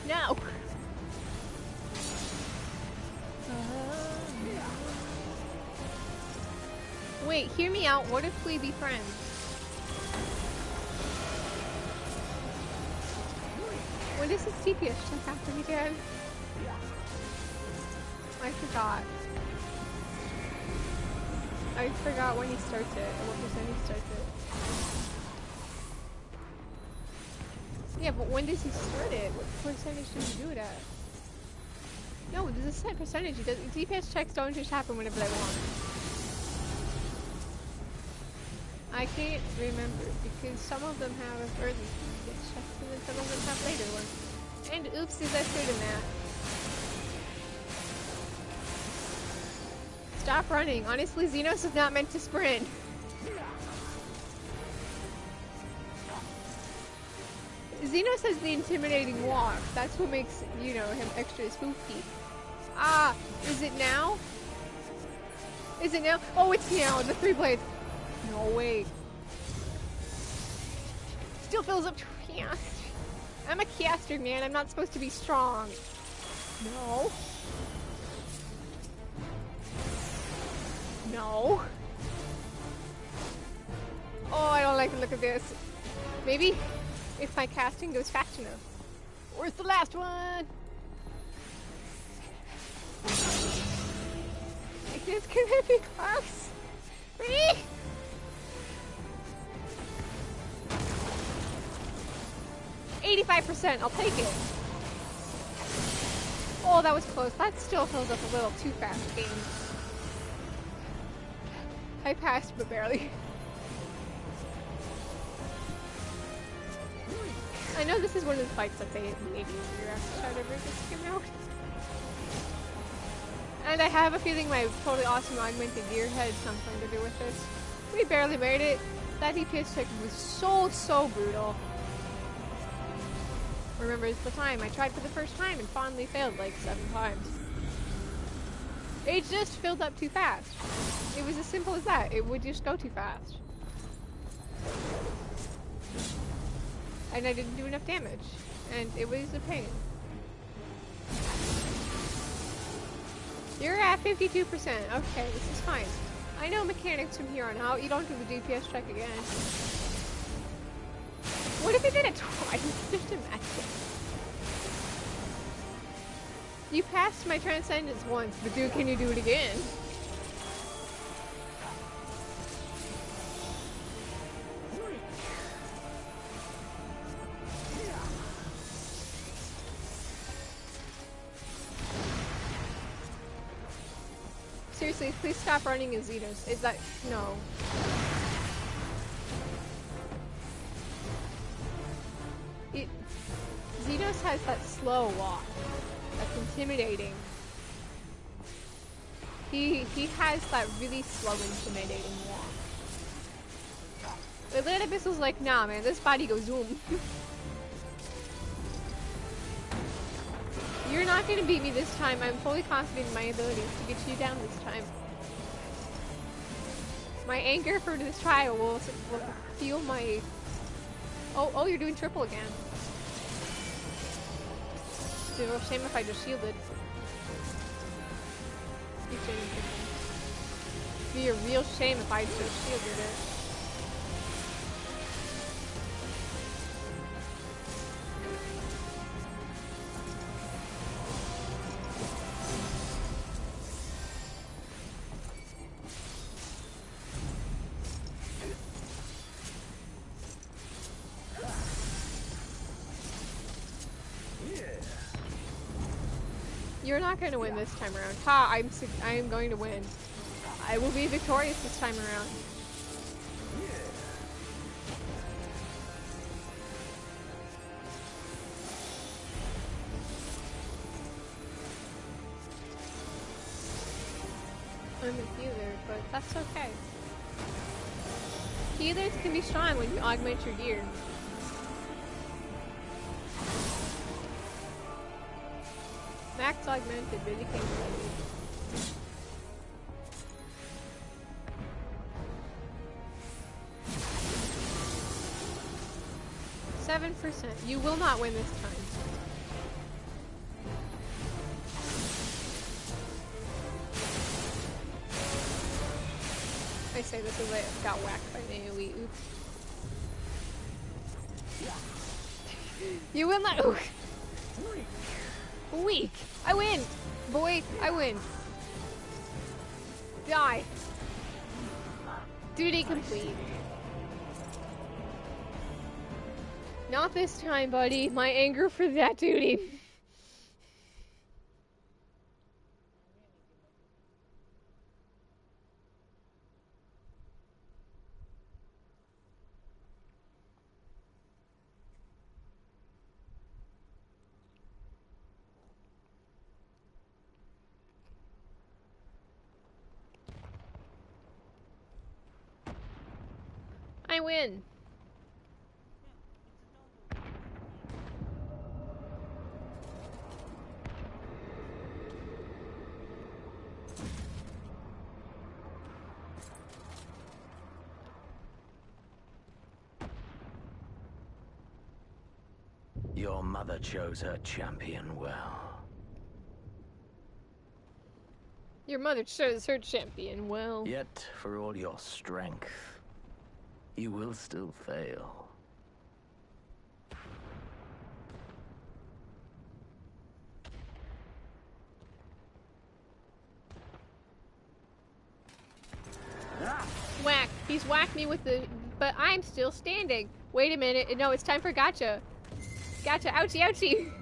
S1: No. Wait, hear me out. What if we be friends? When does this TPS check happen again? I forgot. I forgot when he starts it, or what percent he starts it. Yeah, but when does he start it? What percentage does he do it at? No, there's a set percentage. DPS checks don't just happen whenever they want. I can't remember because some of them have early DPS checks and then some of them have later ones. And oopsies, I screwed in that. Stop running. Honestly, Xenos is not meant to sprint. Xenos has the intimidating walk. That's what makes, you know, him extra spooky. Ah, is it now? Is it now? Oh, it's now. The 3 blades. No, wait. Still fills up. Yeah. I'm a caster, man. I'm not supposed to be strong. No. No. Oh, I don't like the look of this. Maybe if my casting goes fast enough. Where's the last one? It's gonna be close. 85%, I'll take it. Oh, that was close. That still fills up a little too fast, game. I passed, but barely. I know this is one of the fights that they maybe after ever just came out. And I have a feeling my totally awesome augmented gear had something to do with this. We barely made it. That DPS check was so brutal. Remembers the time I tried for the first time and fondly failed like 7 times. It just filled up too fast. It was as simple as that. It would just go too fast. And I didn't do enough damage. And it was a pain. You're at 52%. Okay, this is fine. I know mechanics from here on out. You don't do the DPS check again. What if he did it twice? Just imagine. You passed my transcendence once, but dude, can you do it again? Seriously, please stop running as Xenos. Is that... no. Xenos has that slow walk. That's intimidating. He has that really slow, intimidating walk. The Lit Abyss was like, nah man, this body goes zoom. You're not gonna beat me this time. I'm fully confident in my abilities to get you down this time. My anger for this trial will feel my... Oh, you're doing triple again. It'd be a real shame if I just shielded. It'd be a real shame if I just shielded it. You're not going to win this time around. Ha! I am going to win. I will be victorious this time around. I'm a healer, but that's okay. Healers can be strong when you augment your gear. Max augmented really came ready. 7%. You will not win this time. I say this as I got whacked by an AoE. Oops. You will not. Ooh. Weak. I win. Boy, I win. Die. Duty complete. Not this time, buddy. My anger for that duty. I win.
S21: Your mother chose her champion well.
S1: Your mother chose her champion well.
S21: Yet, for all your strength, you will still fail.
S1: Whack. He's whacked me with the... But I'm still standing. Wait a minute. No, it's time for gotcha. Gotcha. Ouchie, ouchie.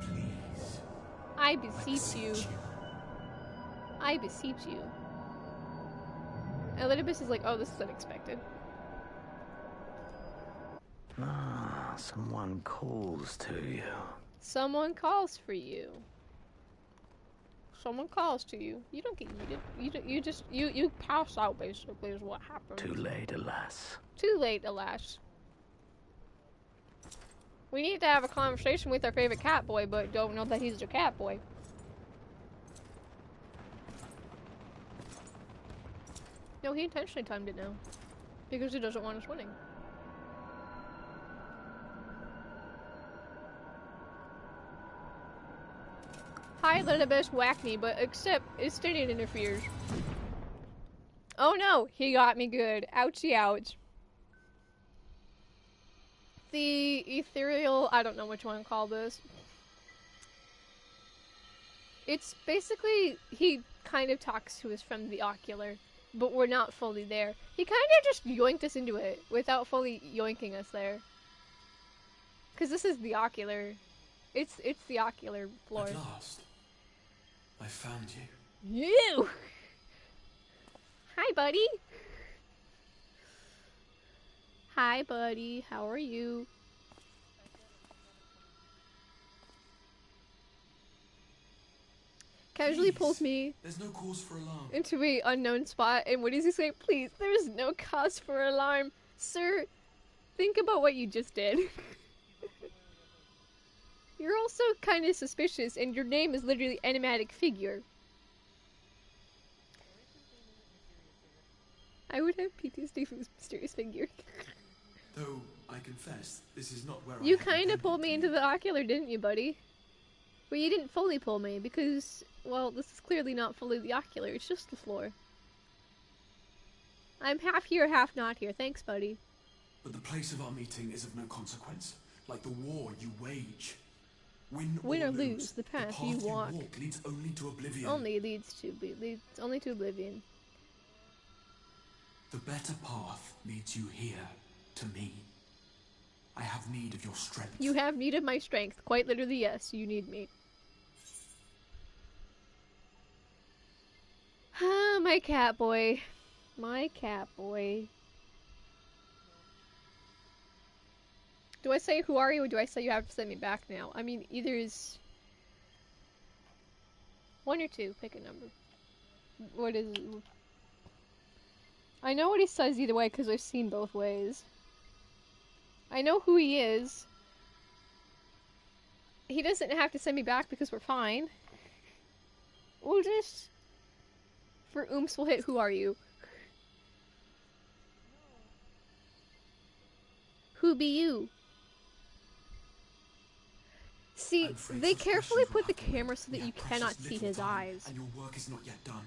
S1: I beseech you. I beseech you. Elidibus is like, oh, this is unexpected.
S21: Ah, someone calls to you.
S1: Someone calls for you. Someone calls to you. You don't get yeeted. You pass out, basically, is what happens.
S21: Too late, alas.
S1: Too late, alas. We need to have a conversation with our favorite cat boy, but don't know that he's a cat boy. No, he intentionally timed it now. Because he doesn't want us winning. Hi, Elidibus, whack me, but except instead it interferes. Oh no, he got me good. Ouchie, ouch. The ethereal, I don't know which one to call this. It's basically, he kind of talks to us from the ocular, but we're not fully there. He kind of just yoinked us into it without fully yoinking us there. Because this is the ocular. It's the ocular floor.
S8: At last, I found you.
S1: You! Hi, buddy. Hi, buddy. How are you? Casually pulls me.
S8: There's no cause for alarm.
S1: Into a unknown spot, and what does he say? Please, there is no cause for alarm, sir. Think about what you just did. You're also kind of suspicious, and your name is literally enigmatic figure. I would have PTSD from this mysterious figure.
S8: Though, I confess, this is not where
S1: You kind of pulled me into the ocular, didn't you, buddy? Well, you didn't fully pull me, because, well, this is clearly not fully the ocular, it's just the floor. I'm half here, half not here. Thanks, buddy.
S8: But the place of our meeting is of no consequence, like the war you wage. Win
S1: or lose, the path you walk
S8: leads only to oblivion.
S1: Only to oblivion.
S8: The better path leads you here, to me. I have need of your strength.
S1: You have need of my strength. Quite literally, yes, you need me. Ah, my cat boy. My cat boy. Do I say who are you, or do I say you have to send me back now? I mean, either is... one or two, pick a number. What is it? I know what he says either way, because I've seen both ways. I know who he is. He doesn't have to send me back because we're fine. We'll just... for oomph, we'll hit who are you. Who be you? See, they carefully put the camera so that you cannot see his eyes.
S8: And your work is not yet done.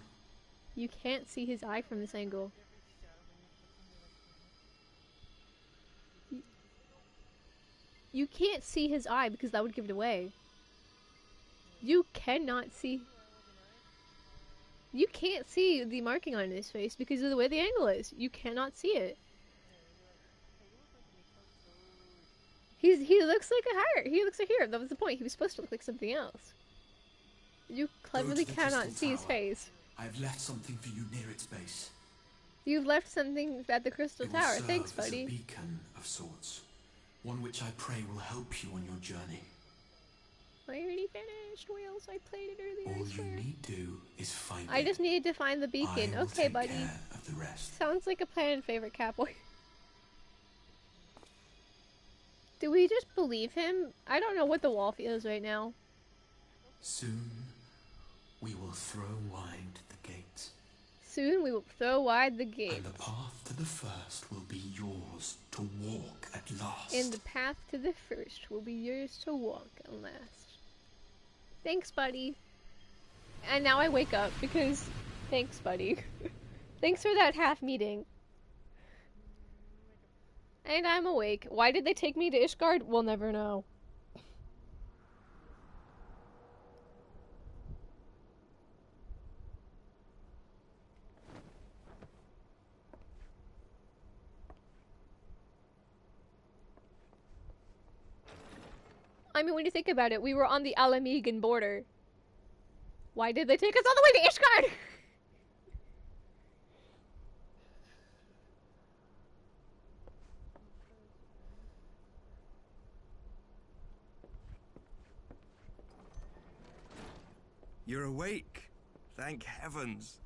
S1: You can't see his eye from this angle. You can't see his eye because that would give it away. You cannot see... You can't see the marking on his face because of the way the angle is. You cannot see it. He looks like a heart. He looks like a hero. That was the point. He was supposed to look like something else. You cleverly cannot see his face.
S8: I have left something for you near its base.
S1: You've left something at the Crystal Tower. Thanks, buddy.
S8: As a beacon of sorts. One which I pray will help you on your journey.
S1: I already finished, Wales. I played it earlier.
S8: All you need do is find it.
S1: I just needed to find the beacon. Okay, buddy.
S8: Care of the rest.
S1: Sounds like a plan, favorite catboy. Do we just believe him? I don't know what the wall feels right now.
S8: Soon, we will throw wide the gates.
S1: Soon we will throw wide the gates.
S8: And the path to the first will be yours to walk at last.
S1: And the path to the first will be yours to walk at last. Thanks, buddy. And now I wake up because... Thanks, buddy. Thanks for that half meeting. And I'm awake. Why did they take me to Ishgard? We'll never know. I mean, when you think about it, we were on the Alamegan border. Why did they take us all the way to Ishgard?
S17: You're awake. Thank heavens.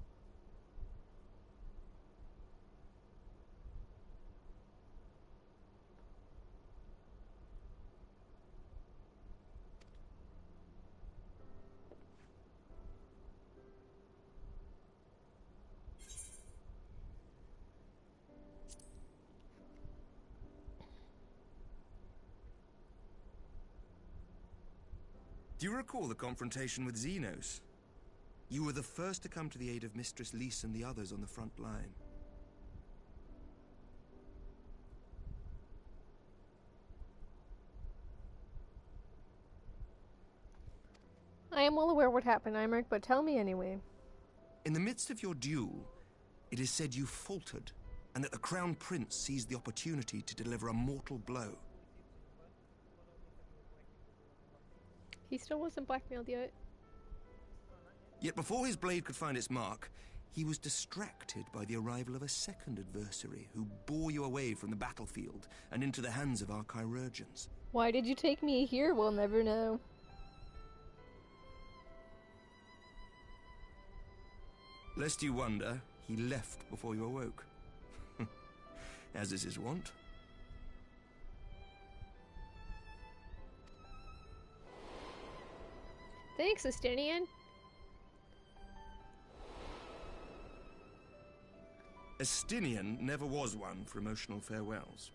S17: Do you recall the confrontation with Xenos? You were the first to come to the aid of Mistress Lys and the others on the front line.
S1: I am well aware what happened, Imric, but tell me anyway.
S17: In the midst of your duel, it is said you faltered, and that the Crown Prince seized the opportunity to deliver a mortal blow.
S1: He still wasn't blackmailed yet.
S17: Yet before his blade could find its mark, he was distracted by the arrival of a second adversary who bore you away from the battlefield and into the hands of our chirurgeons.
S1: Why did you take me here? We'll never know.
S17: Lest you wonder, he left before you awoke. As is his wont.
S1: Thanks, Estinian.
S17: Estinian never was one for emotional farewells.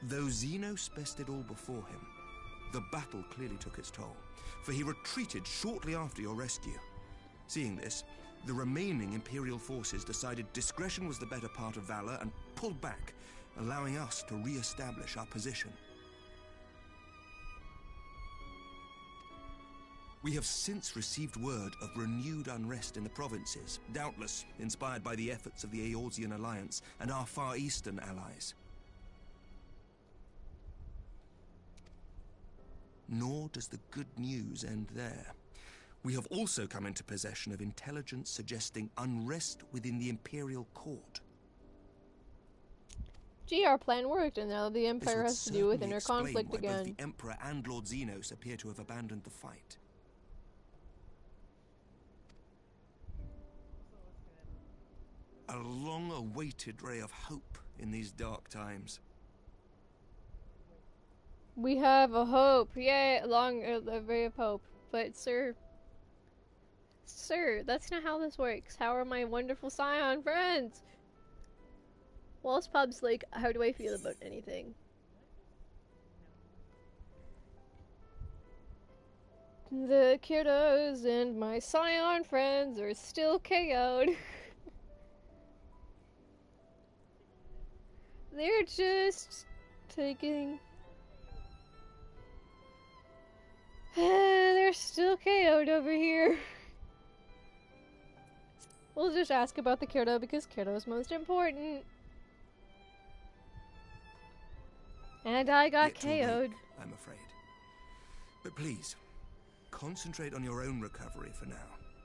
S17: Though Xenos bested all before him, the battle clearly took its toll, for he retreated shortly after your rescue. Seeing this, the remaining Imperial forces decided discretion was the better part of valor and pulled back, allowing us to re-establish our position. We have since received word of renewed unrest in the provinces, doubtless inspired by the efforts of the Eorzean Alliance and our Far Eastern allies. Nor does the good news end there. We have also come into possession of intelligence suggesting unrest within the Imperial Court.
S1: Gee, our plan worked, and now the Empire has to deal with inner conflict again.
S17: Both the Emperor and Lord Xenos appear to have abandoned the fight. A long-awaited ray of hope in these dark times.
S1: We have a hope. Yay, a ray of hope. But, sir, that's not how this works. How are my wonderful Scion friends? Walls Pub's like, how do I feel about anything? The kiddos and my Scion friends are still KO'd. They're just taking... They're still KO'd over here. We'll just ask about the kiddo because kiddo's most important. And I got KO'd.
S17: I'm afraid. But please, concentrate on your own recovery for now.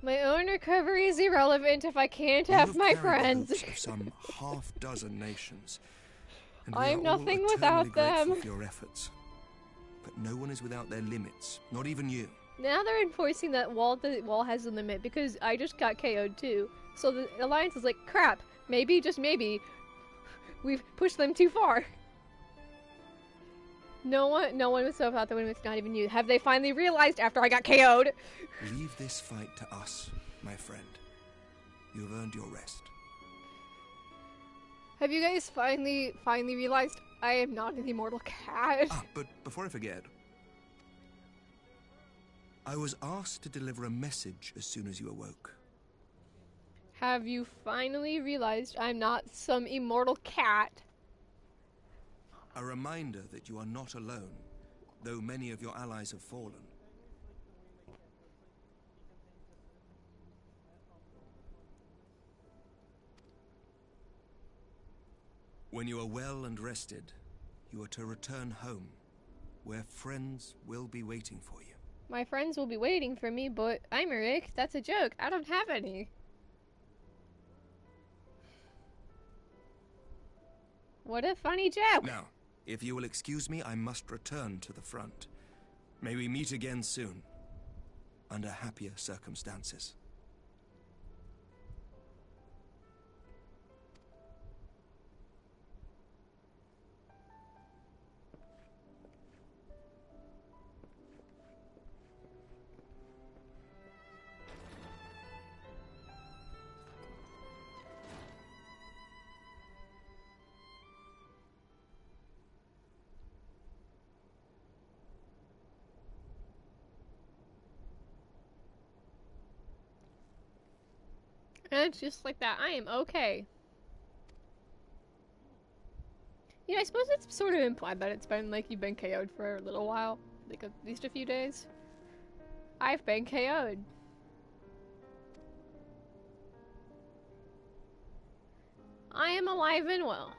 S1: My own recovery is irrelevant if I can't have my friends.
S17: Of some half-dozen nations. And
S1: I'm nothing without them.
S17: For your efforts. But no one is without their limits, not even you.
S1: Now they're enforcing that the wall has a limit because I just got KO'd too. So the Alliance is like, crap, maybe, just maybe, we've pushed them too far. No one was so about the win, it's not even you. Have they finally realized after I got KO'd?
S17: Leave this fight to us, my friend. You have earned your rest.
S1: Have you guys finally realized I am not an immortal cat?
S17: Ah, but before I forget, I was asked to deliver a message as soon as you awoke.
S1: Have you finally realized I'm not some immortal cat?
S17: A reminder that you are not alone, though many of your allies have fallen. When you are well and rested, you are to return home, where friends will be waiting for you.
S1: My friends will be waiting for me, but I'm Rick. That's a joke. I don't have any. What a funny joke.
S17: Now, if you will excuse me, I must return to the front. May we meet again soon, under happier circumstances.
S1: And it's just like that. I am okay. Yeah, I suppose it's sort of implied that it's been like you've been KO'd for a little while. Like at least a few days. I've been KO'd. I am alive and well.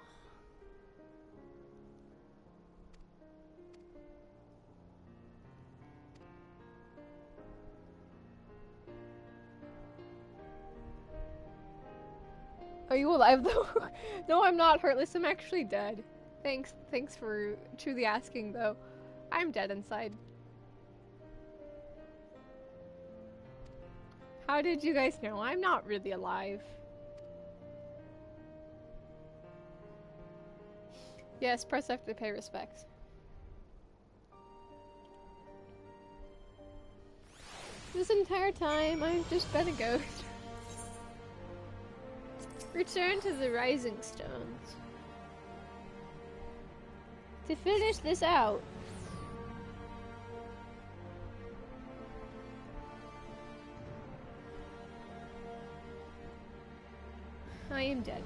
S1: Are you alive though? No, I'm not heartless. I'm actually dead. Thanks for truly asking though. I'm dead inside. How did you guys know? I'm not really alive. Yes, press F to pay respects. This entire time, I've just been a ghost. Return to the Rising Stones. To finish this out. I am dead.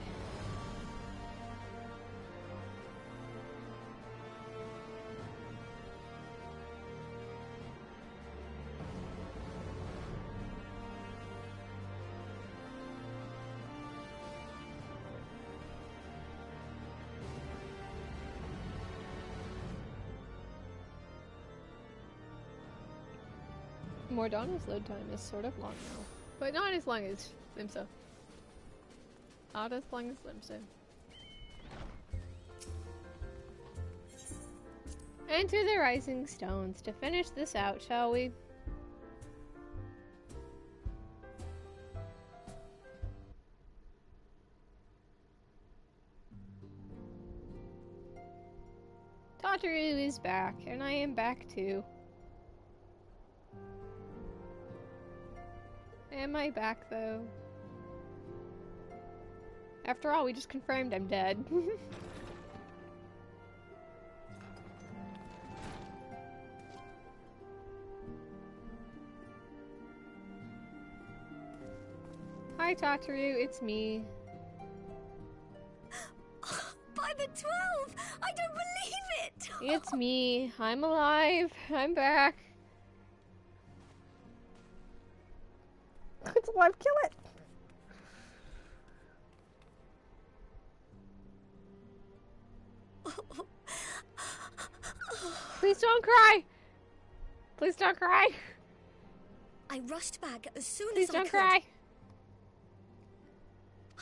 S1: Morgana's load time is sort of long now, but not as long as Limsa. Not as long as Limsa. Enter the Rising Stones to finish this out, shall we? Tataru is back, and I am back too. Am I back, though? After all, we just confirmed I'm dead. Hi, Tataru, it's me.
S16: By the 12! I don't believe it!
S1: It's me. I'm alive. I'm back. It's alive, kill it! Please don't cry! Please don't cry!
S16: I rushed back as soon
S1: Please
S16: as I could.
S1: don't cry!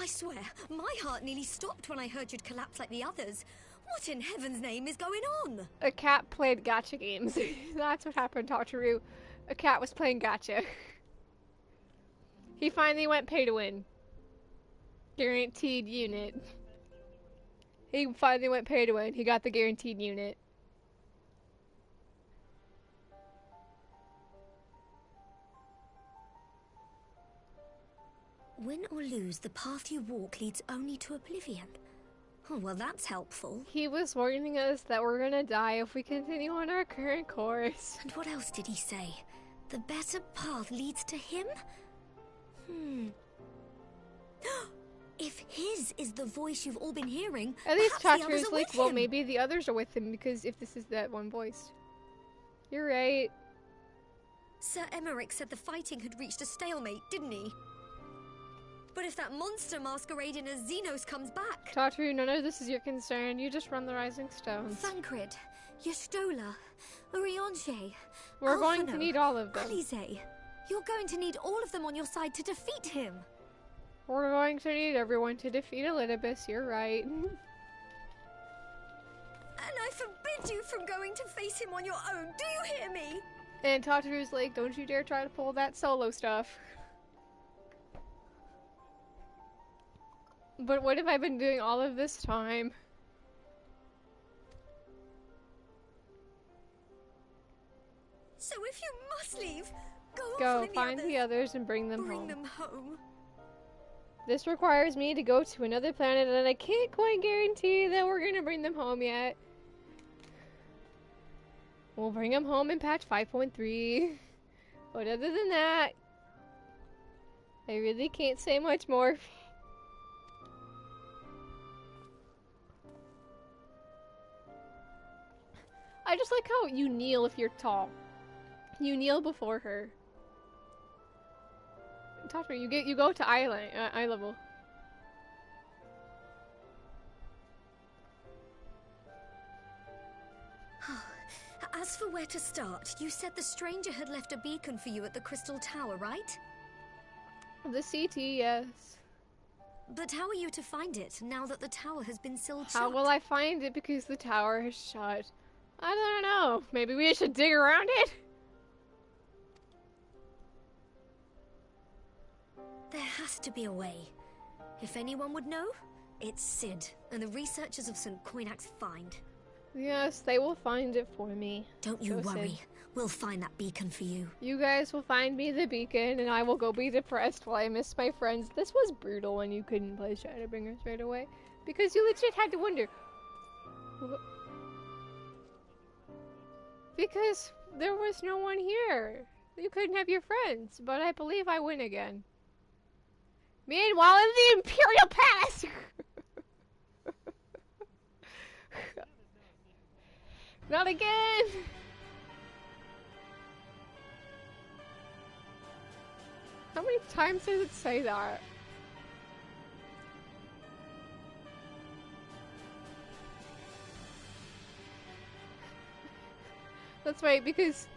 S16: I swear, my heart nearly stopped when I heard you'd collapse like the others. What in heaven's name is going on?
S1: A cat played gacha games. That's what happened, Tataru. A cat was playing gotcha. He finally went pay to win. Guaranteed unit. He finally went pay to win. He got the guaranteed unit.
S16: Win or lose, the path you walk leads only to oblivion. Oh, well, that's helpful.
S1: He was warning us that we're gonna die if we continue on our current course.
S16: And what else did he say? The better path leads to him? If his is the voice you've all been hearing,
S1: at least
S16: Tatru's
S1: like, well, maybe the others are with him, because if this is that one voice. You're right.
S16: Sir Emmerich said the fighting had reached a stalemate, didn't he? But if that monster masquerading as Xenos comes back...
S1: Tatru, none of this is your concern. You just run the Rising Stones.
S16: Thancred, Yestola, Urianger,
S1: we're going to need all of them.
S16: Alize. You're going to need all of them on your side to defeat him.
S1: We're going to need everyone to defeat Elidibus, you're right.
S16: And I forbid you from going to face him on your own, do you hear me?
S1: And Tatru's like, don't you dare try to pull that solo stuff. But what have I been doing all of this time?
S16: So if you must leave,
S1: go find the others and bring them home.
S16: home.
S1: This requires me to go to another planet, and I can't quite guarantee that we're gonna bring them home yet. We'll bring them home in patch 5.3. But other than that, I really can't say much more. I just like how you kneel if you're tall. You kneel before her. Tatru, you go to eye level.
S16: As for where to start, you said the stranger had left a beacon for you at the Crystal Tower, right?
S1: The CT, yes.
S16: But how are you to find it now that the tower has been sealed shut?
S1: How will I find it because the tower is shut? I don't know. Maybe we should dig around it?
S16: There has to be a way. If anyone would know, it's Sid and the researchers of St. Coinac's find.
S1: Yes, they will find it for me.
S16: Don't you worry.
S1: Sid.
S16: We'll find that beacon for you.
S1: You guys will find me the beacon, and I will go be depressed while I miss my friends. This was brutal when you couldn't play Shadowbringers right away. Because you legit had to wonder... Because there was no one here. You couldn't have your friends, but I believe I win again. Meanwhile, in the Imperial Palace! Not again! How many times does it say that? That's right, because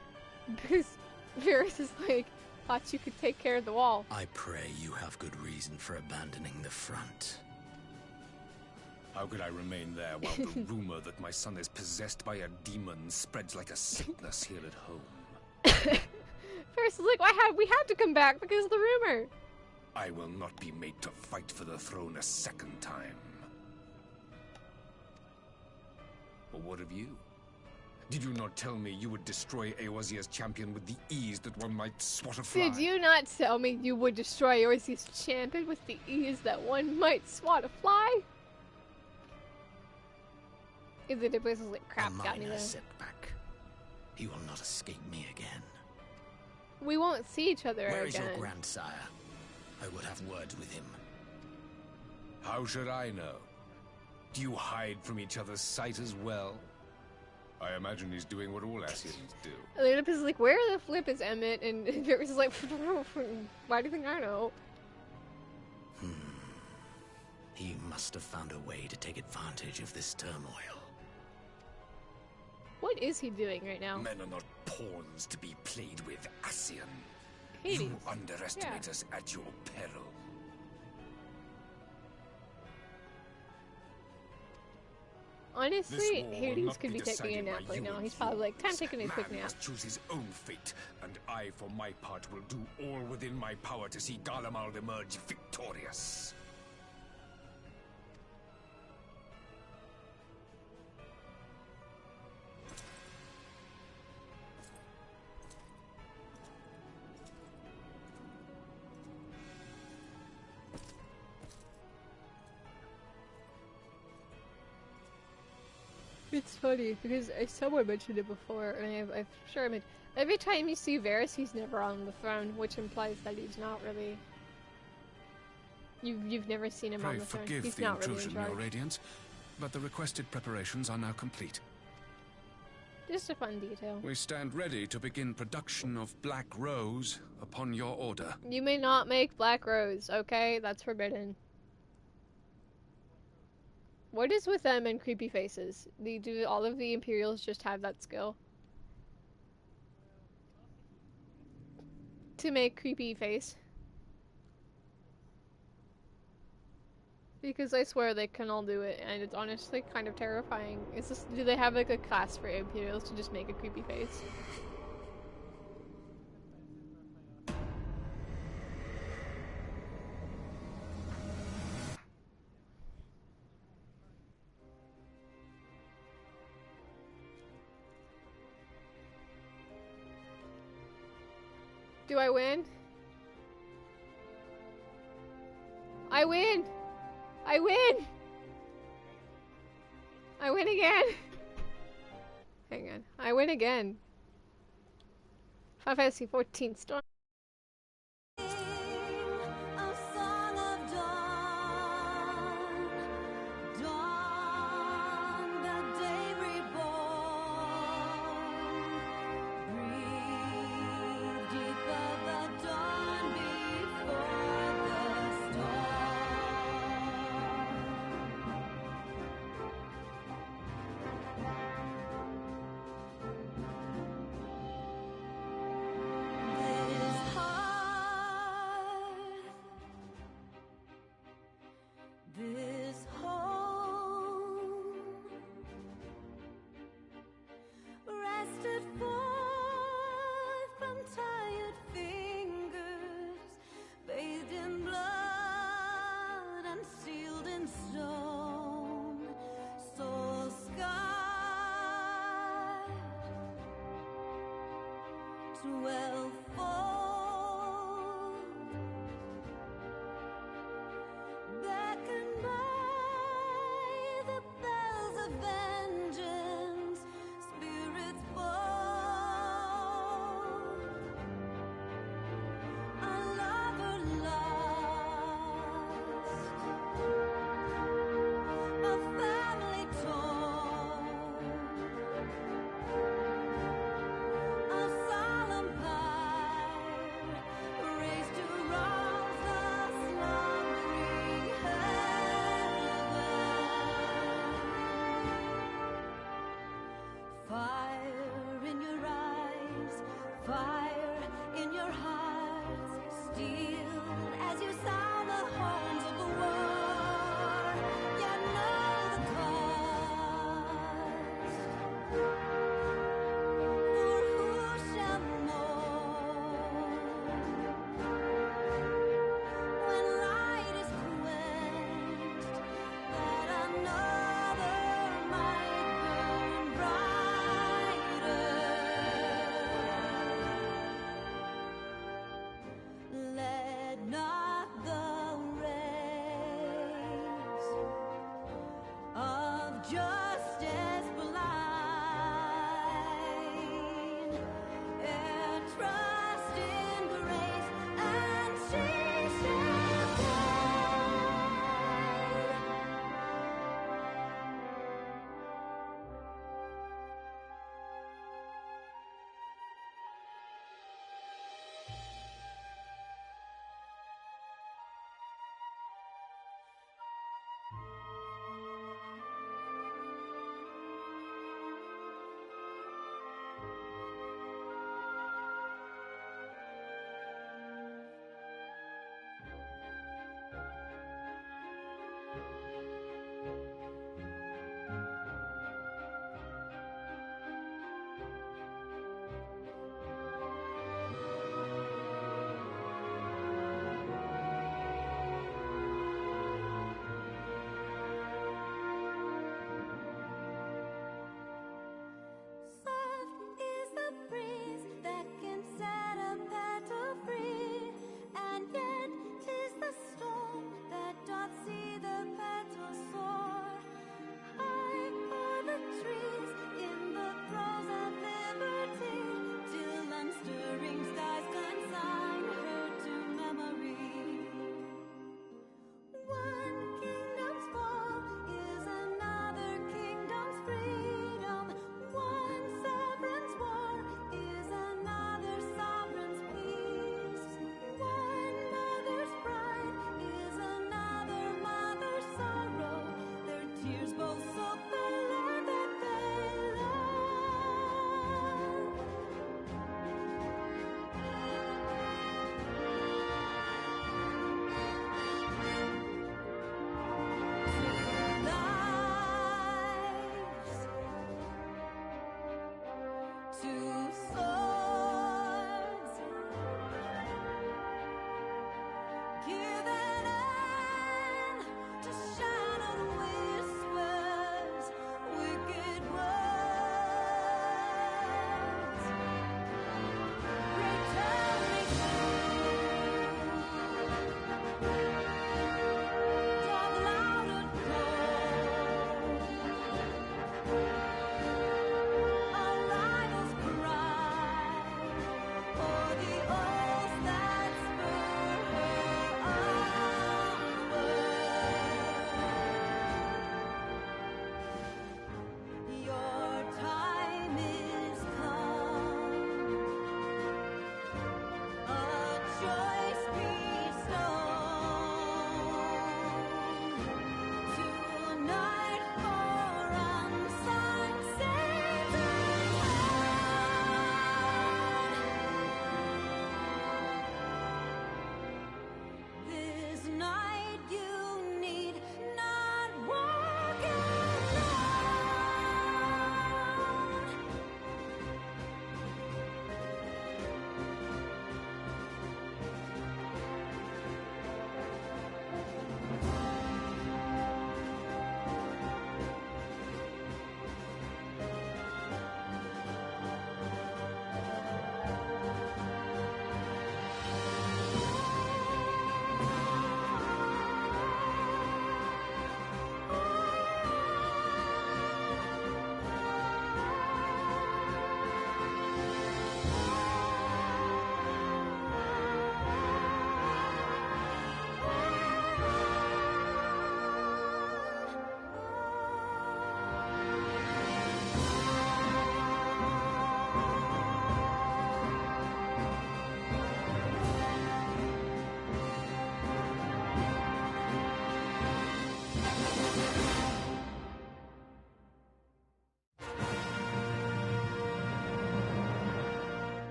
S1: Varys is like, thought you could take care of the wall.
S21: I pray you have good reason for abandoning the front.
S15: How could I remain there while the rumor that my son is possessed by a demon spreads like a sickness here at home?
S1: Varys is like, we had to come back because of the rumor.
S15: I will not be made to fight for the throne a second time. But what of you? Did you not tell me you would destroy Eorzea's champion with the ease that one might swat a fly?
S1: Did you not tell me you would destroy Eorzea's champion with the ease that one might swat a fly? Elidibus was like, crap, got me there.
S21: Setback. He will not escape me again.
S1: We won't see each other
S21: Where
S1: again.
S21: is your grandsire? I would have words with him.
S15: How should I know? Do you hide from each other's sight as well? I imagine he's doing what all Ascians do.
S1: Elidibus is like, where the flip is Emmett? And Varys is like, why do you think I know?
S21: He must have found a way to take advantage of this turmoil.
S1: What is he doing right now?
S15: Men are not pawns to be played with, Ascian.
S1: Hades.
S15: You underestimate us at your peril.
S1: Honestly, Hades could be taking a nap right now. He's probably like, time taking a quick nap.
S13: Must choose his own fate, and I, for my part, will do all within my power to see Garlemald emerge victorious.
S1: It's funny because someone mentioned it before, and I'm sure every time you see Varys, he's never on the throne, which implies that he's not really. You've never seen him on the throne.
S7: Pray
S1: He's
S7: forgive the
S1: not really in
S7: intrusion, Your
S1: charge.
S7: Radiance, but the requested preparations are now complete.
S1: Just a fun detail.
S7: We stand ready to begin production of Black Rose upon your order.
S1: You may not make Black Rose, okay? That's forbidden. What is with them and creepy faces? Do all of the Imperials just have that skill? To make creepy face? Because I swear they can all do it, and it's honestly kind of terrifying. Do they have like a class for Imperials to just make a creepy face? Do I win? I win! I win! I win again! Hang on. I win again. FF14 Storm.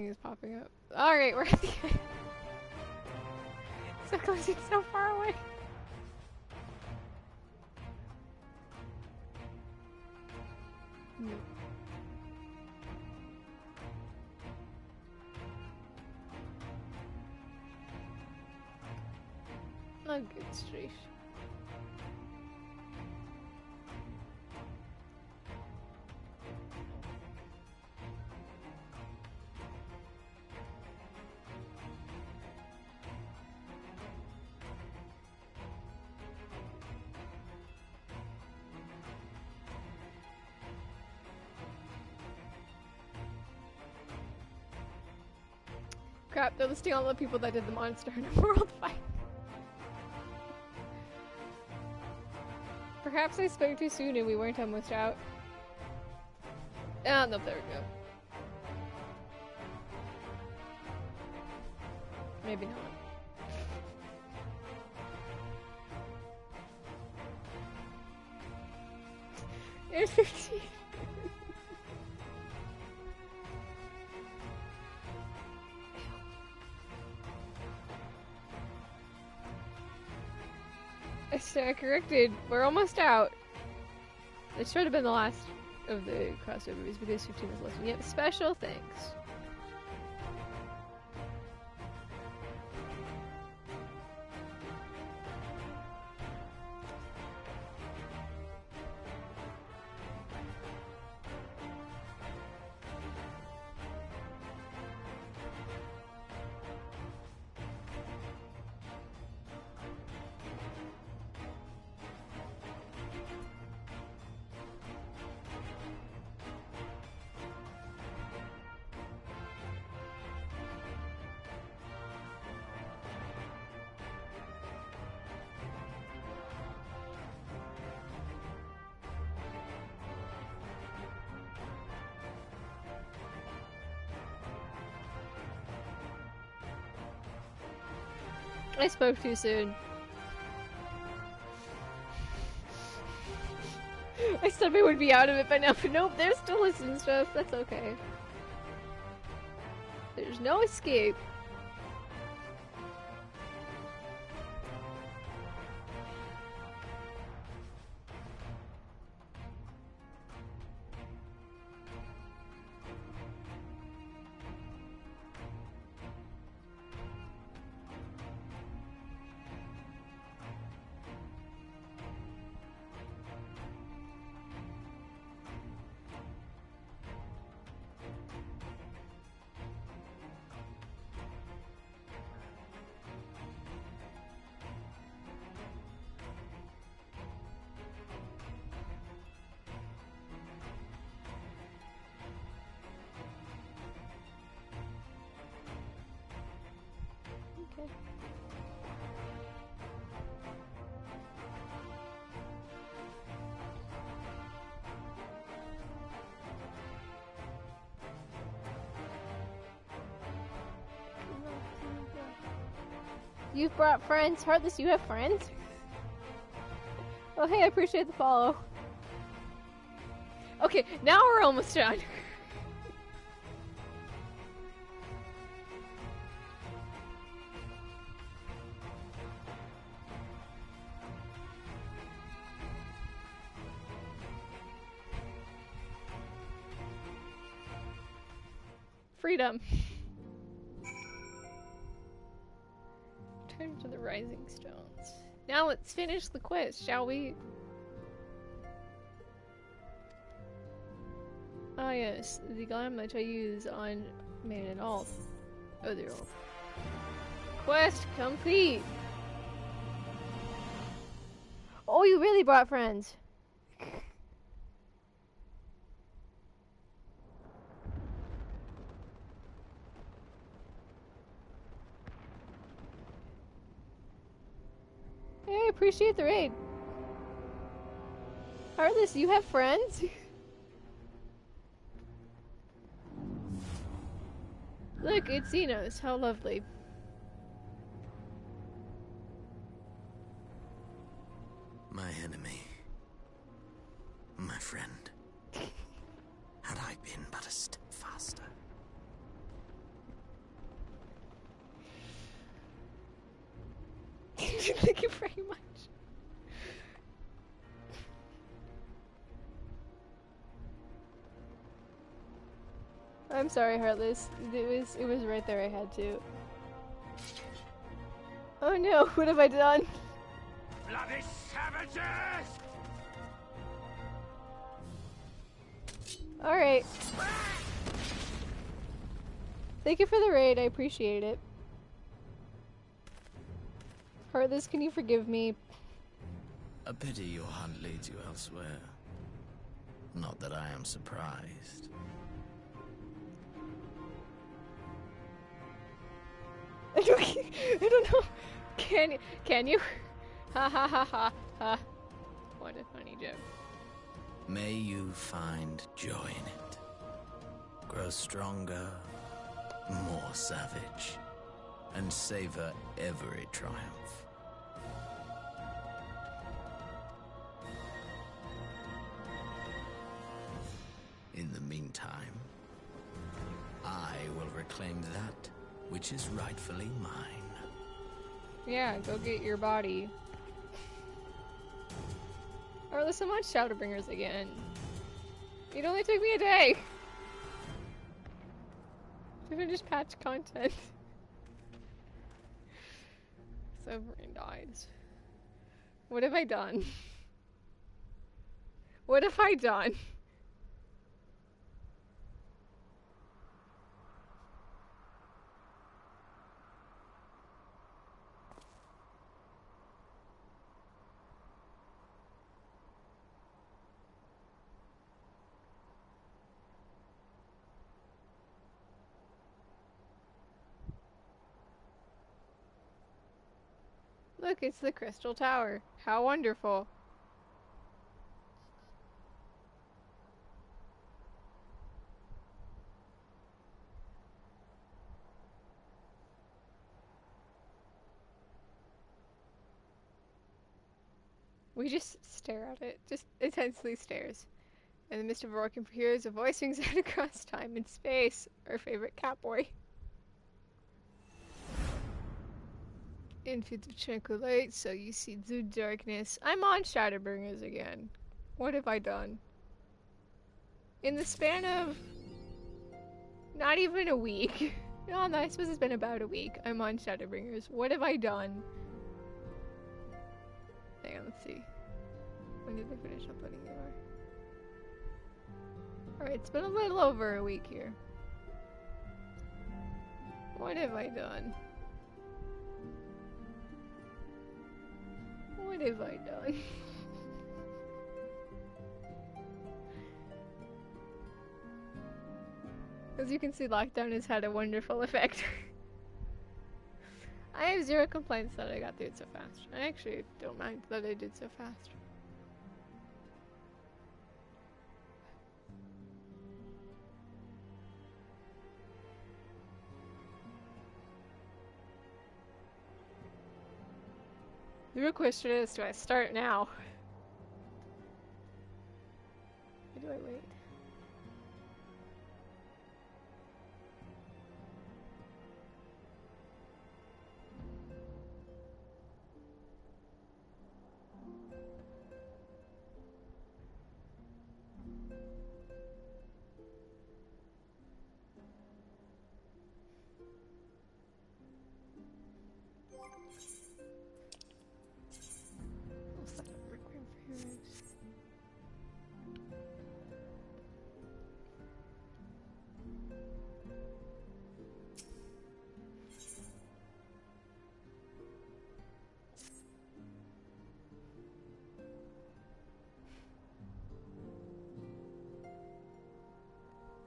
S1: Is popping up. Alright, we're at the end. So close, it's so far away. No. Not good street. Crap, they're listing all the people that did the Monster Hunter World fight. Perhaps I spoke too soon and we weren't almost out. Ah, nope, there we go. Maybe not. There's 15. I corrected. We're almost out. It should have been the last of the crossovers because 15 is left. Yep, special thanks. I spoke too soon. I said we would be out of it by now, but nope, they're still listening stuff. That's okay. There's no escape. You've brought friends. Heartless, you have friends? Oh, hey, I appreciate the follow. Okay, now we're almost done. Freedom. Turn to the rising stones. Now let's finish the quest, shall we? Ah yes, the glam that I use on main and alt. Oh, they're all. Quest complete! Oh, you really brought friends! Hey, I appreciate the raid. Heartless, you have friends? Look, it's Xenos. How lovely.
S21: My enemy. My friend. Had I been but a step faster.
S1: Thank you very much. I'm sorry, Heartless. It was right there. I had to. Oh no! What have I done?
S13: Bloody savages!
S1: All right. Thank you for the raid. I appreciate it. Heartless, can you forgive me?
S21: A pity your hunt leads you elsewhere. Not that I am surprised.
S1: I don't know. Can you? Ha ha ha ha ha. What a funny joke.
S21: May you find joy in it. Grow stronger, more savage, and savor every triumph. In the meantime, I will reclaim that which is rightfully mine.
S1: Yeah, go get your body. Or listen, watch Shadowbringers again. It only took me a day. Even just patch content. Sovereign dies. What have I done? What have I done? Look, it's the Crystal Tower. How wonderful. We just stare at it. Just intensely stares. In the midst of roar can hears a voice rings out across time and space. Our favorite catboy. In fields of tranquil light, so you see the darkness. I'm on Shadowbringers again. What have I done? In the span of not even a week. No, I suppose it's been about a week. I'm on Shadowbringers. What have I done? Hang on, let's see. When did I finish uploading it? Alright, it's been a little over a week here. What have I done? What have I done? As you can see, lockdown has had a wonderful effect. I have zero complaints that I got through it so fast. I actually don't mind that I did so fast. The real question is, do I start now? Or do I wait?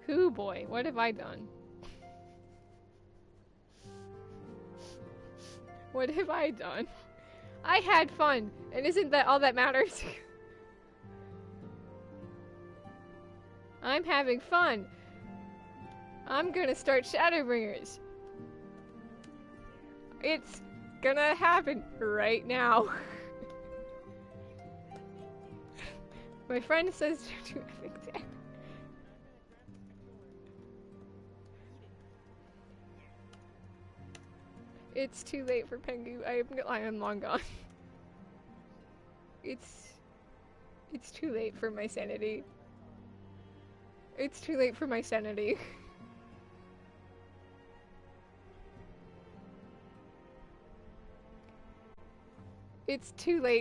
S1: Hoo boy, what have I done? What have I done? I had fun, and isn't that all that matters? I'm having fun. I'm gonna start Shadowbringers. It's gonna happen right now. My friend says to epic death. It's too late for Pengu. I am long gone. It's too late for my sanity. It's too late for my sanity. It's too late.